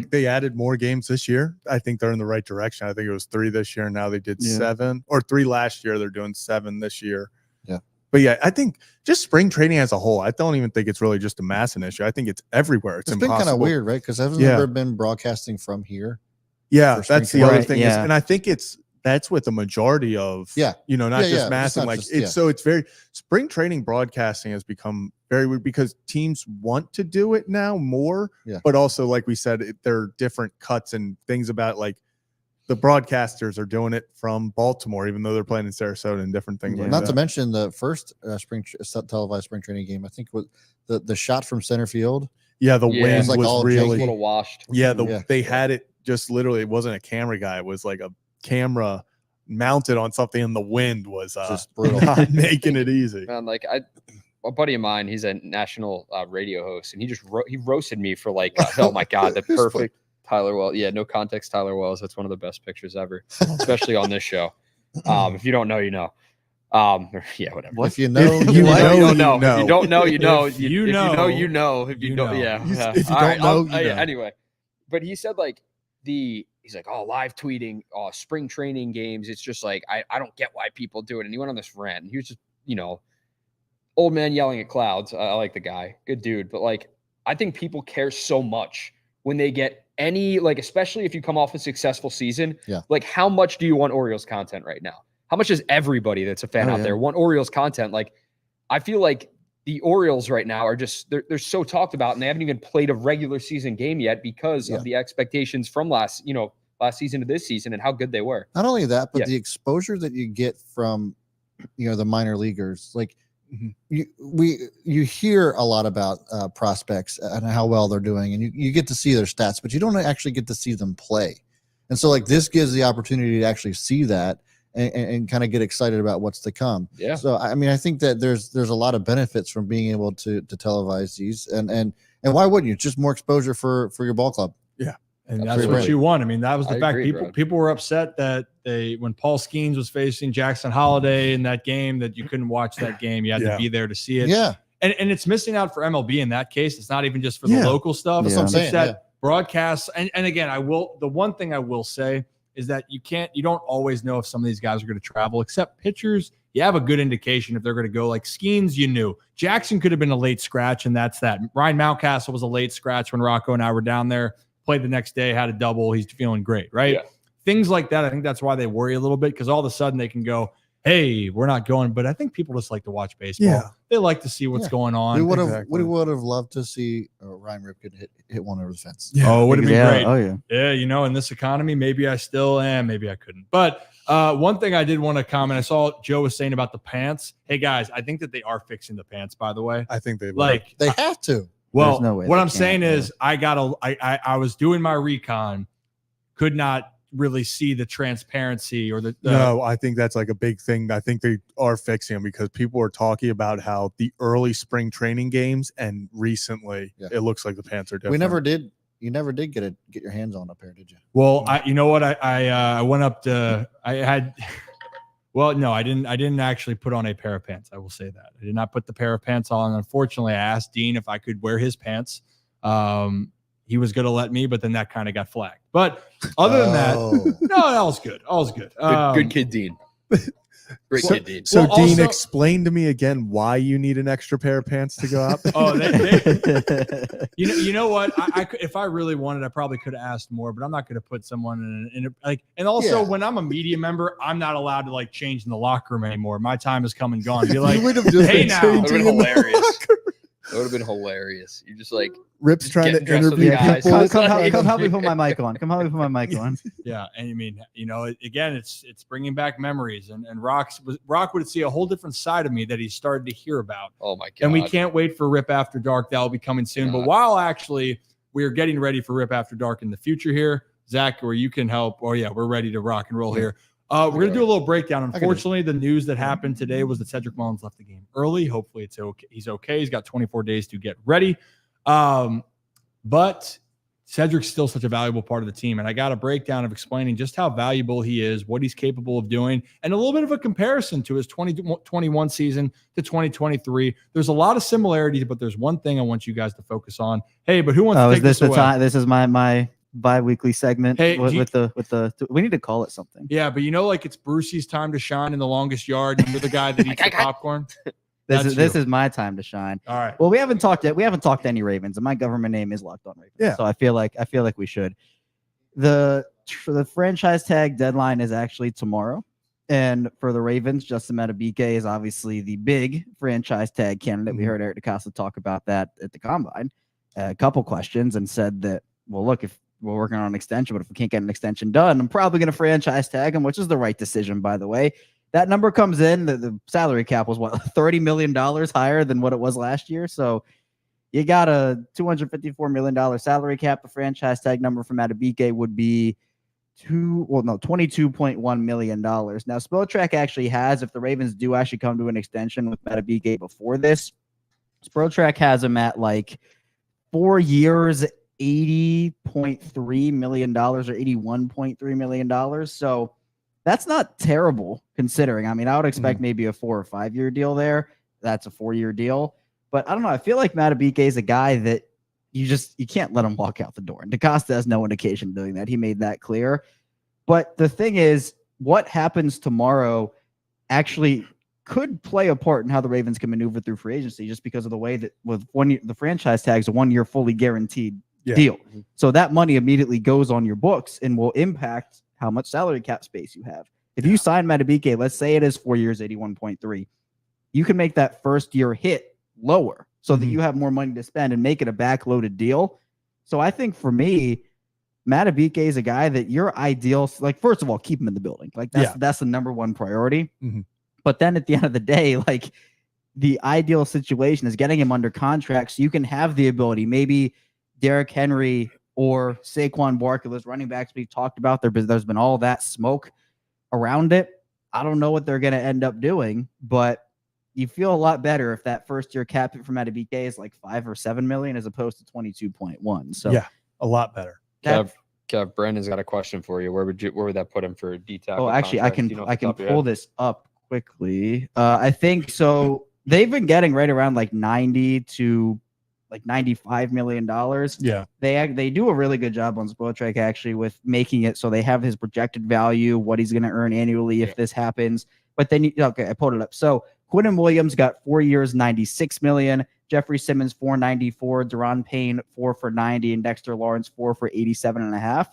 They added more games this year. I think they're in the right direction. I think it was 3 this year. And now they did 7 or 3 last year. They're doing 7 this year. Yeah. But yeah, I think just spring training as a whole, I don't even think it's really just a Masson issue. I think it's everywhere. It's been kind of weird, right? Because hasn't there been broadcasting from here? Yeah, that's the other thing. Yeah. And I think it's that's with the majority of, Yeah. not Yeah, just yeah. mass. It's And not like, just- it's so it's very, spring training broadcasting has become very weird because teams want to do it now more, Yeah. but also, like we said, there are different cuts and things about like the broadcasters are doing it from Baltimore, even though they're playing in Sarasota and different things like Not that. to mention the first televised spring training game. I think was the shot from center field. Yeah, the Yeah, wind it's like was all really, janky. little washed. yeah, Yeah. they had it just literally, it wasn't a camera guy, it was like a camera mounted on something, and the wind was Just brutal. not making it easy. Man, like a buddy of mine, he's a national radio host, and he just he roasted me for like, oh my god, the perfect Tyler Wells. Yeah, no context, Tyler Wells. That's one of the best pictures ever, especially on this show. If you don't know, you know. Yeah, whatever. If you know, If you you know. know, you you don't know. know. If you don't know, you know. If If you you know, know, you know. If you you don't, know. yeah. If yeah. you All don't right, know, you know. anyway. But he said like he's like, oh, live tweeting, spring training games. It's just like I don't get why people do it. And he went on this rant, and he was just old man yelling at clouds. I like the guy, good dude, but like I think people care so much when they get any, like, especially if you come off a successful season. Yeah. Like, how much do you want Orioles content right now? How much does everybody that's a fan out there want Orioles content? Like, I feel like the Orioles right now are just they're so talked about, and they haven't even played a regular season game yet because of the expectations from last season to this season and how good they were. Not only that, but Yeah. the exposure that you get from the minor leaguers. Like you hear a lot about prospects and how well they're doing, and you get to see their stats, but you don't actually get to see them play. And so like this gives the opportunity to actually see that and kind of get excited about what's to come. Yeah. So I mean, I think that there's a lot of benefits from being able to televise these, and why wouldn't you? Just more exposure for your ball club. And That's that's pretty what great. you want. I mean, that was the I fact. agree, Brad. People were upset that when Paul Skeens was facing Jackson Holiday in that game, that you couldn't watch that game. You had to be there to see it. Yeah. And it's missing out for MLB in that case. It's not even just for the local stuff. That's what I'm saying, It's that broadcast. And again, the one thing I will say is that you don't always know if some of these guys are going to travel, except pitchers. You have a good indication if they're going to go. Like Skeens, you knew. Jackson could have been a late scratch, and that's that. Ryan Mountcastle was a late scratch when Rocco and I were down there. Played the next day, had a double. He's feeling great, right? Yeah. Things like that. I think that's why they worry a little bit, because all of a sudden they can go, hey, we're not going. But I think people just like to watch baseball. Yeah. They like to see what's going on. We would have Exactly. loved to see Ryan Ripken hit one over the fence. Yeah. Oh, it would have been great. Oh yeah. Yeah, in this economy, maybe I still am, maybe I couldn't. But one thing I did want to comment, I saw Joe was saying about the pants. Hey guys, I think that they are fixing the pants, by the way. I think they Like, They have to. well, There's no way what they I'm saying can't, is I was doing my recon, could not really see the transparency or the No, I think that's like a big thing. I think they are fixing them because people are talking about how the early spring training games and recently it looks like the pants are different. You never did get your hands on a pair, did you? Well, you know what? I went up to I had. Well, no, I didn't actually put on a pair of pants. I will say that I did not put the pair of pants on. Unfortunately, I asked Dean if I could wear his pants. He was going to let me, but then that kind of got flagged. But other than that, no, all was good. All was good. Good kid, Dean. Great kid, Dean. So, Well, Dean, also- explain to me again why you need an extra pair of pants to go out. Oh, you know what? I could, if I really wanted, I probably could have asked more, but I'm not going to put someone in a like. And also, when I'm a media member, I'm not allowed to like change in the locker room anymore. My time is come and gone. Be like, would have just hey been now, That would have changing been in the hilarious. locker room. That would have been hilarious. You just like Rip's Just trying to getting dressed with interview the guys. people. Come help me put my mic on. Come help me put my mic on. yeah. And I mean, again, it's bringing back memories, and Rock would see a whole different side of me that he started to hear about. oh my god. And we can't wait for Rip After Dark. That will be coming soon. But God. while actually we're getting ready for Rip After Dark in the future here, Zach, or you can help. Oh yeah, we're ready to rock and roll here. We're going to do a little breakdown. Unfortunately, the news that happened today was that Cedric Mullins left the game early. Hopefully it's okay. He's okay. He's got 24 days to get ready. But Cedric's still such a valuable part of the team. And I got a breakdown of explaining just how valuable he is, what he's capable of doing, and a little bit of a comparison to his 2021 season to 2023. There's a lot of similarities, but there's one thing I want you guys to focus on. Hey, but who wants to Oh, take is this this the away? time? This is my bi-weekly segment Hey, with the. We need to call it something. Yeah, but like it's Brucey's time to shine in the longest yard, and you're the guy that eats the popcorn. This That's is my time to shine. All right. Well, we haven't talked yet. We haven't talked to any Ravens, and my government name is Locked On Ravens. Yeah. So I feel like we should. The the franchise tag deadline is actually tomorrow. And for the Ravens, Justin Metab is obviously the big franchise tag candidate. We heard Eric DeCosta talk about that at the Combine. A couple questions and said that, well, look, if we're working on an extension, but if we can't get an extension done, I'm probably going to franchise tag him, which is the right decision, by the way. That number comes in, the salary cap was what, $30 million higher than what it was last year. So you got a $254 million salary cap. The franchise tag number for Metab would be $22.1 million. Now, Spotrac actually has, if the Ravens do actually come to an extension with Metab before this, Spotrac has him at like 4 years, $80.3 million or $81.3 million. So that's not terrible considering. I mean, I would expect maybe a 4 or 5 year deal there. That's a 4-year deal. But I don't know. I feel like Metab is a guy that you can't let him walk out the door. And DeCosta has no indication of doing that. He made that clear. But the thing is, what happens tomorrow actually could play a part in how the Ravens can maneuver through free agency, just because of the way that with the franchise tag's a 1 year fully guaranteed deal. So that money immediately goes on your books and will impact how much salary cap space you have. If you sign Metab, let's say it is 4 years, 81.3, you can make that first year hit lower so that you have more money to spend and make it a backloaded deal. So I think for me, Metab is a guy that you're ideal. Like, first of all, keep him in the building. Like that's the number one priority. But then at the end of the day, like the ideal situation is getting him under contract so you can have the ability. Maybe Derrick Henry or Saquon Barkley, those running backs we've talked about, there's been all that smoke around it. I don't know what they're going to end up doing, but you feel a lot better if that first year cap hit for Metab is like 5 or 7 million as opposed to 22.1. So yeah, a lot better. Kev, Brandon's got a question for you. Where would that put him for detail? Oh, actually, I can pull this up quickly. I think so. They've been getting right around like 90 to like $95 million. Yeah, they do a really good job on Spotrac actually with making it so they have his projected value, what he's going to earn annually if this happens. But then I pulled it up. So Quinton Williams got 4 years, $96 million. Jeffrey Simmons, $494. Deron Payne, 4 for $90, and Dexter Lawrence, 4 for $87.5.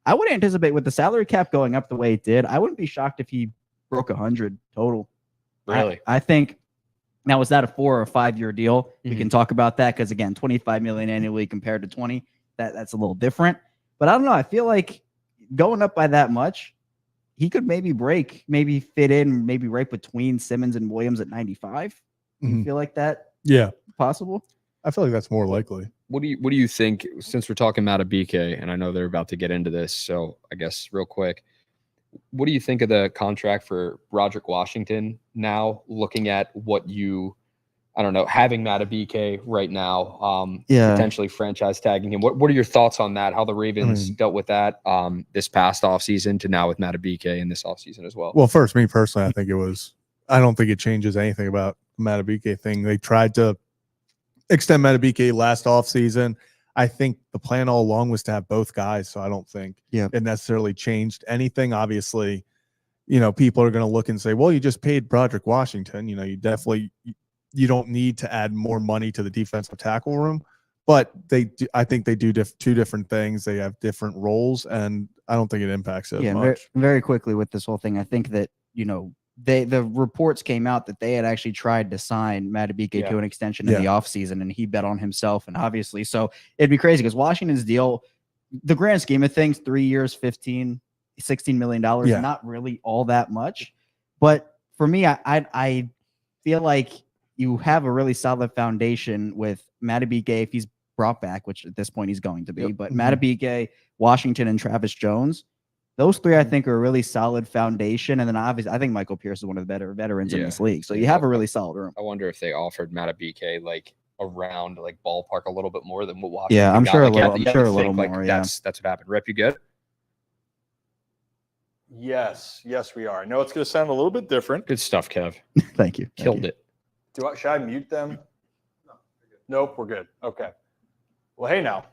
I would anticipate with the salary cap going up the way it did, I wouldn't be shocked if he broke 100 total. Really? I think. Now, is that a 4 or 5 year deal? We can talk about that because again, $25 million annually compared to 20, that's a little different. But I don't know. I feel like going up by that much, he could maybe fit in, maybe right between Simmons and Williams at 95. You feel like that? Yeah, possible. I feel like that's more likely. What do you think? Since we're talking about a BK, and I know they're about to get into this, so I guess real quick, what do you think of the contract for Broderick Washington now? Looking at what having Metab right now, potentially franchise tagging him. What are your thoughts on that? How the Ravens dealt with that this past offseason to now with Metab in this offseason as well? Well, first, me personally, I don't think it changes anything about the Metab thing. They tried to extend Metab last offseason. I think the plan all along was to have both guys, so I don't think it necessarily changed anything. Obviously, people are going to look and say, well, you just paid Broderick Washington. You don't need to add more money to the defensive tackle room, but I think they do two different things. They have different roles, and I don't think it impacts it much. Very quickly with this whole thing, I think that, the reports came out that they had actually tried to sign Metab to an extension in the offseason, and he bet on himself. And obviously, so it'd be crazy because Washington's deal, the grand scheme of things, 3 years, $16 million, not really all that much. But for me, I feel like you have a really solid foundation with Metab if he's brought back, which at this point he's going to be. But Metab, Washington, and Travis Jones, those three, I think, are a really solid foundation. And then obviously, I think Michael Pierce is one of the better veterans in this league. So you have a really solid room. I wonder if they offered Metab like around like ballpark a little bit more than what Washington. Yeah, I'm got. sure Like, a little more. That's what happened. Rip, you good? Yes, we are. I know it's going to sound a little bit different. Good stuff, Kev. Thank you. Killed it. Should I mute them? No. Nope, we're good. Okay. Well, hey now.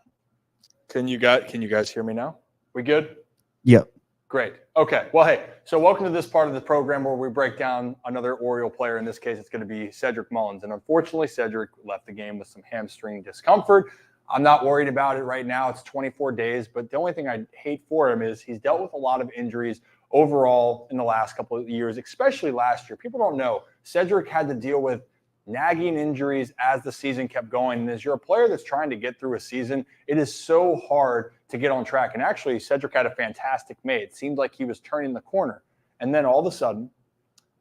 Can you guys hear me now? We good? Yep. Great. Okay. Well, hey, so welcome to this part of the program where we break down another Oriole player. In this case, it's going to be Cedric Mullins. And unfortunately, Cedric left the game with some hamstring discomfort. I'm not worried about it right now. It's 24 days, but the only thing I hate for him is he's dealt with a lot of injuries overall in the last couple of years, especially last year. People don't know Cedric had to deal with nagging injuries as the season kept going. And as you're a player that's trying to get through a season, it is so hard to get on track. And actually, Cedric had a fantastic May. It seemed like he was turning the corner. And then all of a sudden,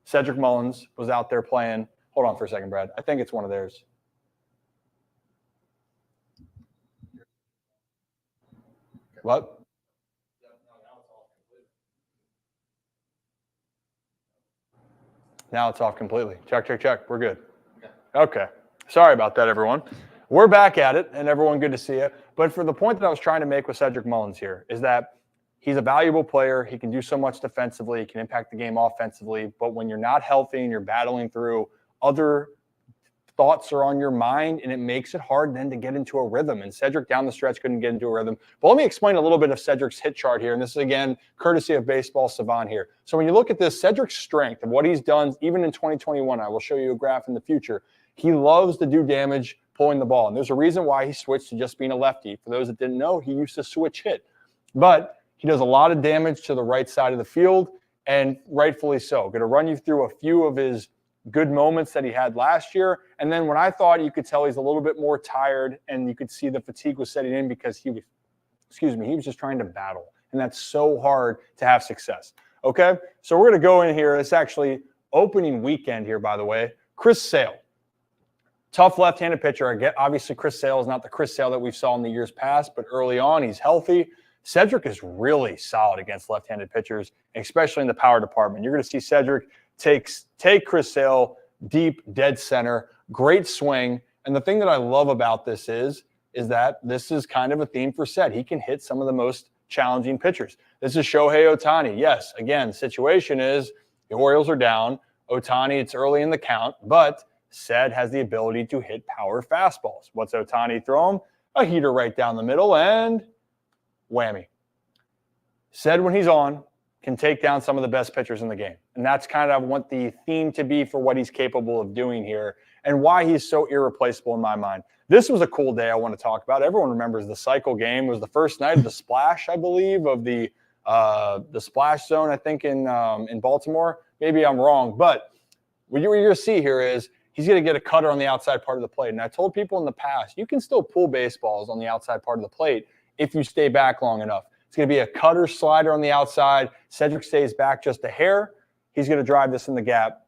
Cedric Mullins was out there playing. Hold on for a second, Brad. I think it's one of theirs. What? Now it's off completely. Check, check, check. We're good. Okay. Sorry about that, everyone. We're back at it, and everyone, good to see you. But for the point that I was trying to make with Cedric Mullins here is that he's a valuable player. He can do so much defensively. He can impact the game offensively. But when you're not healthy and you're battling through, other thoughts are on your mind, and it makes it hard then to get into a rhythm. And Cedric down the stretch couldn't get into a rhythm. But let me explain a little bit of Cedric's hit chart here. And this is, again, courtesy of Baseball Savant here. So when you look at this, Cedric's strength and what he's done, even in 2021, I will show you a graph in the future. He loves to do damage pulling the ball. And there's a reason why he switched to just being a lefty. For those that didn't know, he used to switch hit. But he does a lot of damage to the right side of the field, and rightfully so. Going to run you through a few of his good moments that he had last year. And then when I thought you could tell he's a little bit more tired and you could see the fatigue was setting in because he was, he was just trying to battle. And that's so hard to have success. Okay, so we're going to go in here. It's actually opening weekend here, by the way. Chris Sale. Tough left-handed pitcher. Obviously, Chris Sale is not the Chris Sale that we saw in the years past, but early on, he's healthy. Cedric is really solid against left-handed pitchers, especially in the power department. You're going to see Cedric take Chris Sale deep, dead center, great swing. And the thing that I love about this is that this is kind of a theme for Ced. He can hit some of the most challenging pitchers. This is Shohei Ohtani. Yes, again, the situation is the Orioles are down. Ohtani, it's early in the count, but Ced has the ability to hit power fastballs. What's Ohtani throw him? A heater right down the middle, and whammy. Ced, when he's on, can take down some of the best pitchers in the game. And that's kind of what the theme to be for what he's capable of doing here and why he's so irreplaceable in my mind. This was a cool day I want to talk about. Everyone remembers the cycle game. It was the first night of the splash, I believe, of the splash zone, I think, in Baltimore. Maybe I'm wrong. But what you're going to see here is he's going to get a cutter on the outside part of the plate. And I told people in the past, you can still pull baseballs on the outside part of the plate if you stay back long enough. It's going to be a cutter slider on the outside. Cedric stays back just a hair. He's going to drive this in the gap.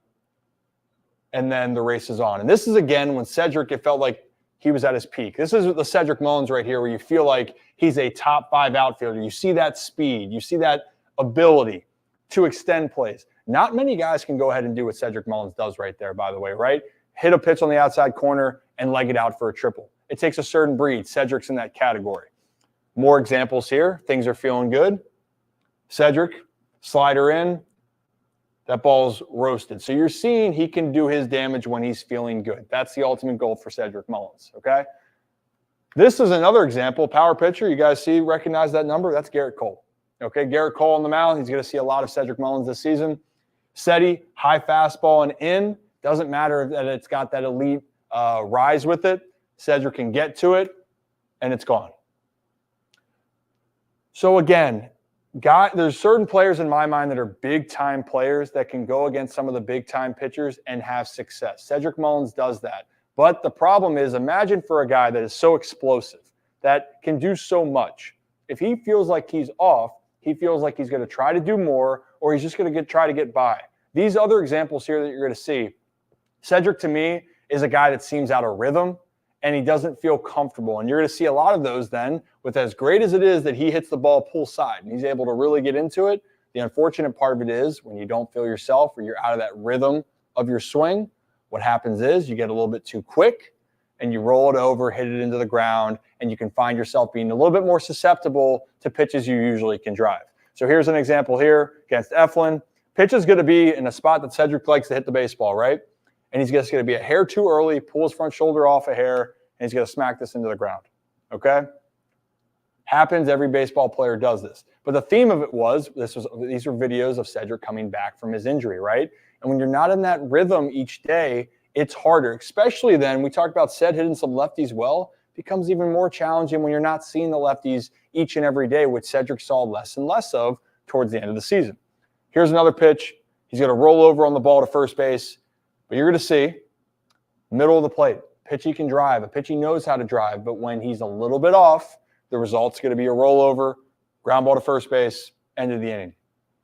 And then the race is on. And this is, again, when Cedric, it felt like he was at his peak. This is the Cedric Mullins right here where you feel like he's a top 5 outfielder. You see that speed. You see that ability to extend plays. Not many guys can go ahead and do what Cedric Mullins does right there, by the way, right? Hit a pitch on the outside corner and leg it out for a triple. It takes a certain breed. Cedric's in that category. More examples here. Things are feeling good. Cedric, slider in. That ball's roasted. So you're seeing he can do his damage when he's feeling good. That's the ultimate goal for Cedric Mullins, okay? This is another example. Power pitcher. You guys see, recognize that number? That's Garrett Cole. Okay, Garrett Cole on the mound. He's going to see a lot of Cedric Mullins this season. Cedi, high fastball and in. Doesn't matter that it's got that elite rise with it. Cedric can get to it, and it's gone. So again, there's certain players in my mind that are big-time players that can go against some of the big-time pitchers and have success. Cedric Mullins does that. But the problem is, imagine for a guy that is so explosive, that can do so much. If he feels like he's off, he feels like he's going to try to do more, or he's just going to try to get by. These other examples here that you're going to see, Cedric, to me, is a guy that seems out of rhythm, and he doesn't feel comfortable. And you're going to see a lot of those then, with as great as it is that he hits the ball pull side, and he's able to really get into it. The unfortunate part of it is when you don't feel yourself or you're out of that rhythm of your swing, what happens is you get a little bit too quick, and you roll it over, hit it into the ground, and you can find yourself being a little bit more susceptible to pitches you usually can drive. So here's an example here against Eflin. Pitch is going to be in a spot that Cedric likes to hit the baseball, right? And he's just going to be a hair too early, pull his front shoulder off a hair, and he's going to smack this into the ground, okay? Happens, every baseball player does this. But the theme of it was, these were videos of Cedric coming back from his injury, right? And when you're not in that rhythm each day, it's harder, especially then. We talked about Ced hitting some lefties well becomes even more challenging when you're not seeing the lefties each and every day, which Cedric saw less and less of towards the end of the season. Here's another pitch. He's going to roll over on the ball to first base, but you're going to see middle of the plate, pitch he can drive, a pitch he knows how to drive, but when he's a little bit off, the result's going to be a rollover, ground ball to first base, end of the inning.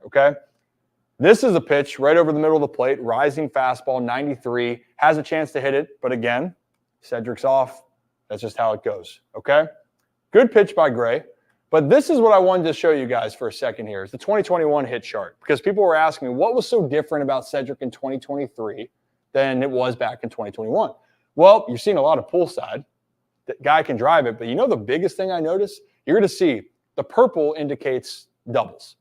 Okay? This is a pitch right over the middle of the plate, rising fastball, 93, has a chance to hit it, but again, Cedric's off. That's just how it goes. Okay? Good pitch by Gray. But this is what I wanted to show you guys for a second here, is the 2021 hit chart. Because people were asking me, what was so different about Cedric in 2023 than it was back in 2021? Well, you're seeing a lot of pull side. The guy can drive it, but you know the biggest thing I noticed? You're going to see the purple indicates doubles.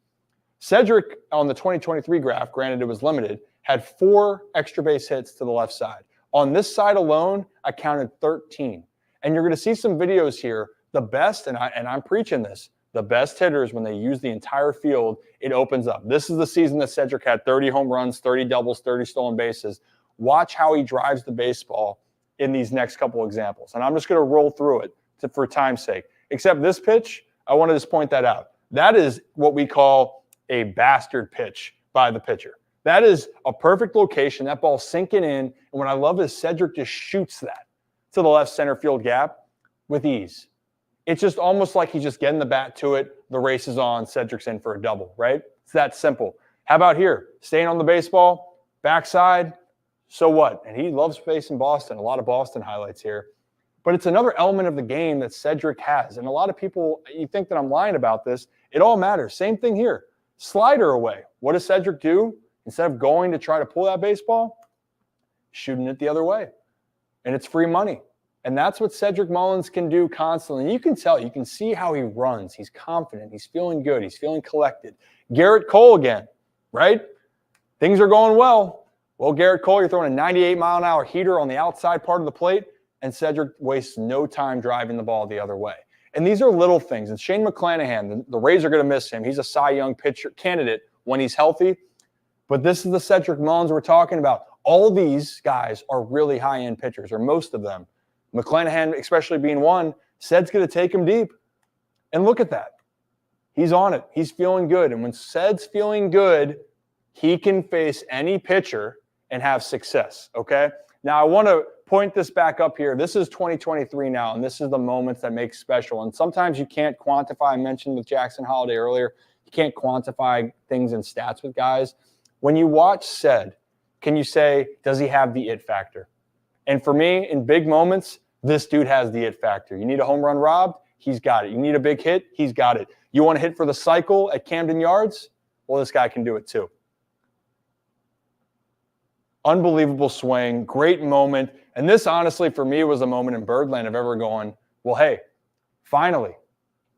Cedric on the 2023 graph, granted it was limited, had 4 extra base hits to the left side. On this side alone, I counted 13. And you're going to see some videos here. The best, and I'm preaching this, the best hitters, when they use the entire field, it opens up. This is the season that Cedric had 30 home runs, 30 doubles, 30 stolen bases. Watch how he drives the baseball in these next couple examples. And I'm just going to roll through it for time's sake. Except this pitch, I want to just point that out. That is what we call a bastard pitch by the pitcher. That is a perfect location. That ball's sinking in. And what I love is Cedric just shoots that to the left center field gap with ease. It's just almost like he's just getting the bat to it. The race is on. Cedric's in for a double, right? It's that simple. How about here? Staying on the baseball, backside, so what? And he loves facing Boston. A lot of Boston highlights here. But it's another element of the game that Cedric has. And a lot of people, you think that I'm lying about this. It all matters. Same thing here. Slider away. What does Cedric do? Instead of going to try to pull that baseball, shooting it the other way. And it's free money. And that's what Cedric Mullins can do constantly. And you can tell, you can see how he runs. He's confident. He's feeling good. He's feeling collected. Garrett Cole again, right? Things are going well. Well, Garrett Cole, you're throwing a 98-mile-an-hour heater on the outside part of the plate, and Cedric wastes no time driving the ball the other way. And these are little things. And Shane McClanahan, the Rays are going to miss him. He's a Cy Young pitcher candidate when he's healthy. But this is the Cedric Mullins we're talking about. All these guys are really high-end pitchers, or most of them. McClanahan, especially being one, Ced's going to take him deep. And look at that. He's on it. He's feeling good. And when Ced's feeling good, he can face any pitcher and have success, okay? Now, I want to point this back up here. This is 2023 now, and this is the moments that make special. And sometimes you can't quantify. I mentioned with Jackson Holiday earlier, you can't quantify things in stats with guys. When you watch Ced, can you say, does he have the it factor? And for me, in big moments, this dude has the it factor. You need a home run robbed? He's got it. You need a big hit? He's got it. You want to hit for the cycle at Camden Yards? Well, this guy can do it too. Unbelievable swing, great moment. And this, honestly, for me, was a moment in Birdland of ever going, well, hey, finally,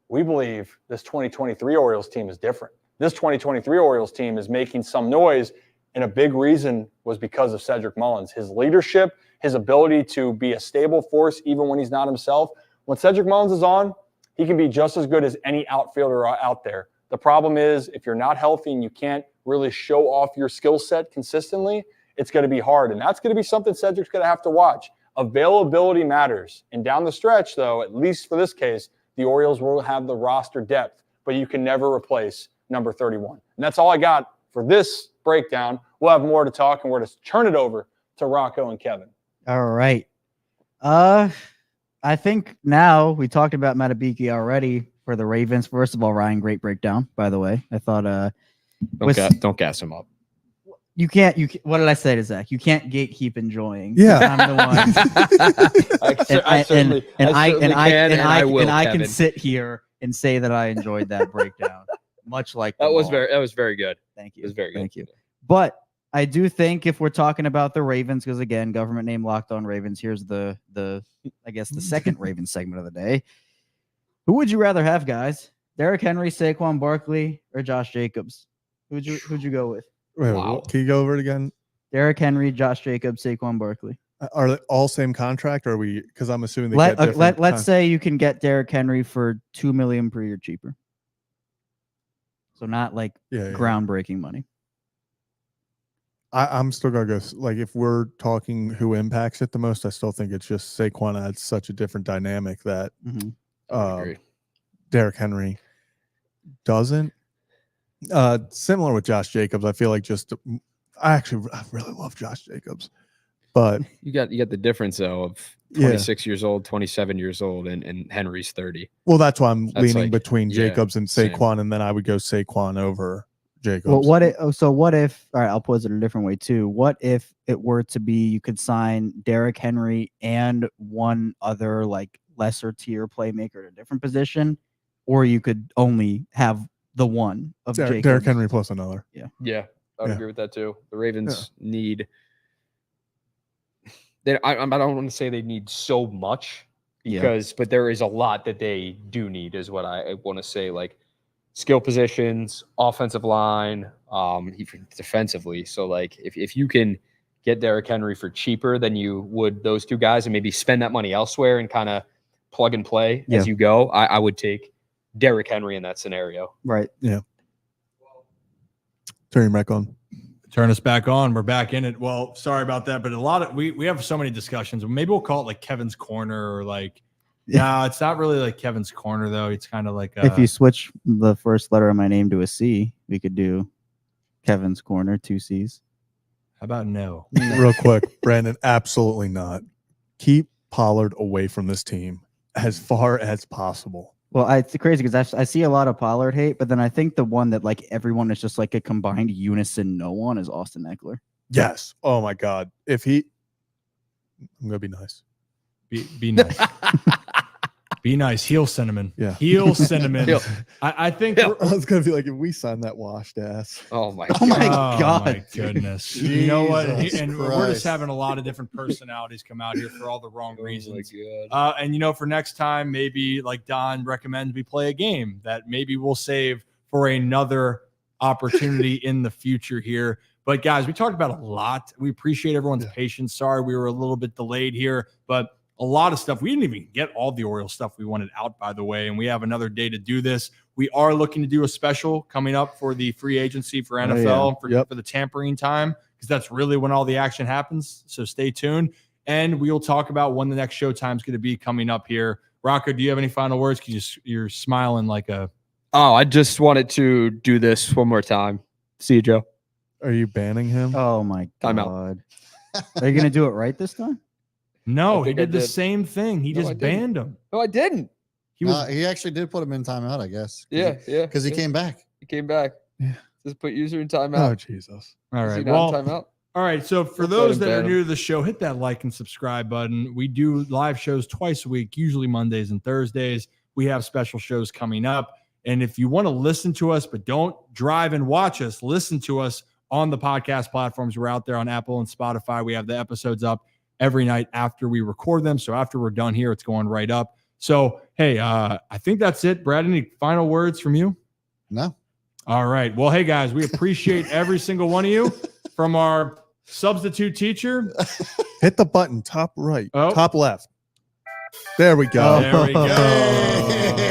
we believe this 2023 Orioles team is different. This 2023 Orioles team is making some noise, and a big reason was because of Cedric Mullins. His leadership, his ability to be a stable force even when he's not himself. When Cedric Mullins is on, he can be just as good as any outfielder out there. The problem is, if you're not healthy and you can't really show off your skill set consistently, it's going to be hard. And that's going to be something Cedric's going to have to watch. Availability matters. And down the stretch, though, at least for this case, the Orioles will have the roster depth, but you can never replace number 31. And that's all I got for this breakdown. We'll have more to talk, and we're going to turn it over to Rocco and Kevin. All right. I think now we talked about Metab already for the Ravens. First of all, Ryan, great breakdown, by the way. I thought Don't gas him up. You can't. What did I say to Zach? You can't gatekeep enjoying. Yeah, I'm the one. I can sit here and say that I enjoyed that breakdown, much like that was very good. Thank you. It was very good. Thank you. But I do think if we're talking about the Ravens, because again, government name Locked On Ravens. Here's the I guess the second Ravens segment of the day. Who would you rather have, guys? Derrick Henry, Saquon Barkley, or Josh Jacobs? Who'd you go with? Wait, wow. Can you go over it again? Derrick Henry, Josh Jacobs, Saquon Barkley. Are they all same contract, or are we? Because I'm assuming they get different. Let's say you can get Derrick Henry for $2 million per year cheaper. So not like groundbreaking money. I'm still gonna go. Like, if we're talking who impacts it the most, I still think it's just Saquon adds such a different dynamic that I agree. Derrick Henry doesn't. Similar with Josh Jacobs, I feel like I really love Josh Jacobs, but You got the difference though of 26 years old, 27 years old, and Henry's 30. Well, that's why I'm That's leaning like- between yeah, Jacobs and same. Saquon, and then I would go Saquon over Jacobs. Well, what if, all right, I'll pose it a different way too. What if it were to be you could sign Derrick Henry and one other like lesser tier playmaker at a different position, or you could only have the one of Jacobs? Derrick Henry plus another. Yeah, I would Yeah. agree with that too. The Ravens need. I don't want to say they need so much but there is a lot that they do need, is what I want to say. Like skill positions, offensive line, even defensively. So like if you can get Derrick Henry for cheaper than you would those two guys, and maybe spend that money elsewhere and kind of plug and play as you go, I would take Derrick Henry in that scenario. Right. Yeah. Turn your mic on. Turn us back on. We're back in it. Well, sorry about that, but a lot of we have so many discussions. Maybe we'll call it like Kevin's Corner, or like no, it's not really like Kevin's Corner though. It's kind of like If you switch the first letter of my name to a C, we could do Kevin's Corner, 2 C's. how about no? Real quick, Brandon, absolutely not. Keep Pollard away from this team as far as possible. Well, it's crazy because I see a lot of Pollard hate, but then I think the one that like everyone is just like a combined unison no on is Austin Eckler. Yes. Oh my God. I'm gonna be nice. Be nice. Be nice. Heel cinnamon. Yeah. Heel cinnamon. I think I was gonna be like, if we sign that washed ass. Oh my Oh my Oh God. my goodness. You know what? Jesus And we're just Christ. having a lot of different personalities come out here for all the wrong reasons. God. And for next time, maybe like Don recommends we play a game that maybe we'll save for another opportunity in the future here. But guys, we talked about a lot. We appreciate everyone's patience. Sorry, we were a little bit delayed here, but a lot of stuff. We didn't even get all the Orioles stuff we wanted out, by the way, and we have another day to do this. We are looking to do a special coming up for the free agency for NFL for the tampering time, because that's really when all the action happens. So stay tuned, and we'll talk about when the next showtime is going to be coming up here. Rocco, do you have any final words? Because you're smiling like a. Oh, I just wanted to do this one more time. See you, Joe. Are you banning him? Oh my I'm out. God. Are you gonna do it right this time? No, I he think I did the did. same thing. He No, I just didn't. banned him. No, I didn't. He was. He actually did put him in timeout, I guess. Yeah. Because he came back. He came back. Yeah. Just put user in Oh timeout. Jesus. All Is he right. not Well, in timeout? all right. So for Let's let those him that are ban new to the show, hit that like and subscribe button. We do live shows twice a week, usually Mondays and Thursdays. We have special shows coming up. And if you want to listen to us, but don't drive and watch us, listen to us on the podcast platforms. We're out there on Apple and Spotify. We have the episodes up every night after we record them. So after we're done here, it's going right up. So, hey, I think that's it. Brad, any final words from you? No. All right. Well, hey, guys, we appreciate every single one of you. From our substitute teacher. Hit the button, top right, Oh. top left. There we go. There we go.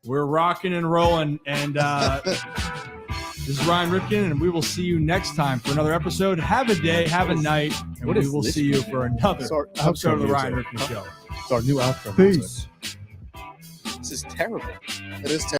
We're rocking and rolling. And this is Ryan Ripken, and we will see you next time for another episode. Have a day, have a night, and What we is will this see you for another It's our episode of the outro Ryan music. Ripken Show. It's our new outro. music. Peace. This is terrible. It is